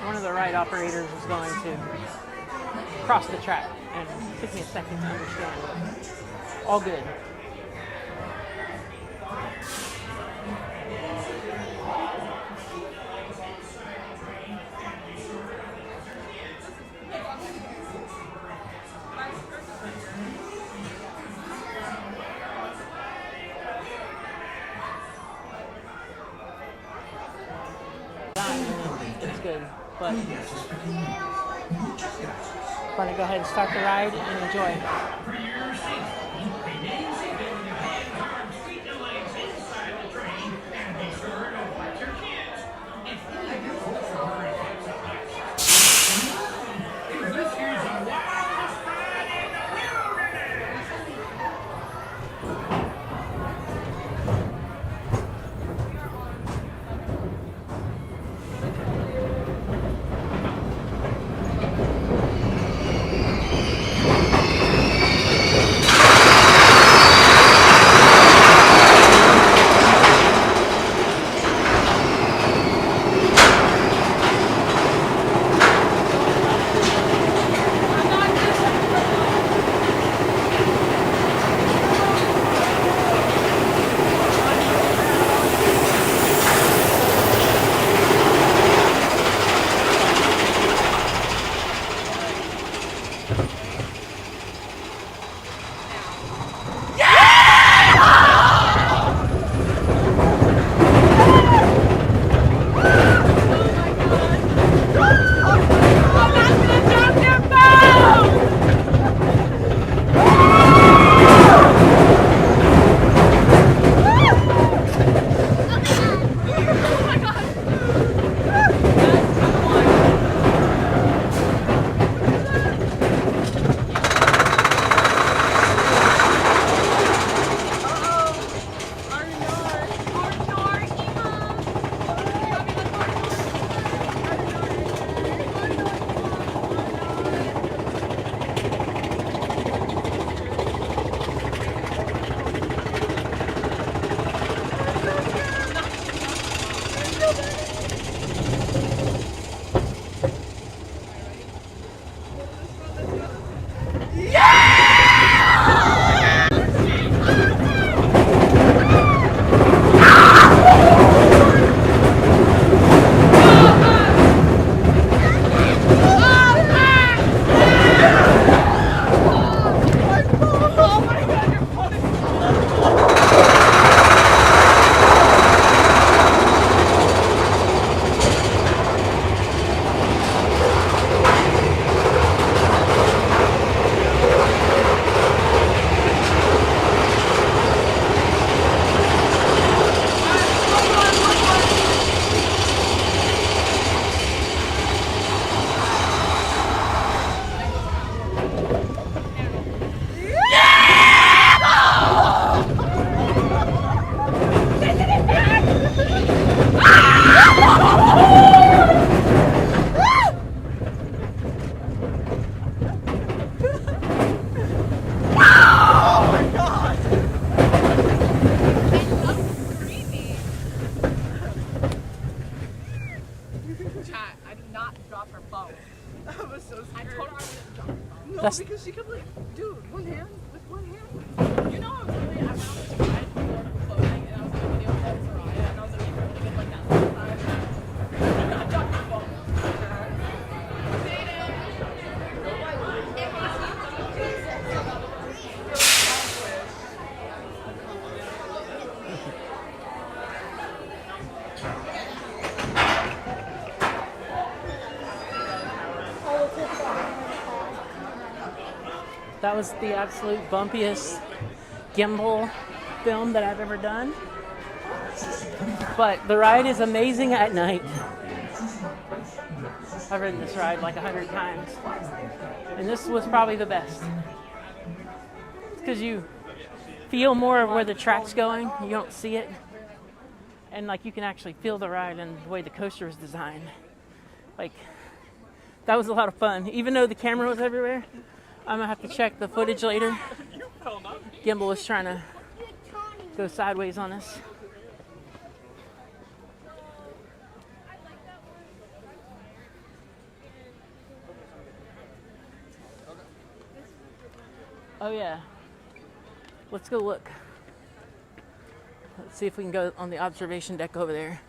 One of the ride operators was going to cross the track, and it took me a second to understand. All good. good. But I'm gonna go ahead and start the ride and enjoy. No, That's because she kept like, dude, one hand, with one hand. You know, I was literally, I found this ride before closing, and I was doing a video with Soraya, and I was like, you really good like that last time. Do not drop your phone. That was the absolute bumpiest gimbal film that I've ever done. But the ride is amazing at night. I've ridden this ride like 100 times. And this was probably the best. It's because you feel more of where the track's going. You don't see it. And like you can actually feel the ride and the way the coaster is designed. Like, that was a lot of fun. Even though the camera was everywhere, I'm gonna have to check the footage later. Gimbal was trying to go sideways on us. Oh yeah. Let's go look. Let's see if we can go on the observation deck over there.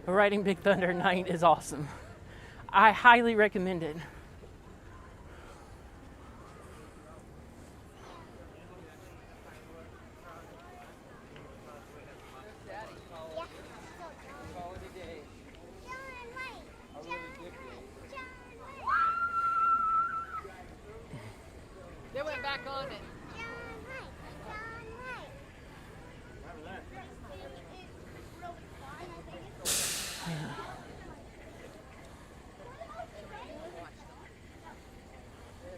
Riding Big Thunder at night is awesome. I highly recommend it. They went back on it.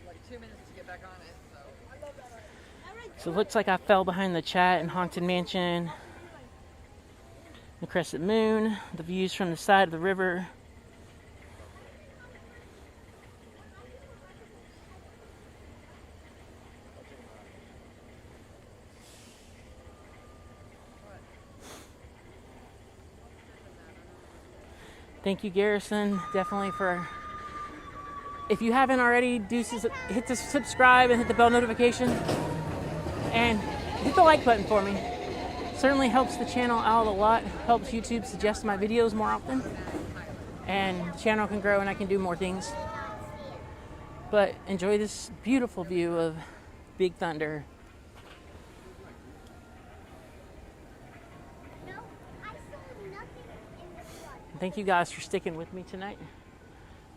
Like 2 minutes to get back on it. So it looks like I fell behind the chat in Haunted Mansion, the Crescent Moon, the views from the side of the river. Thank you, Garrison, definitely for, if you haven't already, hit the subscribe and hit the bell notification and hit the like button for me. Certainly helps the channel out a lot, helps YouTube suggest my videos more often, and the channel can grow and I can do more things. But enjoy this beautiful view of Big Thunder. Thank you guys for sticking with me tonight.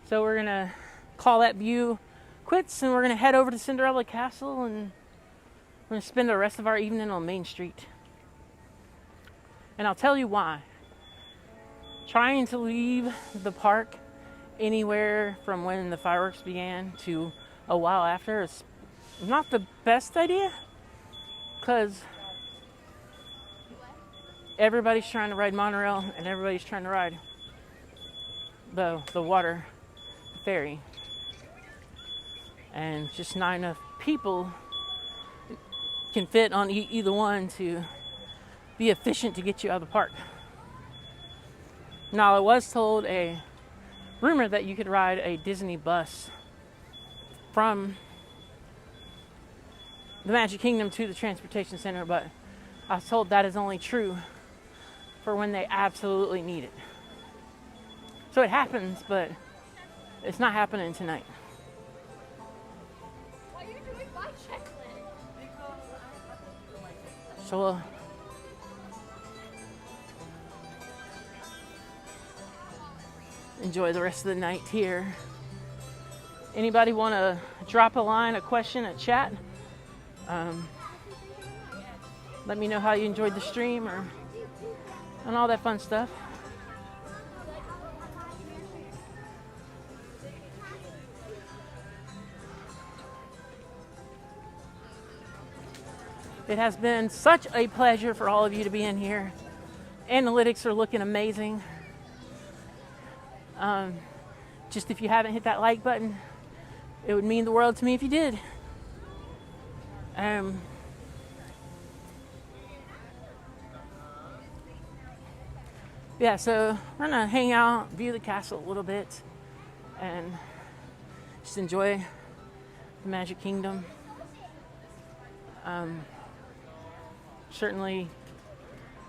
So we're gonna call that view quits and we're gonna head over to Cinderella Castle and we're gonna spend the rest of our evening on Main Street. And I'll tell you why. Trying to leave the park anywhere from when the fireworks began to a while after is not the best idea, because everybody's trying to ride monorail and everybody's trying to ride the water ferry, and just not enough people can fit on either one to be efficient to get you out of the park. Now, I was told a rumor that you could ride a Disney bus from the Magic Kingdom to the transportation center, but I was told that is only true for when they absolutely need it. So it happens, but it's not happening tonight. Why are you doing my checklist? So we'll enjoy the rest of the night here. Anybody want to drop a line, a question, a chat? Let me know how you enjoyed the stream and all that fun stuff. It has been such a pleasure for all of you to be in here. Analytics are looking amazing. Just if you haven't hit that like button, it would mean the world to me if you did. Yeah, so we're gonna hang out, view the castle a little bit, and just enjoy the Magic Kingdom. Certainly,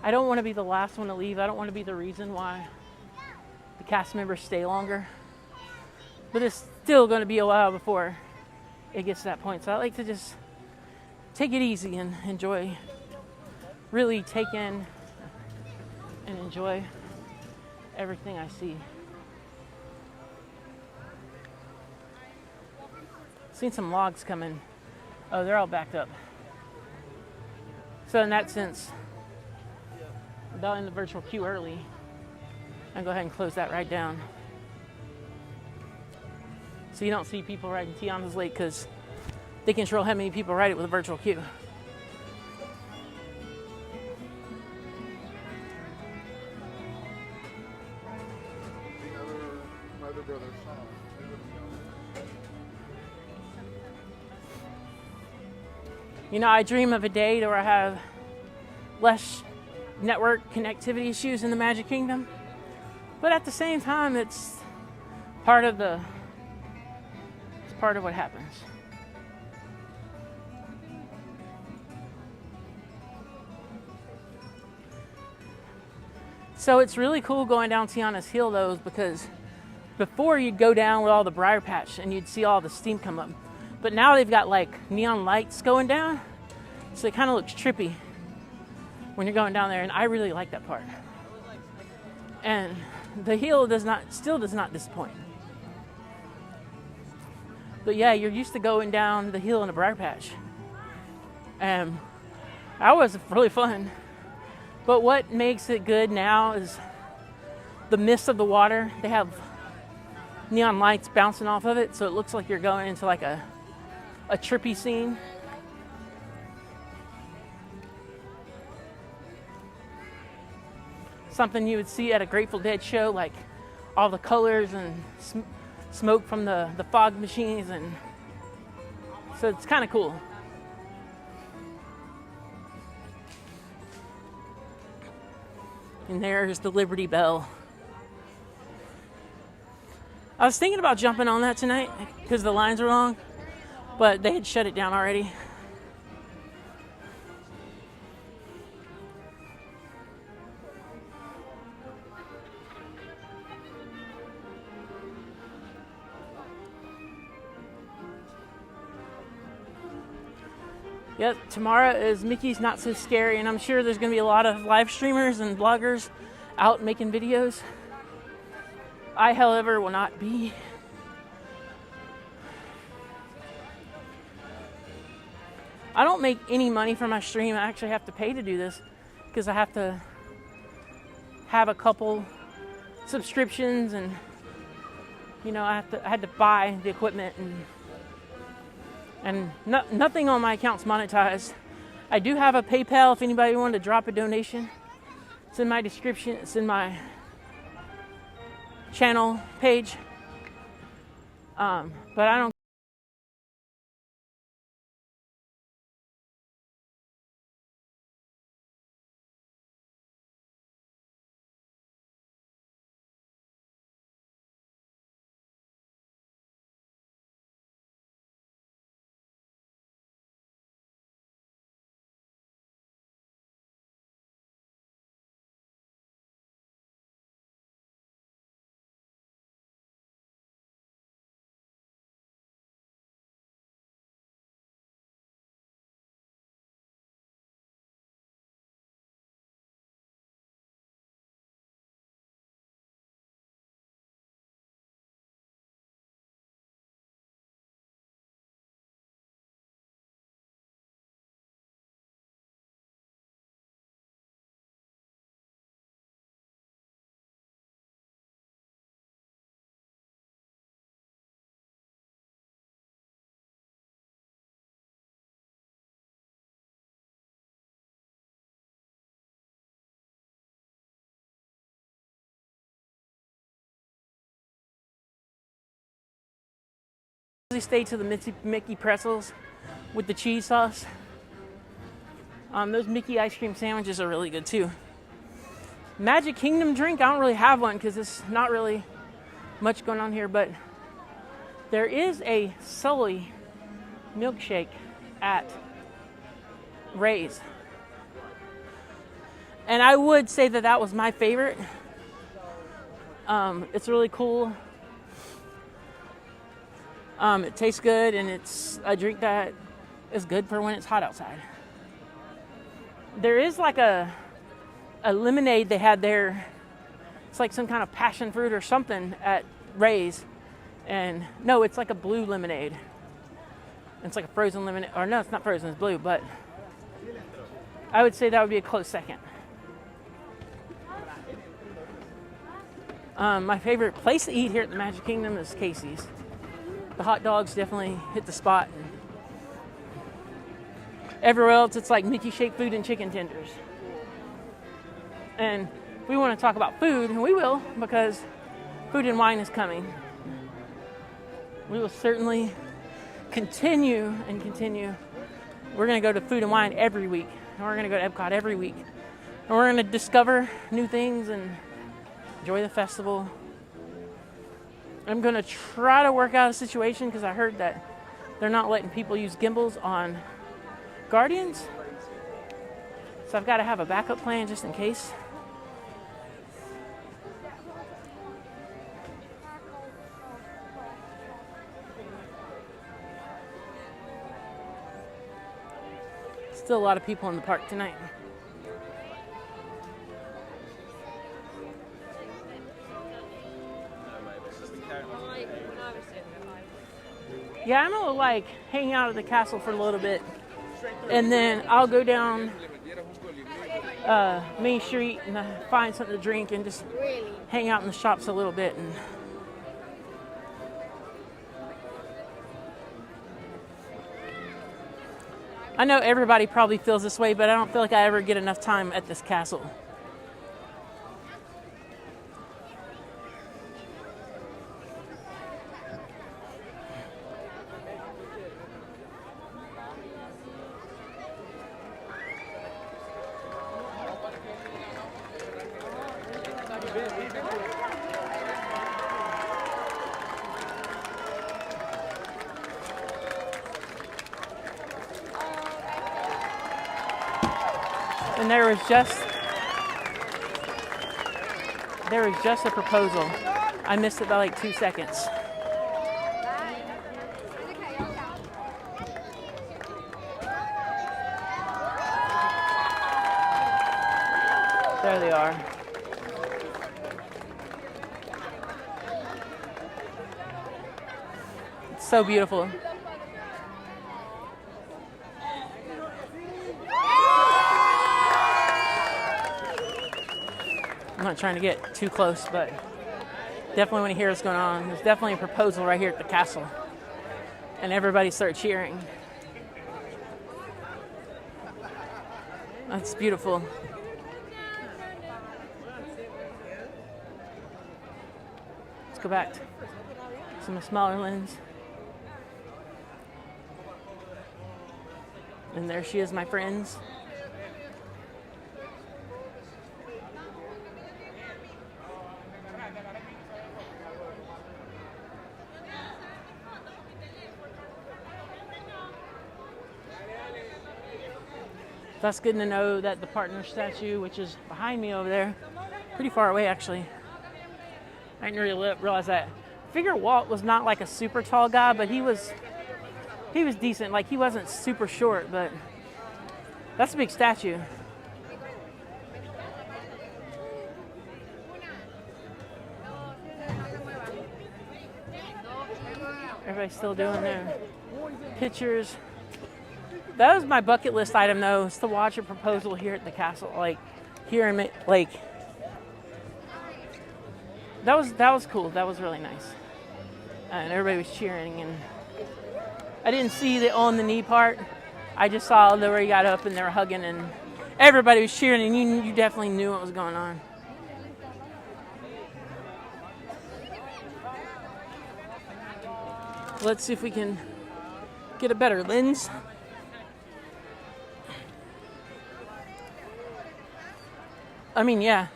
I don't want to be the last one to leave. I don't want to be the reason why the cast members stay longer. But it's still going to be a while before it gets to that point. So I like to just take it easy and enjoy, really take in and enjoy everything I see. Seen some logs coming. Oh, they're all backed up. So in that sense, about in the virtual queue early, I'll go ahead and close that right down. So you don't see people riding Tiana's Lake because they control how many people ride it with a virtual queue. My other brother, Shannon. You know, I dream of a day where I have less network connectivity issues in the Magic Kingdom. But at the same time, it's part of what happens. So it's really cool going down Tiana's Hill, though, because before you'd go down with all the briar patch and you'd see all the steam come up. But now they've got like neon lights going down, so it kind of looks trippy when you're going down there, and I really like that part. And the hill still does not disappoint. But yeah, you're used to going down the hill in a briar patch. And that was really fun. But what makes it good now is the mist of the water. They have neon lights bouncing off of it, so it looks like you're going into like a trippy scene. Something you would see at a Grateful Dead show, like all the colors and smoke from the fog machines, and so it's kind of cool. And there's the Liberty Bell. I was thinking about jumping on that tonight because the lines were long, but they had shut it down already. Yep, tomorrow is Mickey's Not So Scary, and I'm sure there's going to be a lot of live streamers and bloggers out making videos. I, however, will not be. I don't make any money from my stream. I actually have to pay to do this because I have to have a couple subscriptions, and I had to buy the equipment, and nothing on my account's monetized. I do have a PayPal if anybody wanted to drop a donation. It's in my description. It's in my channel page. But I don't. Stay to the Mickey pretzels with the cheese sauce. Those Mickey ice cream sandwiches are really good too. Magic Kingdom drink, I don't really have one because it's not really much going on here, but there is a Sully milkshake at Ray's. And I would say that was my favorite. It's really cool. It tastes good, and it's a drink that is good for when it's hot outside. There is like a lemonade they had there. It's like some kind of passion fruit or something at Ray's. And no, it's like a blue lemonade. It's like a frozen lemonade. Or no, it's not frozen, it's blue, but I would say that would be a close second. My favorite place to eat here at the Magic Kingdom is Casey's. The hot dogs definitely hit the spot. Everywhere else, it's like Mickey shaped food and chicken tenders. And we want to talk about food, and we will, because Food and Wine is coming. We will certainly continue. We're going to go to Food and Wine every week, and we're going to go to Epcot every week. And we're going to discover new things and enjoy the festival. I'm going to try to work out a situation because I heard that they're not letting people use gimbals on Guardians. So I've got to have a backup plan just in case. Still a lot of people in the park tonight. Yeah, I'm gonna like hang out at the castle for a little bit, and then I'll go down Main Street and find something to drink and just hang out in the shops a little bit. And I know everybody probably feels this way, but I don't feel like I ever get enough time at this castle. And there was just a proposal. I missed it by like 2 seconds. There they are. It's so beautiful. I'm not trying to get too close, but definitely want to hear what's going on. There's definitely a proposal right here at the castle. And everybody started cheering. That's beautiful. Let's go back to some of the smaller lens. And there she is, my friends. That's good to know that the partner statue, which is behind me over there, pretty far away actually. I didn't really realize that. I figure Walt was not like a super tall guy, but he was decent. Like he wasn't super short, but that's a big statue. Everybody's still doing their pictures. That was my bucket list item, though, is to watch a proposal here at the castle. Like, here in, like, that was cool. That was really nice. And everybody was cheering, and I didn't see the on the knee part. I just saw where he got up and they were hugging, and everybody was cheering, and you definitely knew what was going on. Let's see if we can get a better lens. I mean, yeah.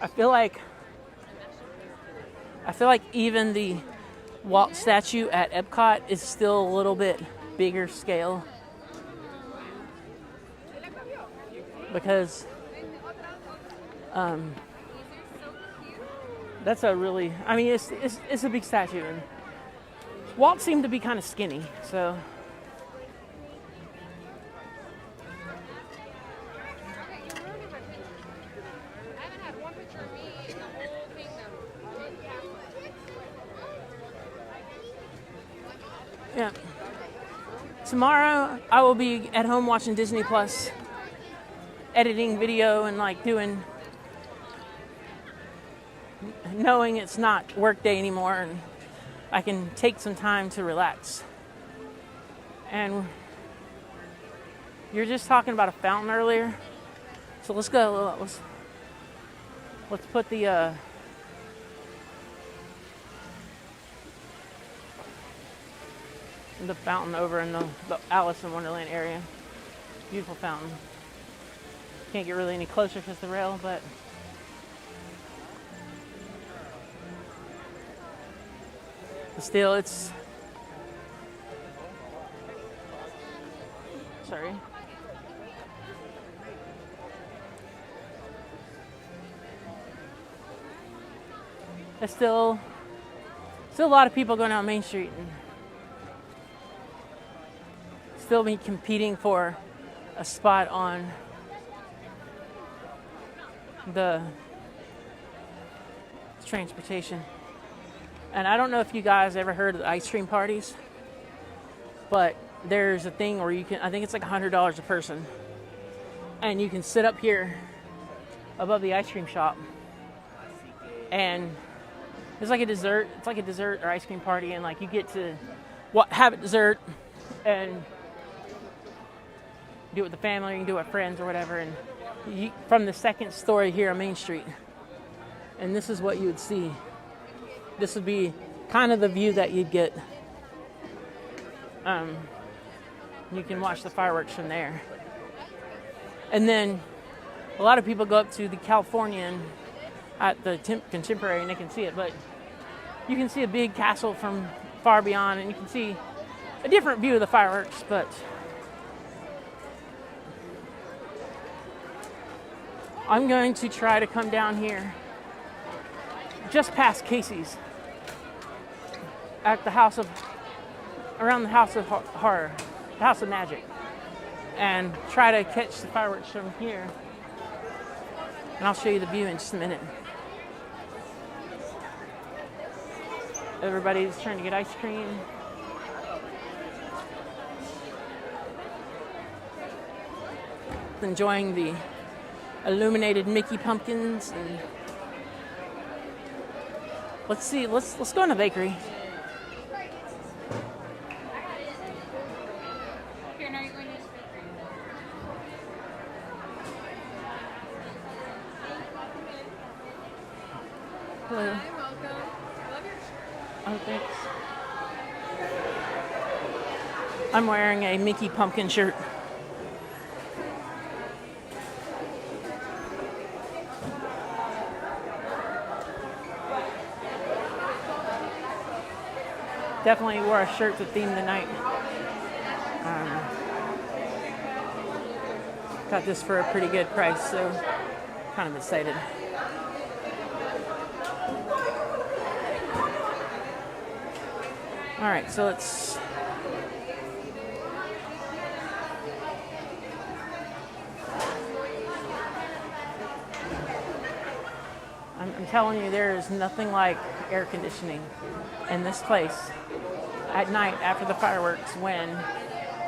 I feel like even the Walt statue at Epcot is still a little bit bigger scale. Because that's a really, I mean, it's a big statue, and Walt seemed to be kind of skinny, so. Yeah. Tomorrow I will be at home watching Disney Plus, editing video and like knowing it's not work day anymore, and I can take some time to relax. And you're just talking about a fountain earlier, so let's go. Let's put the fountain over in the Alice in Wonderland area. Beautiful fountain. Can't get really any closer because the rail, but still, it's sorry. There's still a lot of people going down Main Street, and feel me competing for a spot on the transportation. And I don't know if you guys ever heard of the ice cream parties, but there's a thing where you can, I think it's like $100 a person, and you can sit up here above the ice cream shop, and it's like a dessert. It's like a dessert or ice cream party, and like you get to have a dessert and do it with the family, you can do it with friends or whatever. And you, from the second story here on Main Street, and this is what you would see. This would be kind of the view that you'd get. You can watch the fireworks from there. And then a lot of people go up to the Californian at the Contemporary and they can see it, but you can see a big castle from far beyond, and you can see a different view of the fireworks. But I'm going to try to come down here just past Casey's at the around the House of Horror, the House of Magic, and try to catch the fireworks from here. And I'll show you the view in just a minute. Everybody's trying to get ice cream. Enjoying the illuminated Mickey pumpkins. And let's see, let's go in the bakery. Hello. Hi, welcome. Love your shirt. Oh, thanks. I'm wearing a Mickey pumpkin shirt. Definitely wore a shirt to theme the night. Got this for a pretty good price, so kind of excited. All right, so let's I'm telling you, there is nothing like air conditioning in this place at night after the fireworks when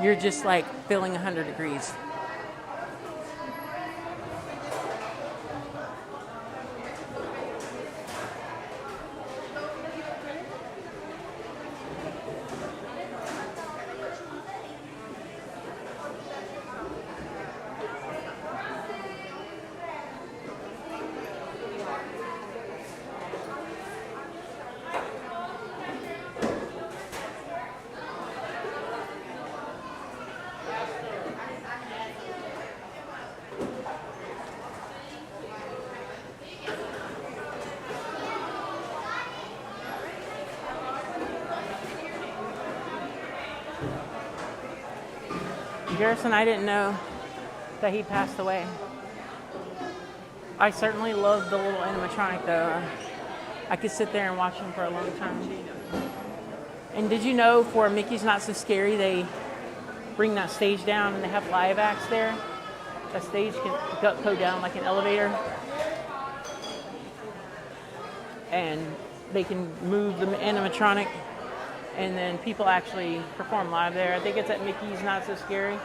you're just like feeling 100 degrees. Garrison, I didn't know that he passed away. I certainly love the little animatronic though. I could sit there and watch him for a long time. And did you know for Mickey's Not So Scary, they bring that stage down and they have live acts there? That stage can go down like an elevator. And they can move the animatronic, and then people actually perform live there. I think it's at Mickey's Not So Scary.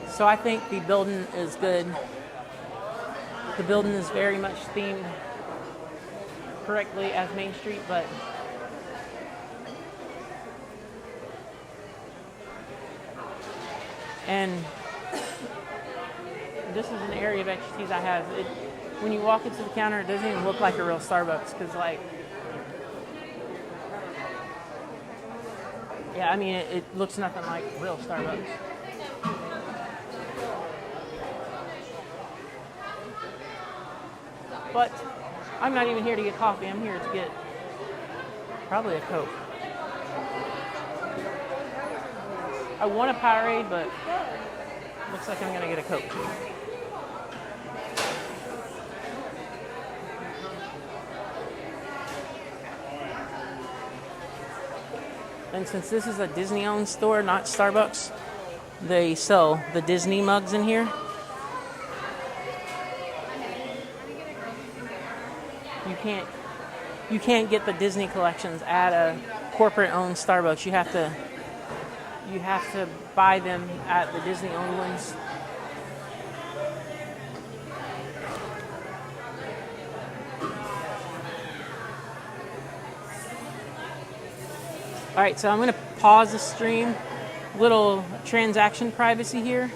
So I think the building is good. The building is very much themed correctly as Main Street, but and this is an area of expertise I have. When you walk into the counter, it doesn't even look like a real Starbucks, because like, yeah, I mean, it looks nothing like real Starbucks. But I'm not even here to get coffee. I'm here to get probably a Coke. I want a Powerade, but looks like I'm going to get a Coke. And since this is a Disney-owned store, not Starbucks, they sell the Disney mugs in here. You can't get the Disney collections at a corporate-owned Starbucks. You have to buy them at the Disney-owned ones. All right, so I'm going to pause the stream. Little transaction privacy here.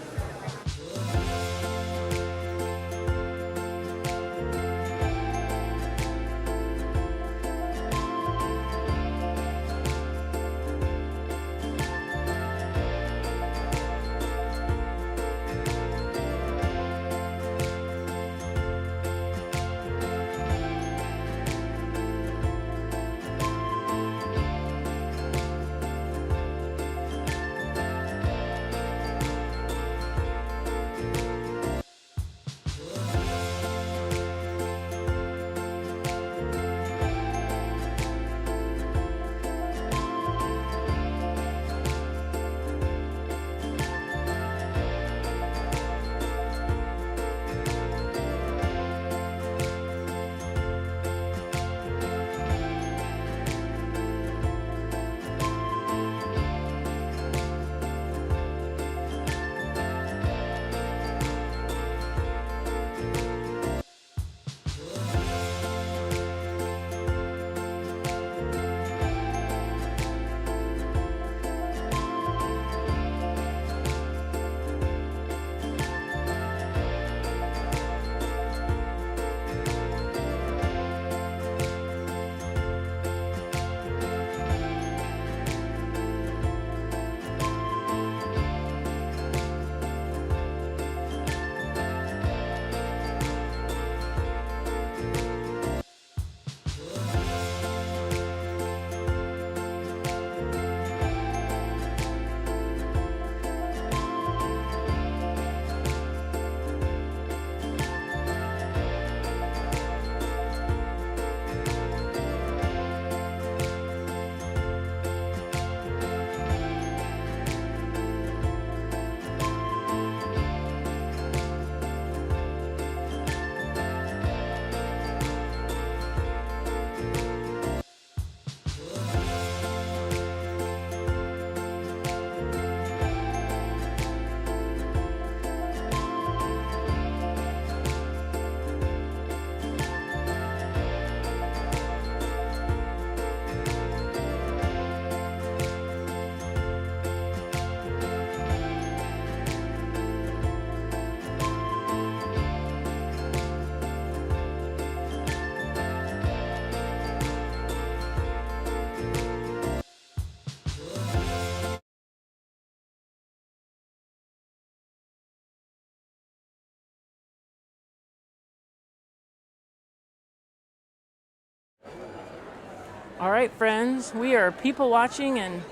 All right, friends, we are people watching, and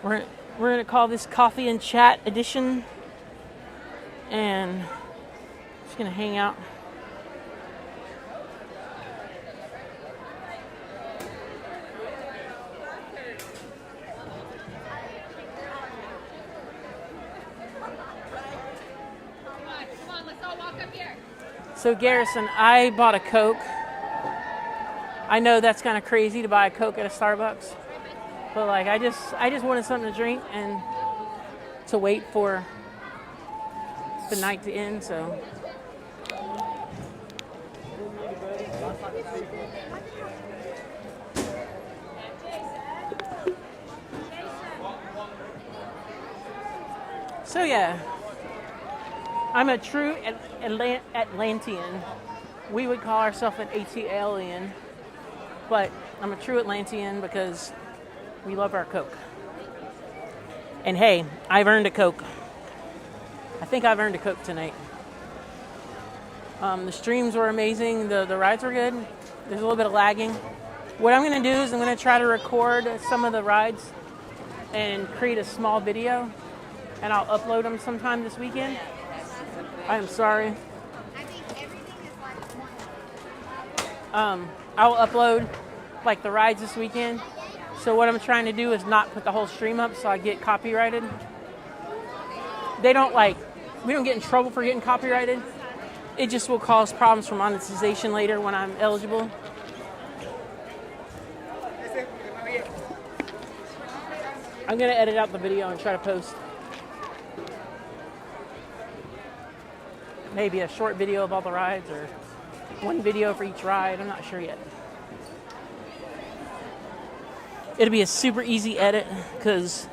we're going to call this Coffee and Chat edition, and just going to hang out. Come on, let's all walk up here. So Garrison, I bought a Coke. I know that's kind of crazy to buy a Coke at a Starbucks, but like I just wanted something to drink and to wait for the night to end. So yeah, I'm a true Atlantean. We would call ourselves an ATLian. But I'm a true Atlantean because we love our Coke. And hey, I've earned a Coke. I think I've earned a Coke tonight. The streams were amazing. The rides were good. There's a little bit of lagging. What I'm going to do is I'm going to try to record some of the rides and create a small video. And I'll upload them sometime this weekend. I am sorry. I'll upload like the rides this weekend So what I'm trying to do is not put the whole stream up so I get copyrighted. They don't we don't get in trouble for getting copyrighted. It just will cause problems for monetization later when I'm eligible. I'm gonna edit out the video and try to post maybe a short video of all the rides or one video for each ride. I'm not sure yet. It'll be a super easy edit because,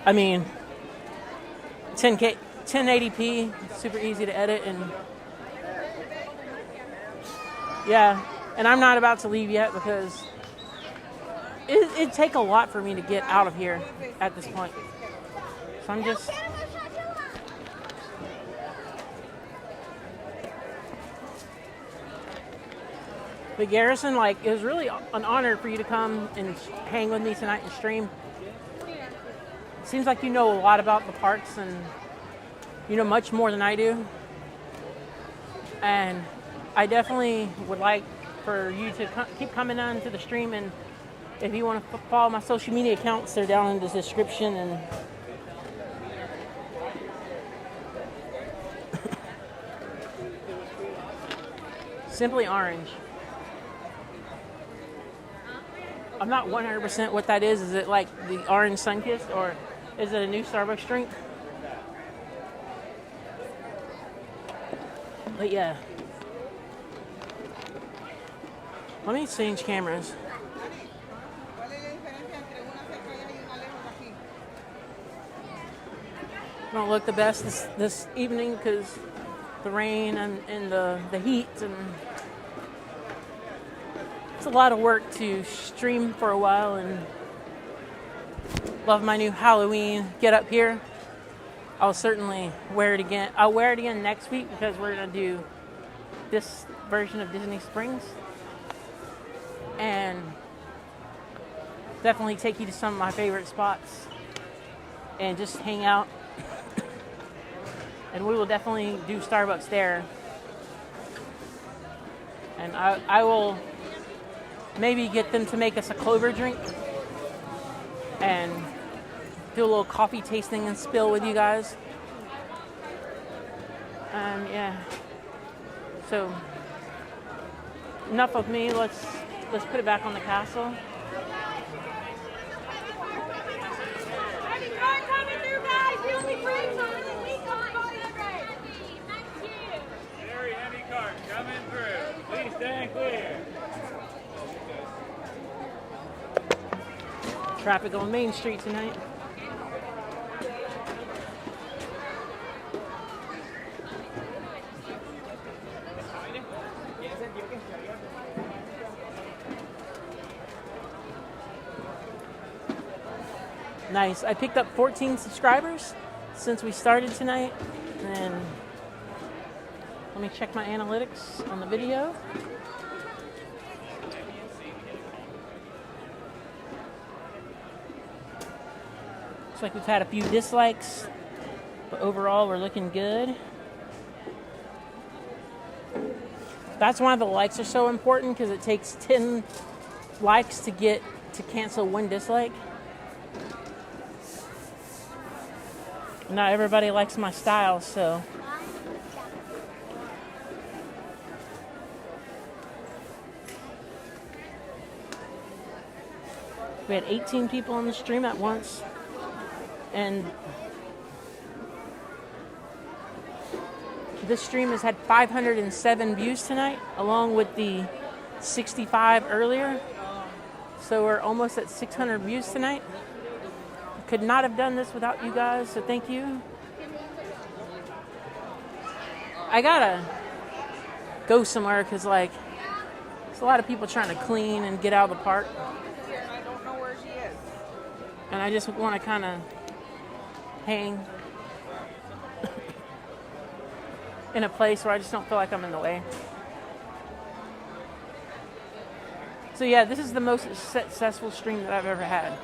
I mean, 1080p, super easy to edit, and yeah, and I'm not about to leave yet because it'd take a lot for me to get out of here at this point. So I'm just... But Garrison, it was really an honor for you to come and hang with me tonight and stream. Seems like you know a lot about the parks and you know much more than I do. And I definitely would like for you to keep coming on to the stream, and if you want to follow my social media accounts, they're down in the description. And Simply Orange. I'm not 100% what that is. Is it like the Orange Sunkist, or is it a new Starbucks drink? But yeah. Let me change cameras. Don't look the best this evening because the rain and the heat, and it's a lot of work to stream for a while. And love my new Halloween get up here. I'll certainly wear it again. I'll wear it again next week because we're gonna do this version of Disney Springs and definitely take you to some of my favorite spots and just hang out. And we will definitely do Starbucks there. And I will maybe get them to make us a Clover drink and do a little coffee tasting and spill with you guys. Yeah. So enough of me. Let's put it back on the castle. Coming through. Please stand clear. Traffic on Main Street tonight. Nice. I picked up 14 subscribers since we started tonight, and let me check my analytics on the video. Looks like we've had a few dislikes, but overall we're looking good. That's why the likes are so important, because it takes 10 likes to get to cancel one dislike. Not everybody likes my style, so we had 18 people on the stream at once, and this stream has had 507 views tonight, along with the 65 earlier. So we're almost at 600 views tonight. Could not have done this without you guys, so thank you. I gotta go somewhere because, there's a lot of people trying to clean and get out of the park. And I just want to kind of hang in a place where I just don't feel like I'm in the way. So yeah, this is the most successful stream that I've ever had.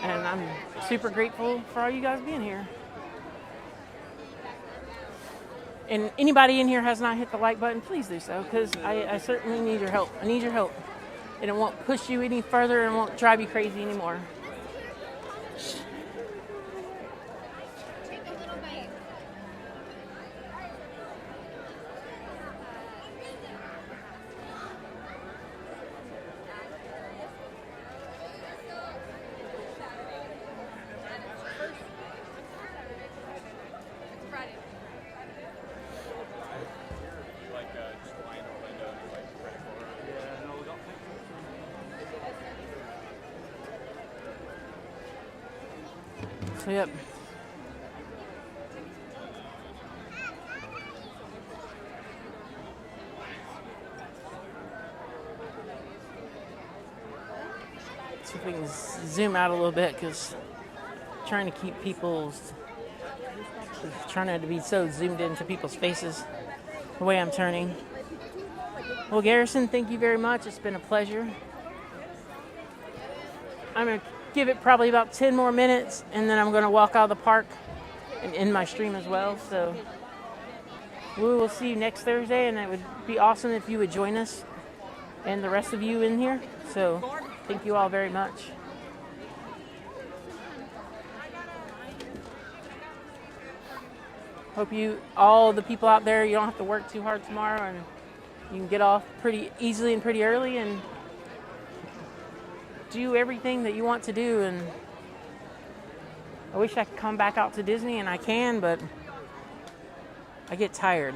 And I'm super grateful for all you guys being here. And anybody in here has not hit the like button, please do so, because I certainly need your help. I need your help. and it won't push you any further and won't drive you crazy anymore. Take a little bite. So, yep. See if we can zoom out a little bit, because trying to keep people's, trying not to be so zoomed into people's faces the way I'm turning. Well, Garrison, thank you very much. It's been a pleasure. I'm going to give it probably about 10 more minutes, and then I'm going to walk out of the park and end my stream as well. So we will see you next Thursday, and it would be awesome if you would join us and the rest of you in here. So thank you all very much. Hope you, all the people out there, you don't have to work too hard tomorrow, and you can get off pretty easily and pretty early and do everything that you want to do. And I wish I could come back out to Disney, and I can, but I get tired.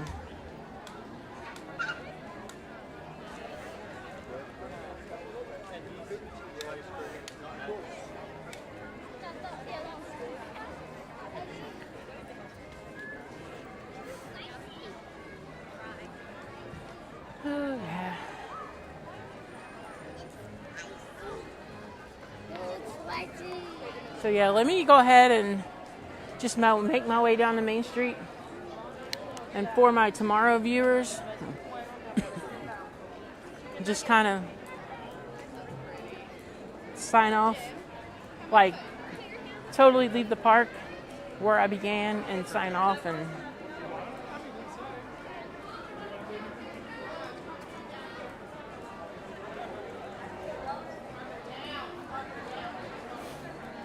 Oh, yeah. So yeah, let me go ahead and just make my way down to Main Street. And for my tomorrow viewers, just kind of sign off, like totally leave the park where I began and sign off. And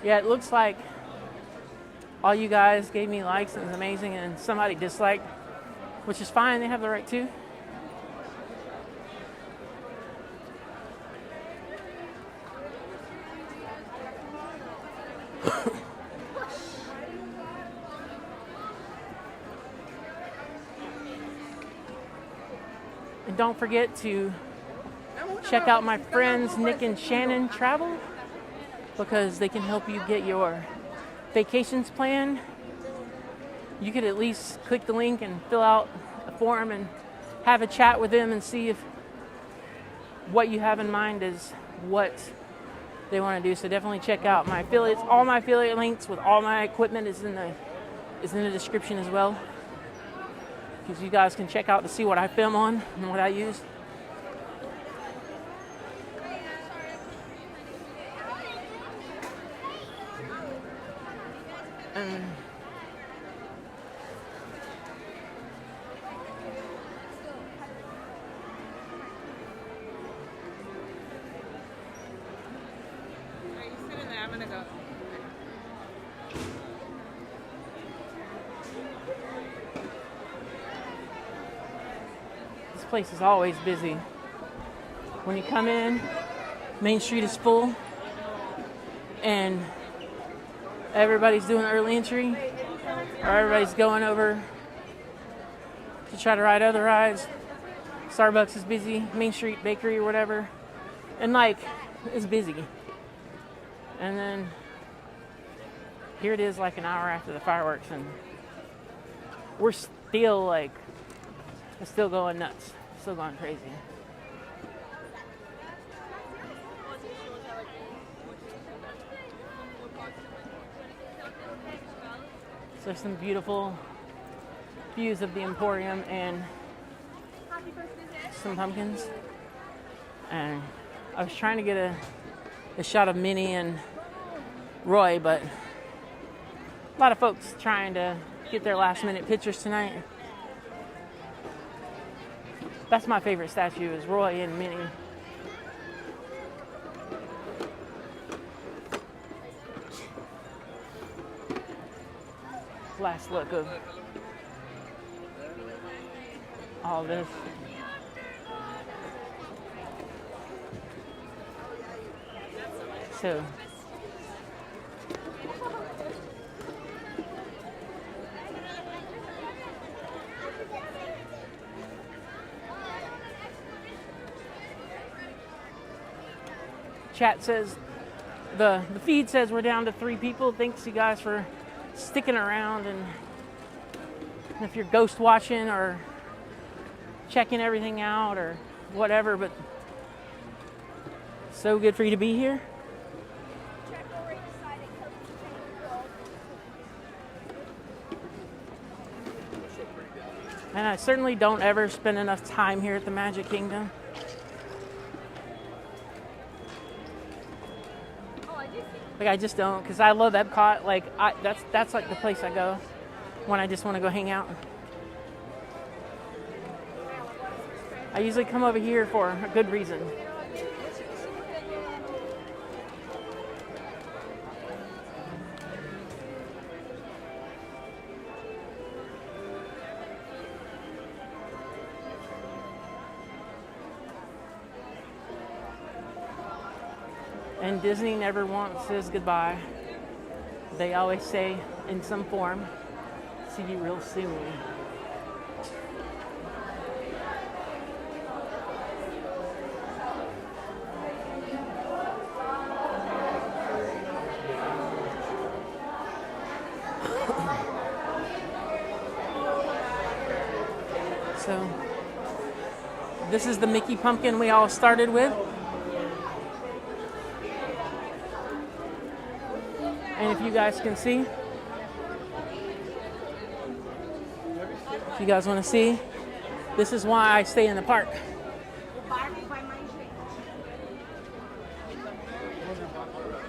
yeah, it looks like all you guys gave me likes, and it was amazing, and somebody disliked, which is fine. They have the right to. And don't forget to check out my friends Nick and Shannon Travel, because they can help you get your vacations planned. You could at least click the link and fill out a form and have a chat with them and see if what you have in mind is what they want to do. So definitely check out my affiliates. All my affiliate links with all my equipment is in the description as well, because you guys can check out to see what I film on and what I use. This place is always busy. When you come in, Main Street is full, and everybody's doing early entry, or everybody's going over to try to ride other rides. Starbucks is busy, Main Street Bakery or whatever, and like, it's busy. And then here it is like an hour after the fireworks, and we're still like, it's still going nuts, still going crazy. So there's some beautiful views of the Emporium and some pumpkins. And I was trying to get a shot of Minnie and Roy, but a lot of folks trying to get their last minute pictures tonight. That's my favorite statue, is Roy and Minnie. last look of all this. So chat says, the feed says we're down to 3 people. Thanks you guys for sticking around, and if you're ghost watching or checking everything out or whatever, but so good for you to be here. And I certainly don't ever spend enough time here at the Magic Kingdom. Like, I just don't, because I love Epcot. Like, that's like the place I go when I just want to go hang out. I usually come over here for a good reason. And Disney never once says goodbye. They always say in some form, see you real soon. So, this is the Mickey pumpkin we all started with. And if you guys can see, if you guys want to see, this is why I stay in the park.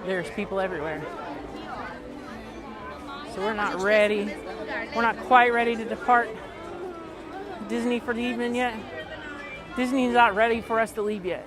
There's people everywhere. So we're not ready. We're not quite ready to depart Disney for the evening yet. Disney's not ready for us to leave yet.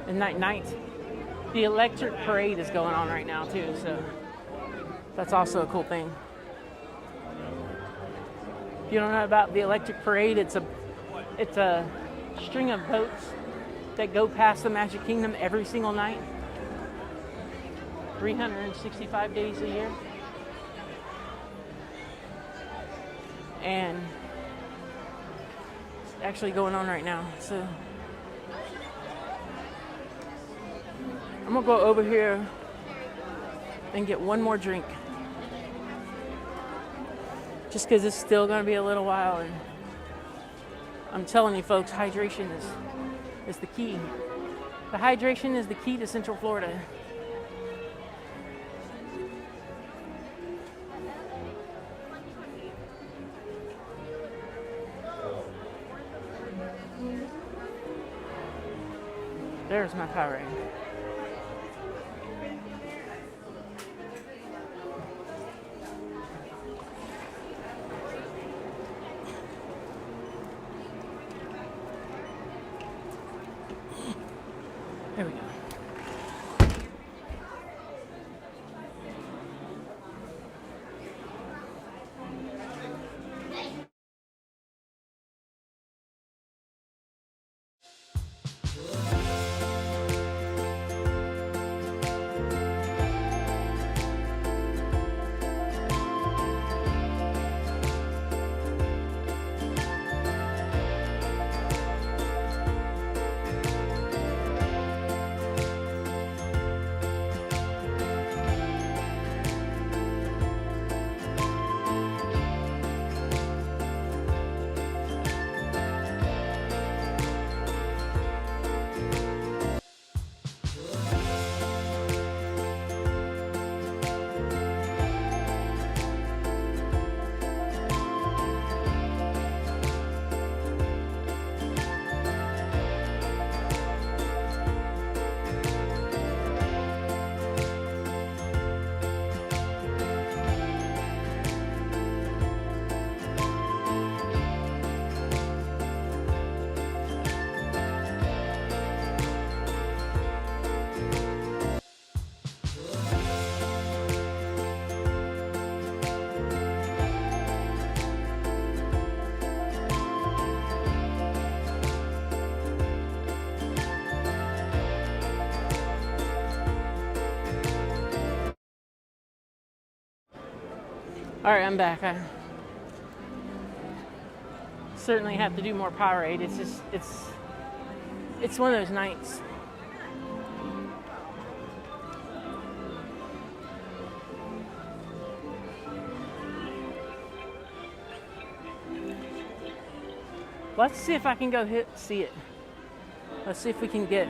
And night, the electric parade is going on right now too, so that's also a cool thing. If you don't know about the electric parade, it's a string of boats that go past the Magic Kingdom every single night, 365 days a year. And it's actually going on right now, so I'm gonna go over here and get one more drink. Just because it's still gonna be a little while, and I'm telling you folks, hydration is the key. The hydration is the key to Central Florida. There's my Powerade. There we go. All right, I'm back. I certainly have to do more Powerade. It's just, it's one of those nights. Let's see if I can go see it. Let's see if we can get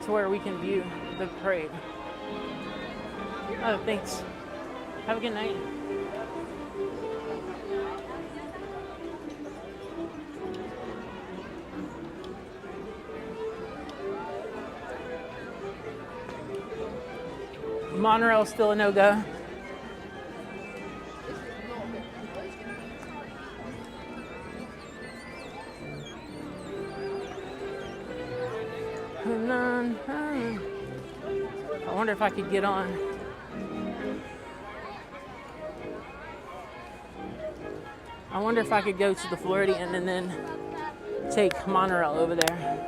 to where we can view the parade. Oh, thanks. Have a good night. Monorail's still a no-go. I wonder if I could get on. I wonder if I could go to the Floridian and then take monorail over there.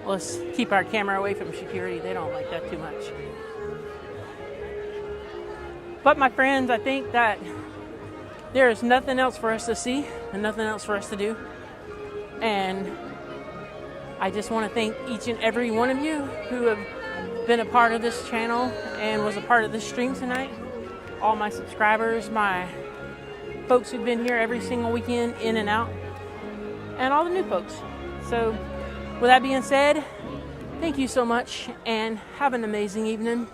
Let's keep our camera away from security. They don't like that too much. But my friends, I think that there is nothing else for us to see and nothing else for us to do. And I just want to thank each and every one of you who have been a part of this channel and was a part of this stream tonight. All my subscribers, my folks who've been here every single weekend in and out, and all the new folks. So with that being said, thank you so much and have an amazing evening.